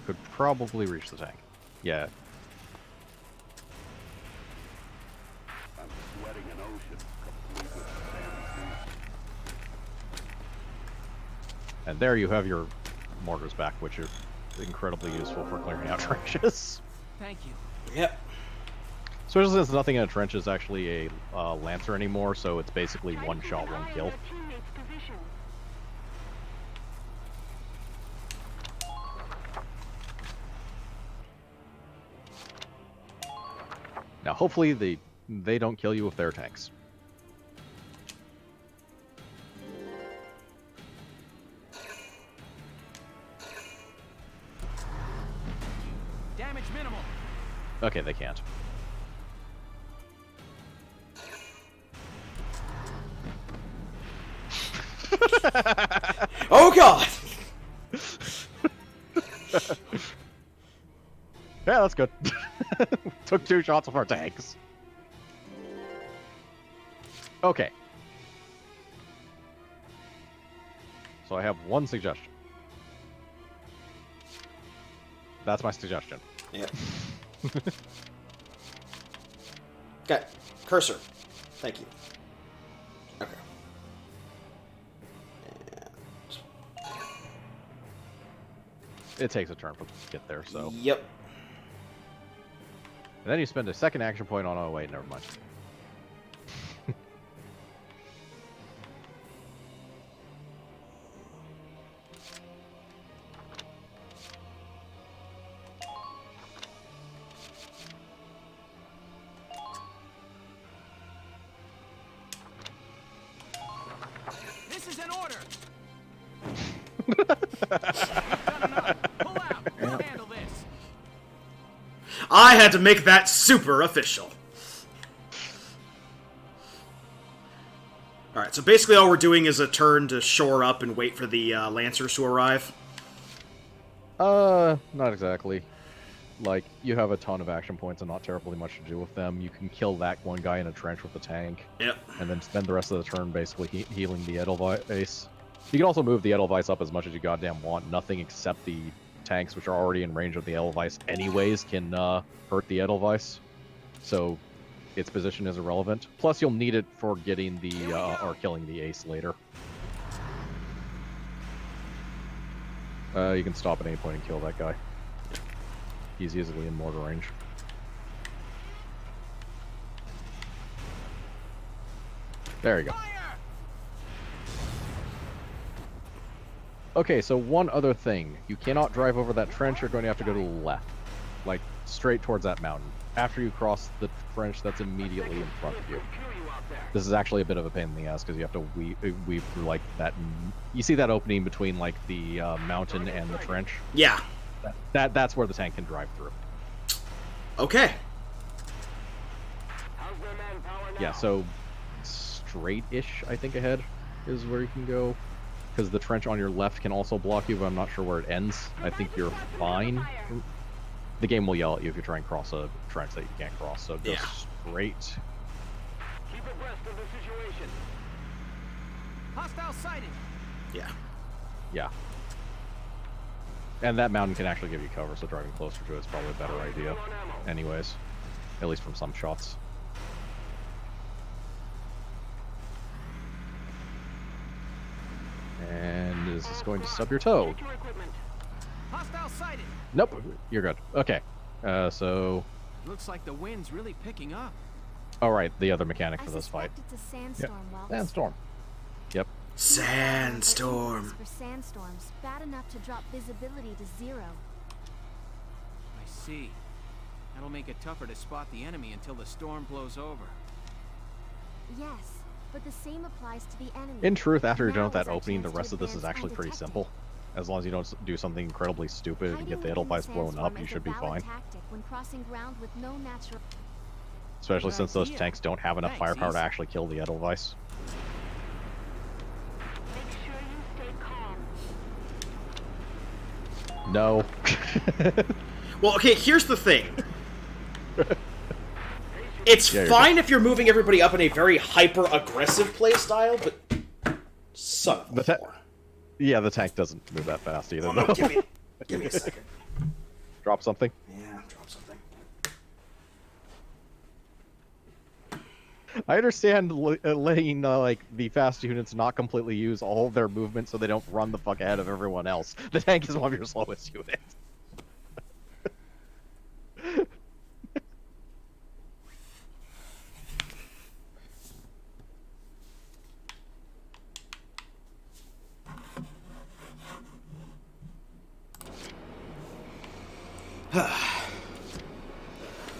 Could probably reach the tank. Yeah. I'm sweating an ocean, complete with sand seas. And there you have your mortars back, which are incredibly useful for clearing out trenches. Thank you. Yep. Especially since nothing in a trench is actually a Lancer anymore, so it's basically one shot, one kill. Now, hopefully they don't kill you with their tanks. Damage minimal. Okay, they can't. Oh god! Yeah, that's good. Took 2 shots of our tanks. Okay. So I have one suggestion. That's my suggestion. Yep. Okay. Cursor. Thank you. Okay. It takes a turn for them to get there, so. Yep. And then you spend a second action point on. Oh wait, never mind. This is an order. We've done enough. Pull out. We'll handle this. I had to make that super official. Alright, so basically all we're doing is a turn to shore up and wait for the Lancers to arrive. Not exactly. Like, you have a ton of action points and not terribly much to do with them. You can kill that one guy in a trench with a tank. Yep. And then spend the rest of the turn basically healing the Edelweiss. You can also move the Edelweiss up as much as you goddamn want. Nothing except the tanks, which are already in range of the Edelweiss anyways, can hurt the Edelweiss. So its position is irrelevant. Plus, you'll need it for getting the or killing the ace later. You can stop at any point and kill that guy. He's easily in mortar range. There you go. Okay, so one other thing. You cannot drive over that trench. You're going to have to go to the left. Like, straight towards that mountain. After you cross the trench that's immediately in front of you. This is actually a bit of a pain in the ass because you have to weave through, like, that... You see that opening between, like, the mountain and the trench? Yeah. That's where the tank can drive through. Okay. Yeah, so straight-ish, I think, ahead is where you can go. Because the trench on your left can also block you, but I'm not sure where it ends. I think you're fine. The game will yell at you if you try and cross a trench that you can't cross, so go straight. Keep abreast of the situation. Hostile sighted. Yeah. Yeah. And that mountain can actually give you cover, so driving closer to it is probably a better idea. Anyways. At least from some shots. And is this going to stub your toe? Hostile sighted. Nope, you're good. Okay, so... Looks like the wind's really picking up. Oh, right, the other mechanic for this fight. It's a sandstorm, Wells. Sandstorm. Yep. Sandstorm. For sandstorms, bad enough to drop visibility to 0. I see. That'll make it tougher to spot the enemy until the storm blows over. Yes, but the same applies to the enemy. In truth, after you're done with Now that is our opening, the chance to rest of this is advance actually pretty undetected. simple. As long as you don't do something incredibly stupid and get the Hiding within Edelweiss blown sandstorm up, you is should a be valid fine. tactic when crossing ground with no natural... Especially Good since those idea. tanks don't have enough Thanks, firepower to East. actually kill the Edelweiss. Make sure you stay calm. No. Well, okay, here's the thing. It's Yeah, you're fine if you're moving everybody up in a very hyper-aggressive playstyle, but... Son of a whore. Yeah, the tank doesn't move that fast either. Oh, no, though. give me a second. Drop something? Yeah, drop something. I understand letting like the fast units not completely use all of their movement so they don't run the fuck ahead of everyone else. The tank is one of your slowest units.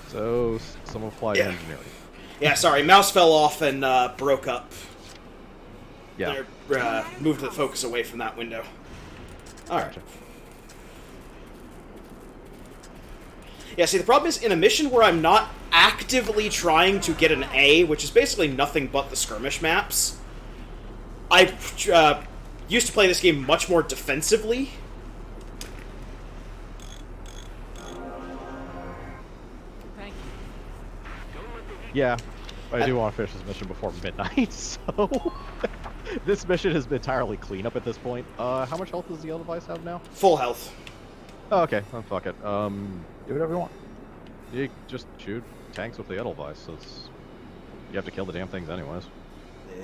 So, some applied engineering. Yeah, sorry, mouse fell off and broke up. Yeah. Moved the focus away from that window. Alright. Gotcha. Yeah, see, the problem is, in a mission where I'm not actively trying to get an A, which is basically nothing but the skirmish maps, I used to play this game much more defensively. Thank you. Yeah, I do want to finish this mission before midnight, so... This mission has been entirely clean up at this point. How much health does the Edelweiss have now? Full health. Oh, okay, then fuck it. Do whatever you want. You just shoot tanks with the Edelweiss, so it's... You have to kill the damn things anyways.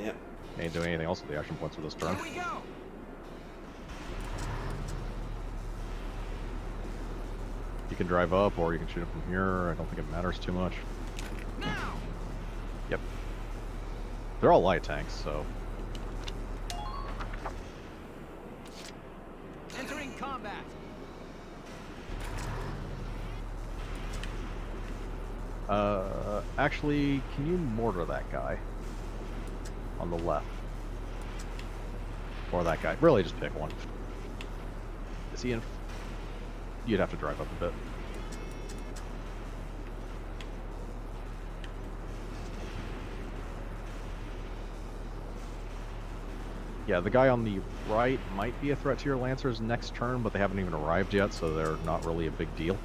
Yep. Ain't doing anything else with the action points for this turn. Here we go. You can drive up, or you can shoot it from here. I don't think it matters too much. Now. Yep. They're all light tanks, so... Entering combat. Actually, can you mortar that guy? On the left. Or that guy. Really, just pick one. Is he in... You'd have to drive up a bit. Yeah, the guy on the right might be a threat to your Lancers next turn, but they haven't even arrived yet, so they're not really a big deal.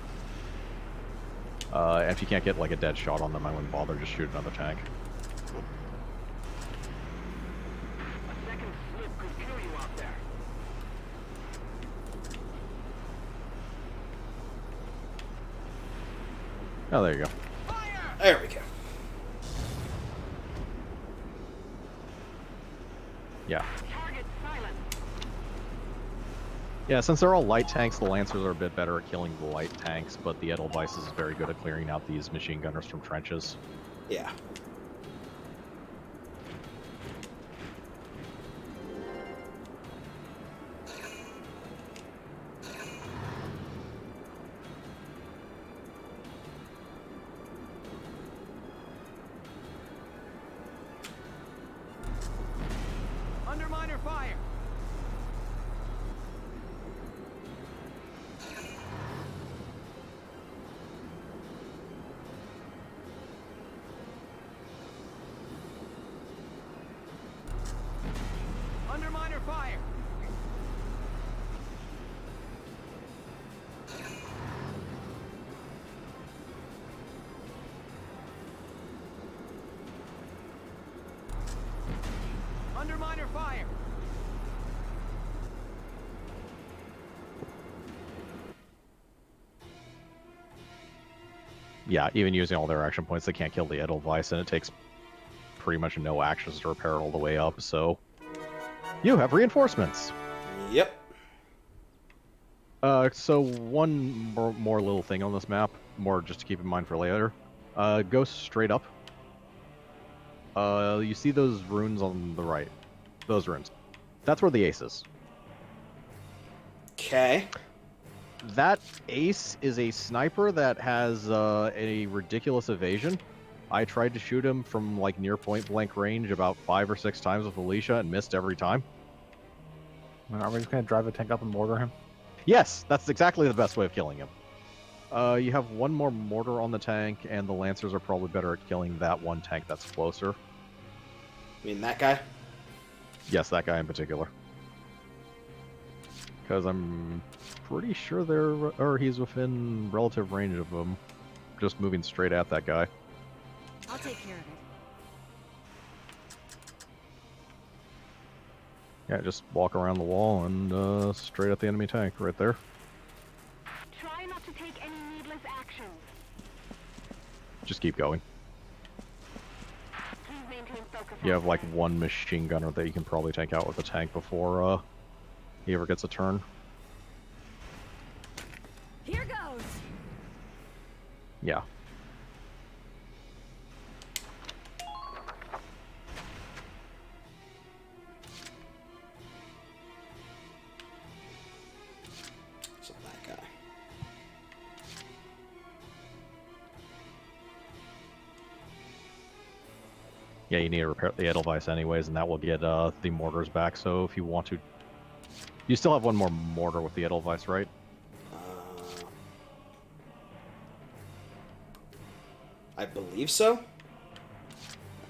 And if you can't get like a dead shot on them, I wouldn't bother, just shoot another tank. A second slip could kill you out there. Oh, there you go. There we go. Yeah. Target silent. Yeah, since they're all light tanks, the Lancers are a bit better at killing the light tanks, but the Edelweiss is very good at clearing out these machine gunners from trenches. Yeah. Underminer fire! Underminer fire! Underminer fire! Yeah, even using all their action points, they can't kill the Edelweiss, and it takes pretty much no actions to repair it all the way up, so... You have reinforcements! Yep. So one more little thing on this map, more just to keep in mind for later. Go straight up. You see those runes on the right. Those runes. That's where the ace is. Okay. That ace is a sniper that has a ridiculous evasion. I tried to shoot him from like near point blank range about 5 or 6 times with Alicia and missed every time. Are we just gonna drive a tank up and mortar him? Yes, that's exactly the best way of killing him. You have one more mortar on the tank, and the Lancers are probably better at killing that one tank that's closer. You mean that guy? Yes, that guy in particular. Because I'm pretty sure he's within relative range of them. Just moving straight at that guy. I'll take care of it. Yeah, just walk around the wall and straight at the enemy tank right there. Try not to take any needless actions. Just keep going. Please maintain focus. You have like one machine gunner that you can probably take out with a tank before he ever gets a turn. Here goes. Yeah. So that guy. Yeah, you need to repair the Edelweiss anyways, and that will get the mortars back, so if you want to... You still have one more mortar with the Edelweiss, right? I believe so.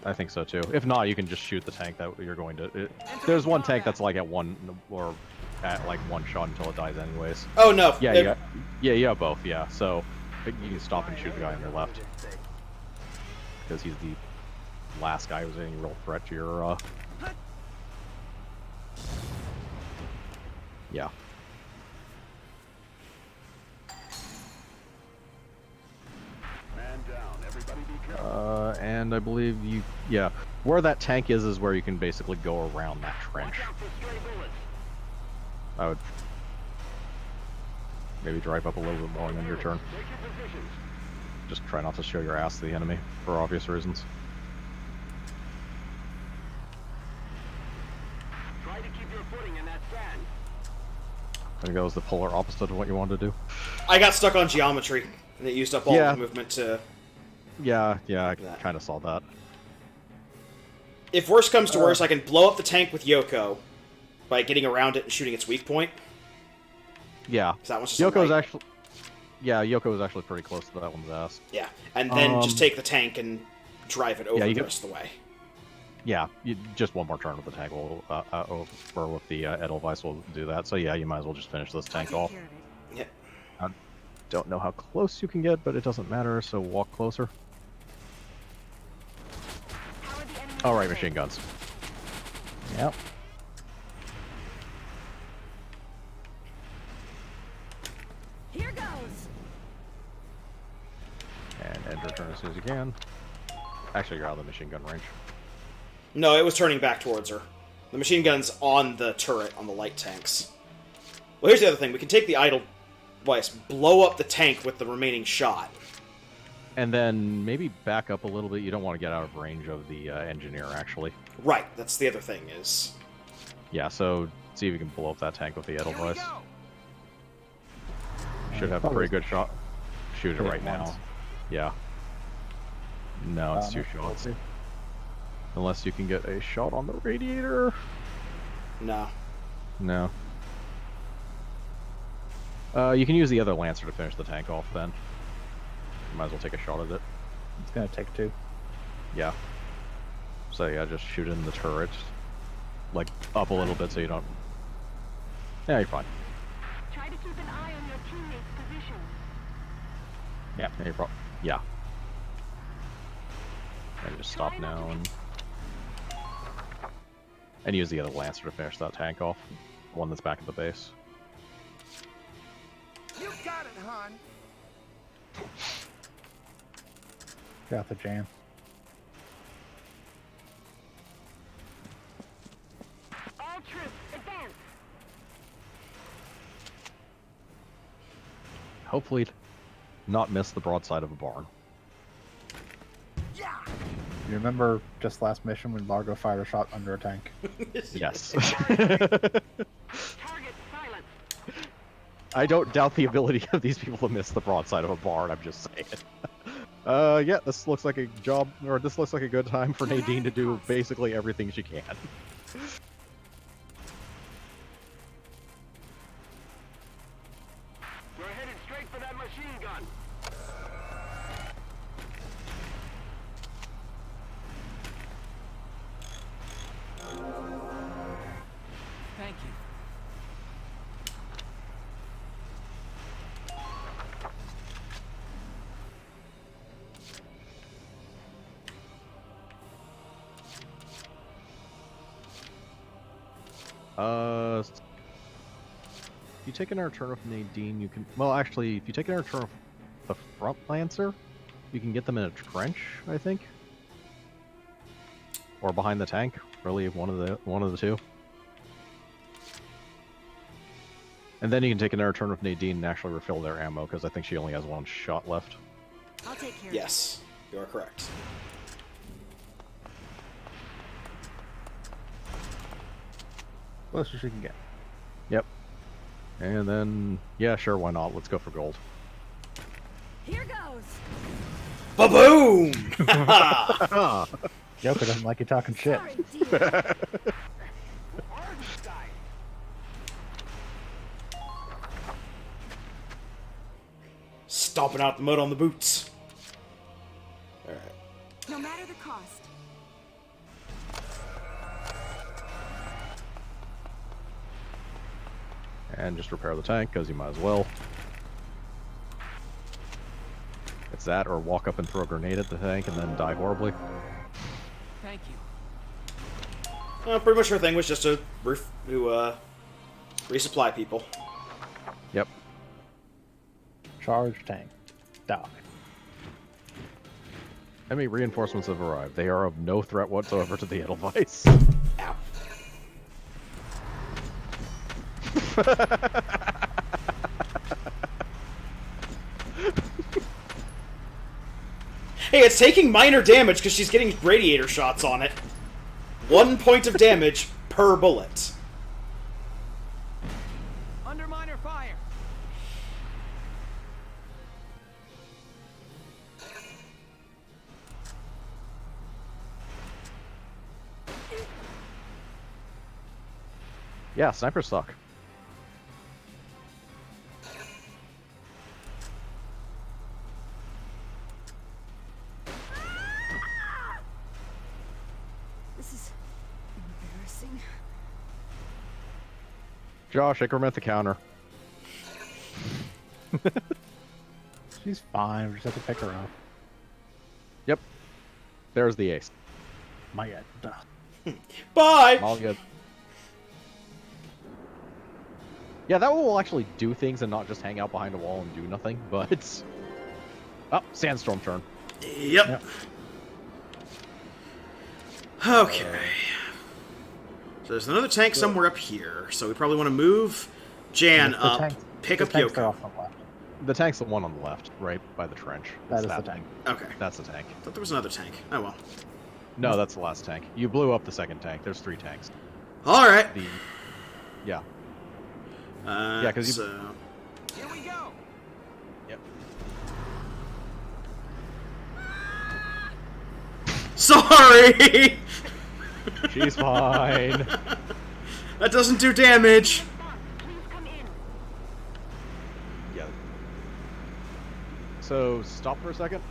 I think so too. If not, you can just shoot the tank that you're going to... There's one tank that's like at one, or at like one shot until it dies anyways. Oh no. Yeah, you have both, yeah. So you can stop and shoot the guy on your left. Because he's the last guy who's any real threat to your... Yeah. Man down. Everybody be careful. And I believe you... Yeah. Where that tank is where you can basically go around that trench. Watch out for stray bullets. I would maybe drive up a little bit more and then your turn. Take your positions. Just try not to show your ass to the enemy, for obvious reasons. Try to keep your footing in that sand. I think that was the polar opposite of what you wanted to do. I got stuck on geometry, and it used up all Yeah. the movement to... Yeah, I That. kind of saw that. If worse comes to worse, I can blow up the tank with Yoko by getting around it and shooting its weak point. Yeah. So that one's just Yoko's light. actually... Yeah, Yoko was actually pretty close to that one's ass. Yeah, and then just take the tank and drive it over you the get- rest of the way. Yeah, just one more turn with the tank will, or with the Edelweiss will do that. So yeah, you might as well just finish this tank off. Yeah. I don't know how close you can get, but it doesn't matter, so walk closer. Alright, machine guns. Yep. Here goes. And end your turn as soon as you can. Actually, you're out of the machine gun range. No, it was turning back towards her. The machine gun's on the turret on the light tanks. Well, here's the other thing. We can take the idle device, blow up the tank with the remaining shot. And then maybe back up a little bit. You don't want to get out of range of the engineer, actually. Right, that's the other thing is... Yeah, so see if you can blow up that tank with the Edelweiss. Should have a pretty good shot. Shoot it right now. Yeah. No, it's 2 shots. Unless you can get a shot on the radiator. No. No. You can use the other Lancer to finish the tank off then. You might as well take a shot at it. It's gonna take 2. Yeah. So yeah, just shoot in the turret. Like, up a little bit so you don't... Yeah, you're fine. Try to keep an eye on your teammates' positions. Yeah, yeah. And just stop now and use the other Lancer to finish that tank off. The one that's back at the base. You got it, hon. Got the jam. All troops, advance. Hopefully not miss the broadside of a barn. You remember just last mission when Largo fired a shot under a tank? Yes. Target silence. I don't doubt the ability of these people to miss the broadside of a barn, I'm just saying. Yeah, this looks like a job, or this looks like a good time for Nadine to do basically everything she can. We're headed straight for that machine gun. Thank you. If you take another turn with Nadine, you can... Well, actually, if you take another turn with the front Lancer, you can get them in a trench, I think. Or behind the tank. Really, one of the two. And then you can take another turn with Nadine and actually refill their ammo, because I think she only has 1 shot left. I'll take care Yes, you are correct. Closest you can get. Yep. And then, yeah, sure, why not? Let's go for gold. Here goes. Ba-boom! Joker doesn't like you talking shit. Stomping out the mud on the boots. Alright. No matter the cost. And just repair the tank, because you might as well. It's that, or walk up and throw a grenade at the tank and then die horribly. Thank you. Pretty much her thing was just to resupply people. Yep. Charge tank. Die. Enemy reinforcements have arrived. They are of no threat whatsoever to the Edelweiss. Ow. Hey, it's taking minor damage because she's getting radiator shots on it. 1 point of damage per bullet. Under minor fire. Yeah, snipers suck. This is Josh, increment the counter. She's fine. We just have to pick her up. Yep. There's the ace. My God. Bye! All good. Yeah, that one will actually do things and not just hang out behind a wall and do nothing, but... Oh, sandstorm turn. Yep. Okay. So there's another tank somewhere up here, so we probably want to move Jan up, pick up Yoko. The tank's the one on the left, right by the trench. That is the tank. Okay. That's the tank. I thought there was another tank. Oh well. No, that's the last tank. You blew up the second tank. There's 3 tanks. Alright. Yeah. Yeah, because Here we go. Yep. Sorry! She's fine. That doesn't do damage. Yeah. So, stop for a second.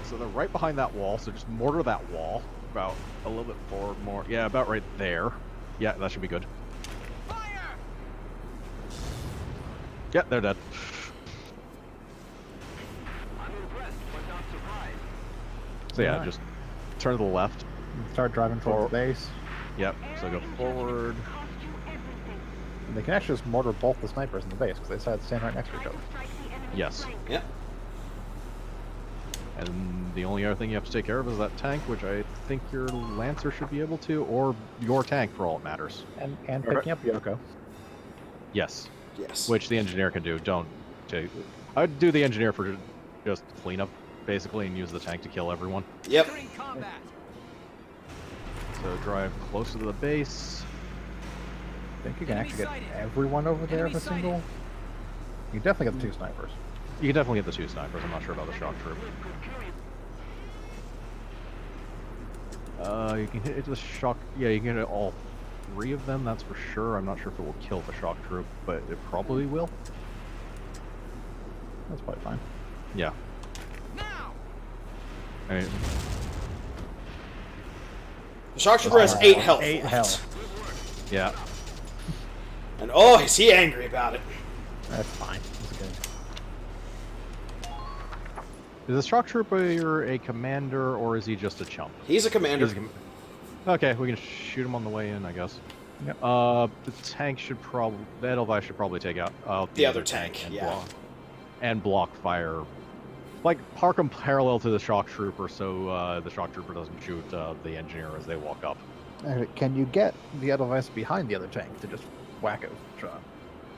So they're right behind that wall, so just mortar that wall. About a little bit forward more. Yeah, about right there. Yeah, that should be good. Fire! Yeah, they're dead. I'm impressed, but not surprised. So yeah, Alright. just turn to the left. Start driving towards the base. Yep, so go forward. And they can actually just mortar both the snipers in the base, because they decided to stand right next to each other. Yes. Yep. And the only other thing you have to take care of is that tank, which I think your Lancer should be able to, or your tank for all it matters. And picking up Yoko. Yes. Yes. Which the engineer can do. Don't take... I'd do the engineer for just cleanup, basically, and use the tank to kill everyone. Yep. Combat. So drive closer to the base. I think you can Enemy actually get sighted. everyone over there Enemy with a single. You definitely get the 2 snipers. You can definitely get the 2 snipers. I'm not sure about the shock troop. You can hit the shock... Yeah, you can hit all 3 of them, that's for sure. I'm not sure if it will kill the shock troop, but it probably will. That's probably fine. Yeah. Now. I mean, The shock trooper has 8 health. 8 left. health. yeah. And oh, is he angry about it? That's fine. That's good. Is the shock trooper a commander, or is he just a chump? He's a commander. Okay, we can shoot him on the way in, I guess. Yep. The tank should probably... The Edelweiss should probably take out The other tank, and yeah. block fire. Like, park them parallel to the shock trooper so the shock trooper doesn't shoot the engineer as they walk up. Can you get the Edelweiss behind the other tank to just whack it with a shot?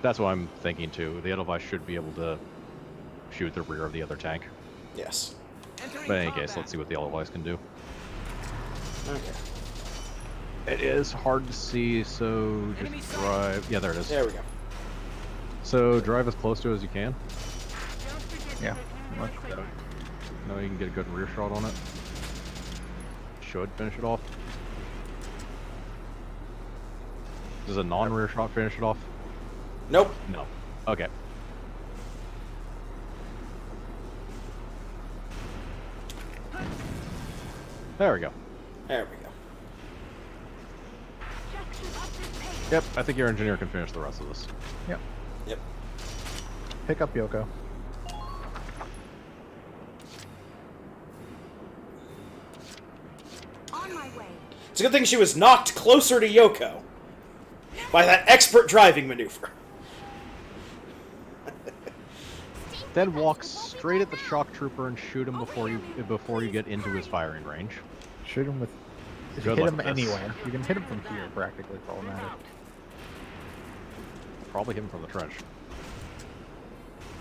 That's what I'm thinking, too. The Edelweiss should be able to shoot the rear of the other tank. Yes. But in any case, let's see what the Edelweiss can do. Okay. It is hard to see, so just drive... Yeah, there it is. There we go. So drive as close to it as you can. Yeah, much better. No, you can get a good rear shot on it. Should finish it off. Does a non-rear shot finish it off? Nope. No. Okay. There we go. There we go. Yep, I think your engineer can finish the rest of this. Yep. Yep. Pick up Yoko. On my way. It's a good thing she was knocked closer to Yoko by that expert driving maneuver. Then walk straight at the shock trooper and shoot him before you get into his firing range. Shoot him with... If you Good hit luck him with this. anywhere. You can hit him from here, practically, for all that matters. Probably hit him from the trench.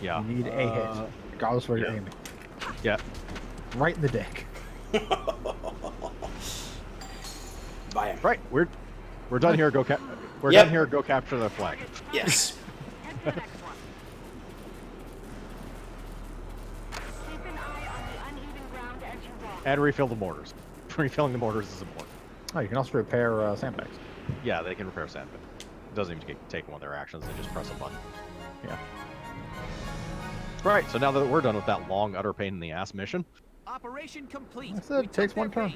Yeah. You need a hit, regardless of where you're yeah. aiming. Yeah. Right in the dick. By him. Right. We're done here. We're Yep. done here. Go capture the flag. Yes. And refill the mortars. Refilling the mortars is important. Oh, you can also repair sandbags. Yeah, they can repair sandbag. It doesn't even take one of their actions. They just press a button. Yeah. Right. So now that we're done with that long, utter pain in the ass mission, Operation complete. I said it takes one turn.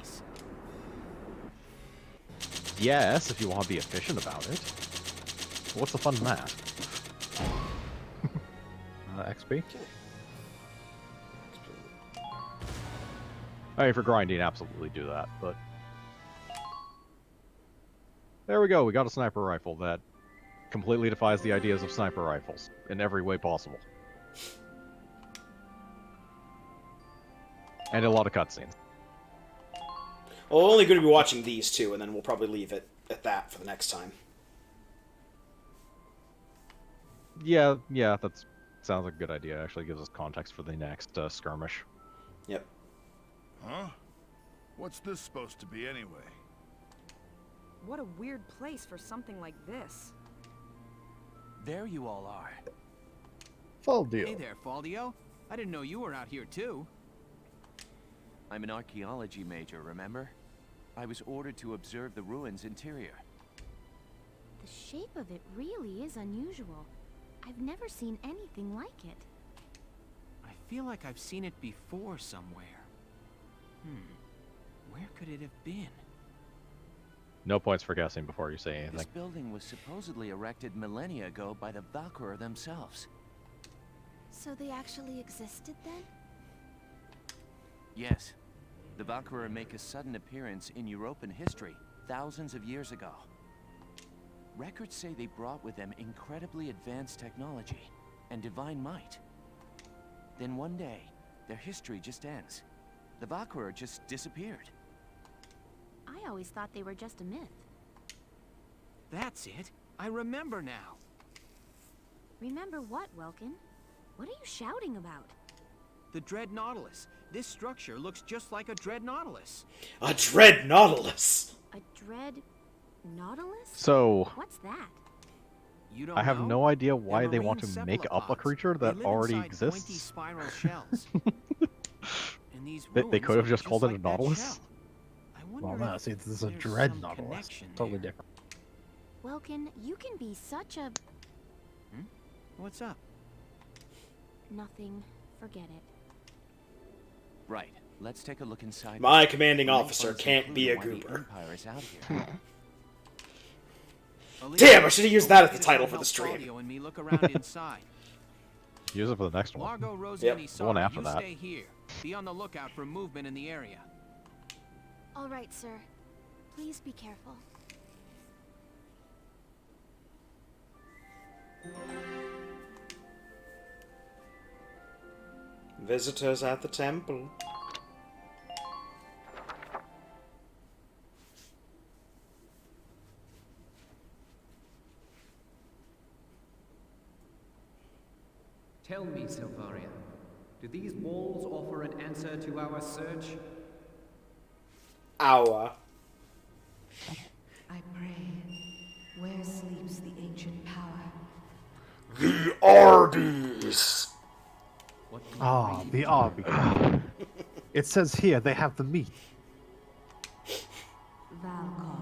yes, if you want to be efficient about it. What's the fun in that? XP. I mean, for grinding, absolutely do that, but... There we go, we got a sniper rifle that completely defies the ideas of sniper rifles in every way possible. And a lot of cutscenes. Well, we're only going to be watching these two, and then we'll probably leave it at that for the next time. Yeah, that sounds like a good idea. Actually gives us context for the next skirmish. Yep. Huh? What's this supposed to be anyway? What a weird place for something like this. There you all are. Faldio. Hey there, Faldio. I didn't know you were out here too. I'm an archaeology major, remember? I was ordered to observe the ruins' interior. The shape of it really is unusual. I've never seen anything like it. I feel like I've seen it before somewhere. Where could it have been? No points for guessing before you say anything. This building was supposedly erected millennia ago by the Valkyria themselves. So they actually existed then? Yes. The Valkyria make a sudden appearance in European history thousands of years ago. Records say they brought with them incredibly advanced technology and divine might. Then one day, their history just ends. The Valkyria just disappeared. I always thought they were just a myth. That's it. I remember now. Remember what, Welkin? What are you shouting about? The Dread Nautilus. This structure looks just like a Dread Nautilus. A Dread Nautilus? A Dread Nautilus? So... What's that? You don't I have know? no idea why They're they want marine to make up a cephalopods. creature They that live already inside pointy exists. spiral shells. And these They ruins could have look just called it a like that Nautilus. shell. I Well, wonder no, if see, this is a there's Dread some Nautilus. connection Totally there. different. Welkin, you can be such a... What's up? Nothing. Forget it. Right. Let's take a look inside. My commanding The main officer funds can't be a include why the goober. Empire is out here. Damn, I should have used that as the title for Help the stream. Faldio and me look around inside. Use it for the next one. Margot, Rosie, Yep. and The one Isara, after you that. stay here. Be on the lookout for movement in the area. All right, sir. Please be careful. Visitors at the temple. Tell me, Silvaria, do these walls offer an answer to our search? Our. I pray, where sleeps the ancient power? The Arby's! Ah, the Arby. It says here they have the meat. Valkov,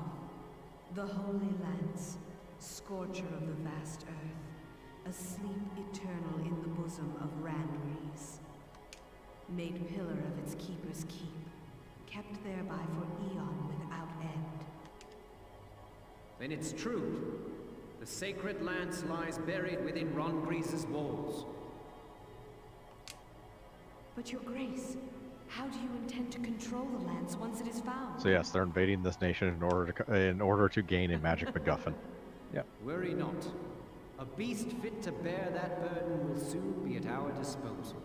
the Holy Lance, scorcher of the vast earth, asleep eternal in the bosom of Randrees. Made pillar of its keeper's keep, kept thereby for eon without end. Then it's true. The sacred lance lies buried within Randrees' walls. But your grace, how do you intend to control the lance once it is found? So yes, they're invading this nation in order to gain a magic MacGuffin. Yep. Worry not. A beast fit to bear that burden will soon be at our disposal.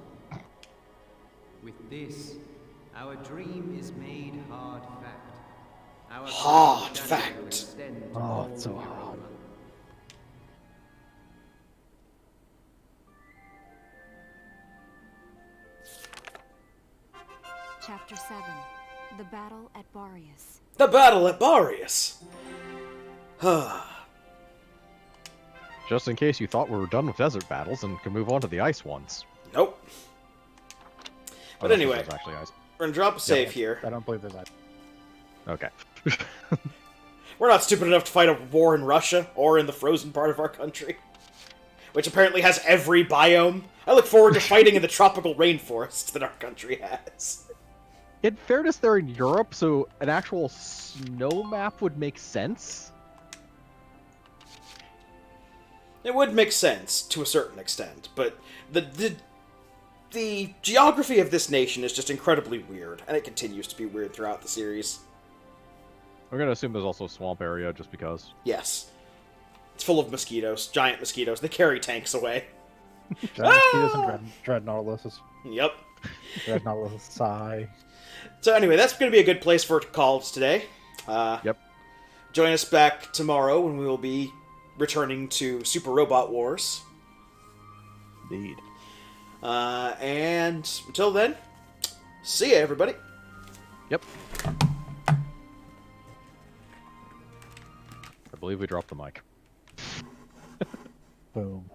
With this, our dream is made hard fact. Our Hard shadow fact. will extend to Oh, all it's so Europa. hard. Chapter 7. The Battle at Barius. The battle at Barius! Just in case you thought we were done with desert battles and could move on to the ice ones. Nope. But Unless anyway, there's actually ice. we're gonna drop a save here. I don't believe there's that. Okay. We're not stupid enough to fight a war in Russia or in the frozen part of our country, which apparently has every biome. I look forward to fighting in the tropical rainforests that our country has. In fairness, they're in Europe, so an actual snow map would make sense. It would make sense to a certain extent, but the geography of this nation is just incredibly weird, and it continues to be weird throughout the series. We're gonna assume there's also a swamp area, just because. Yes. It's full of mosquitoes, giant mosquitoes. They carry tanks away. Giant mosquitoes and dread nautiluses. Yep. Dread nautilus sigh. So anyway, that's going to be a good place for it to call today. Yep. Join us back tomorrow when we will be returning to Super Robot Wars. Indeed. And until then, see ya, everybody. Yep. I believe we dropped the mic. Boom.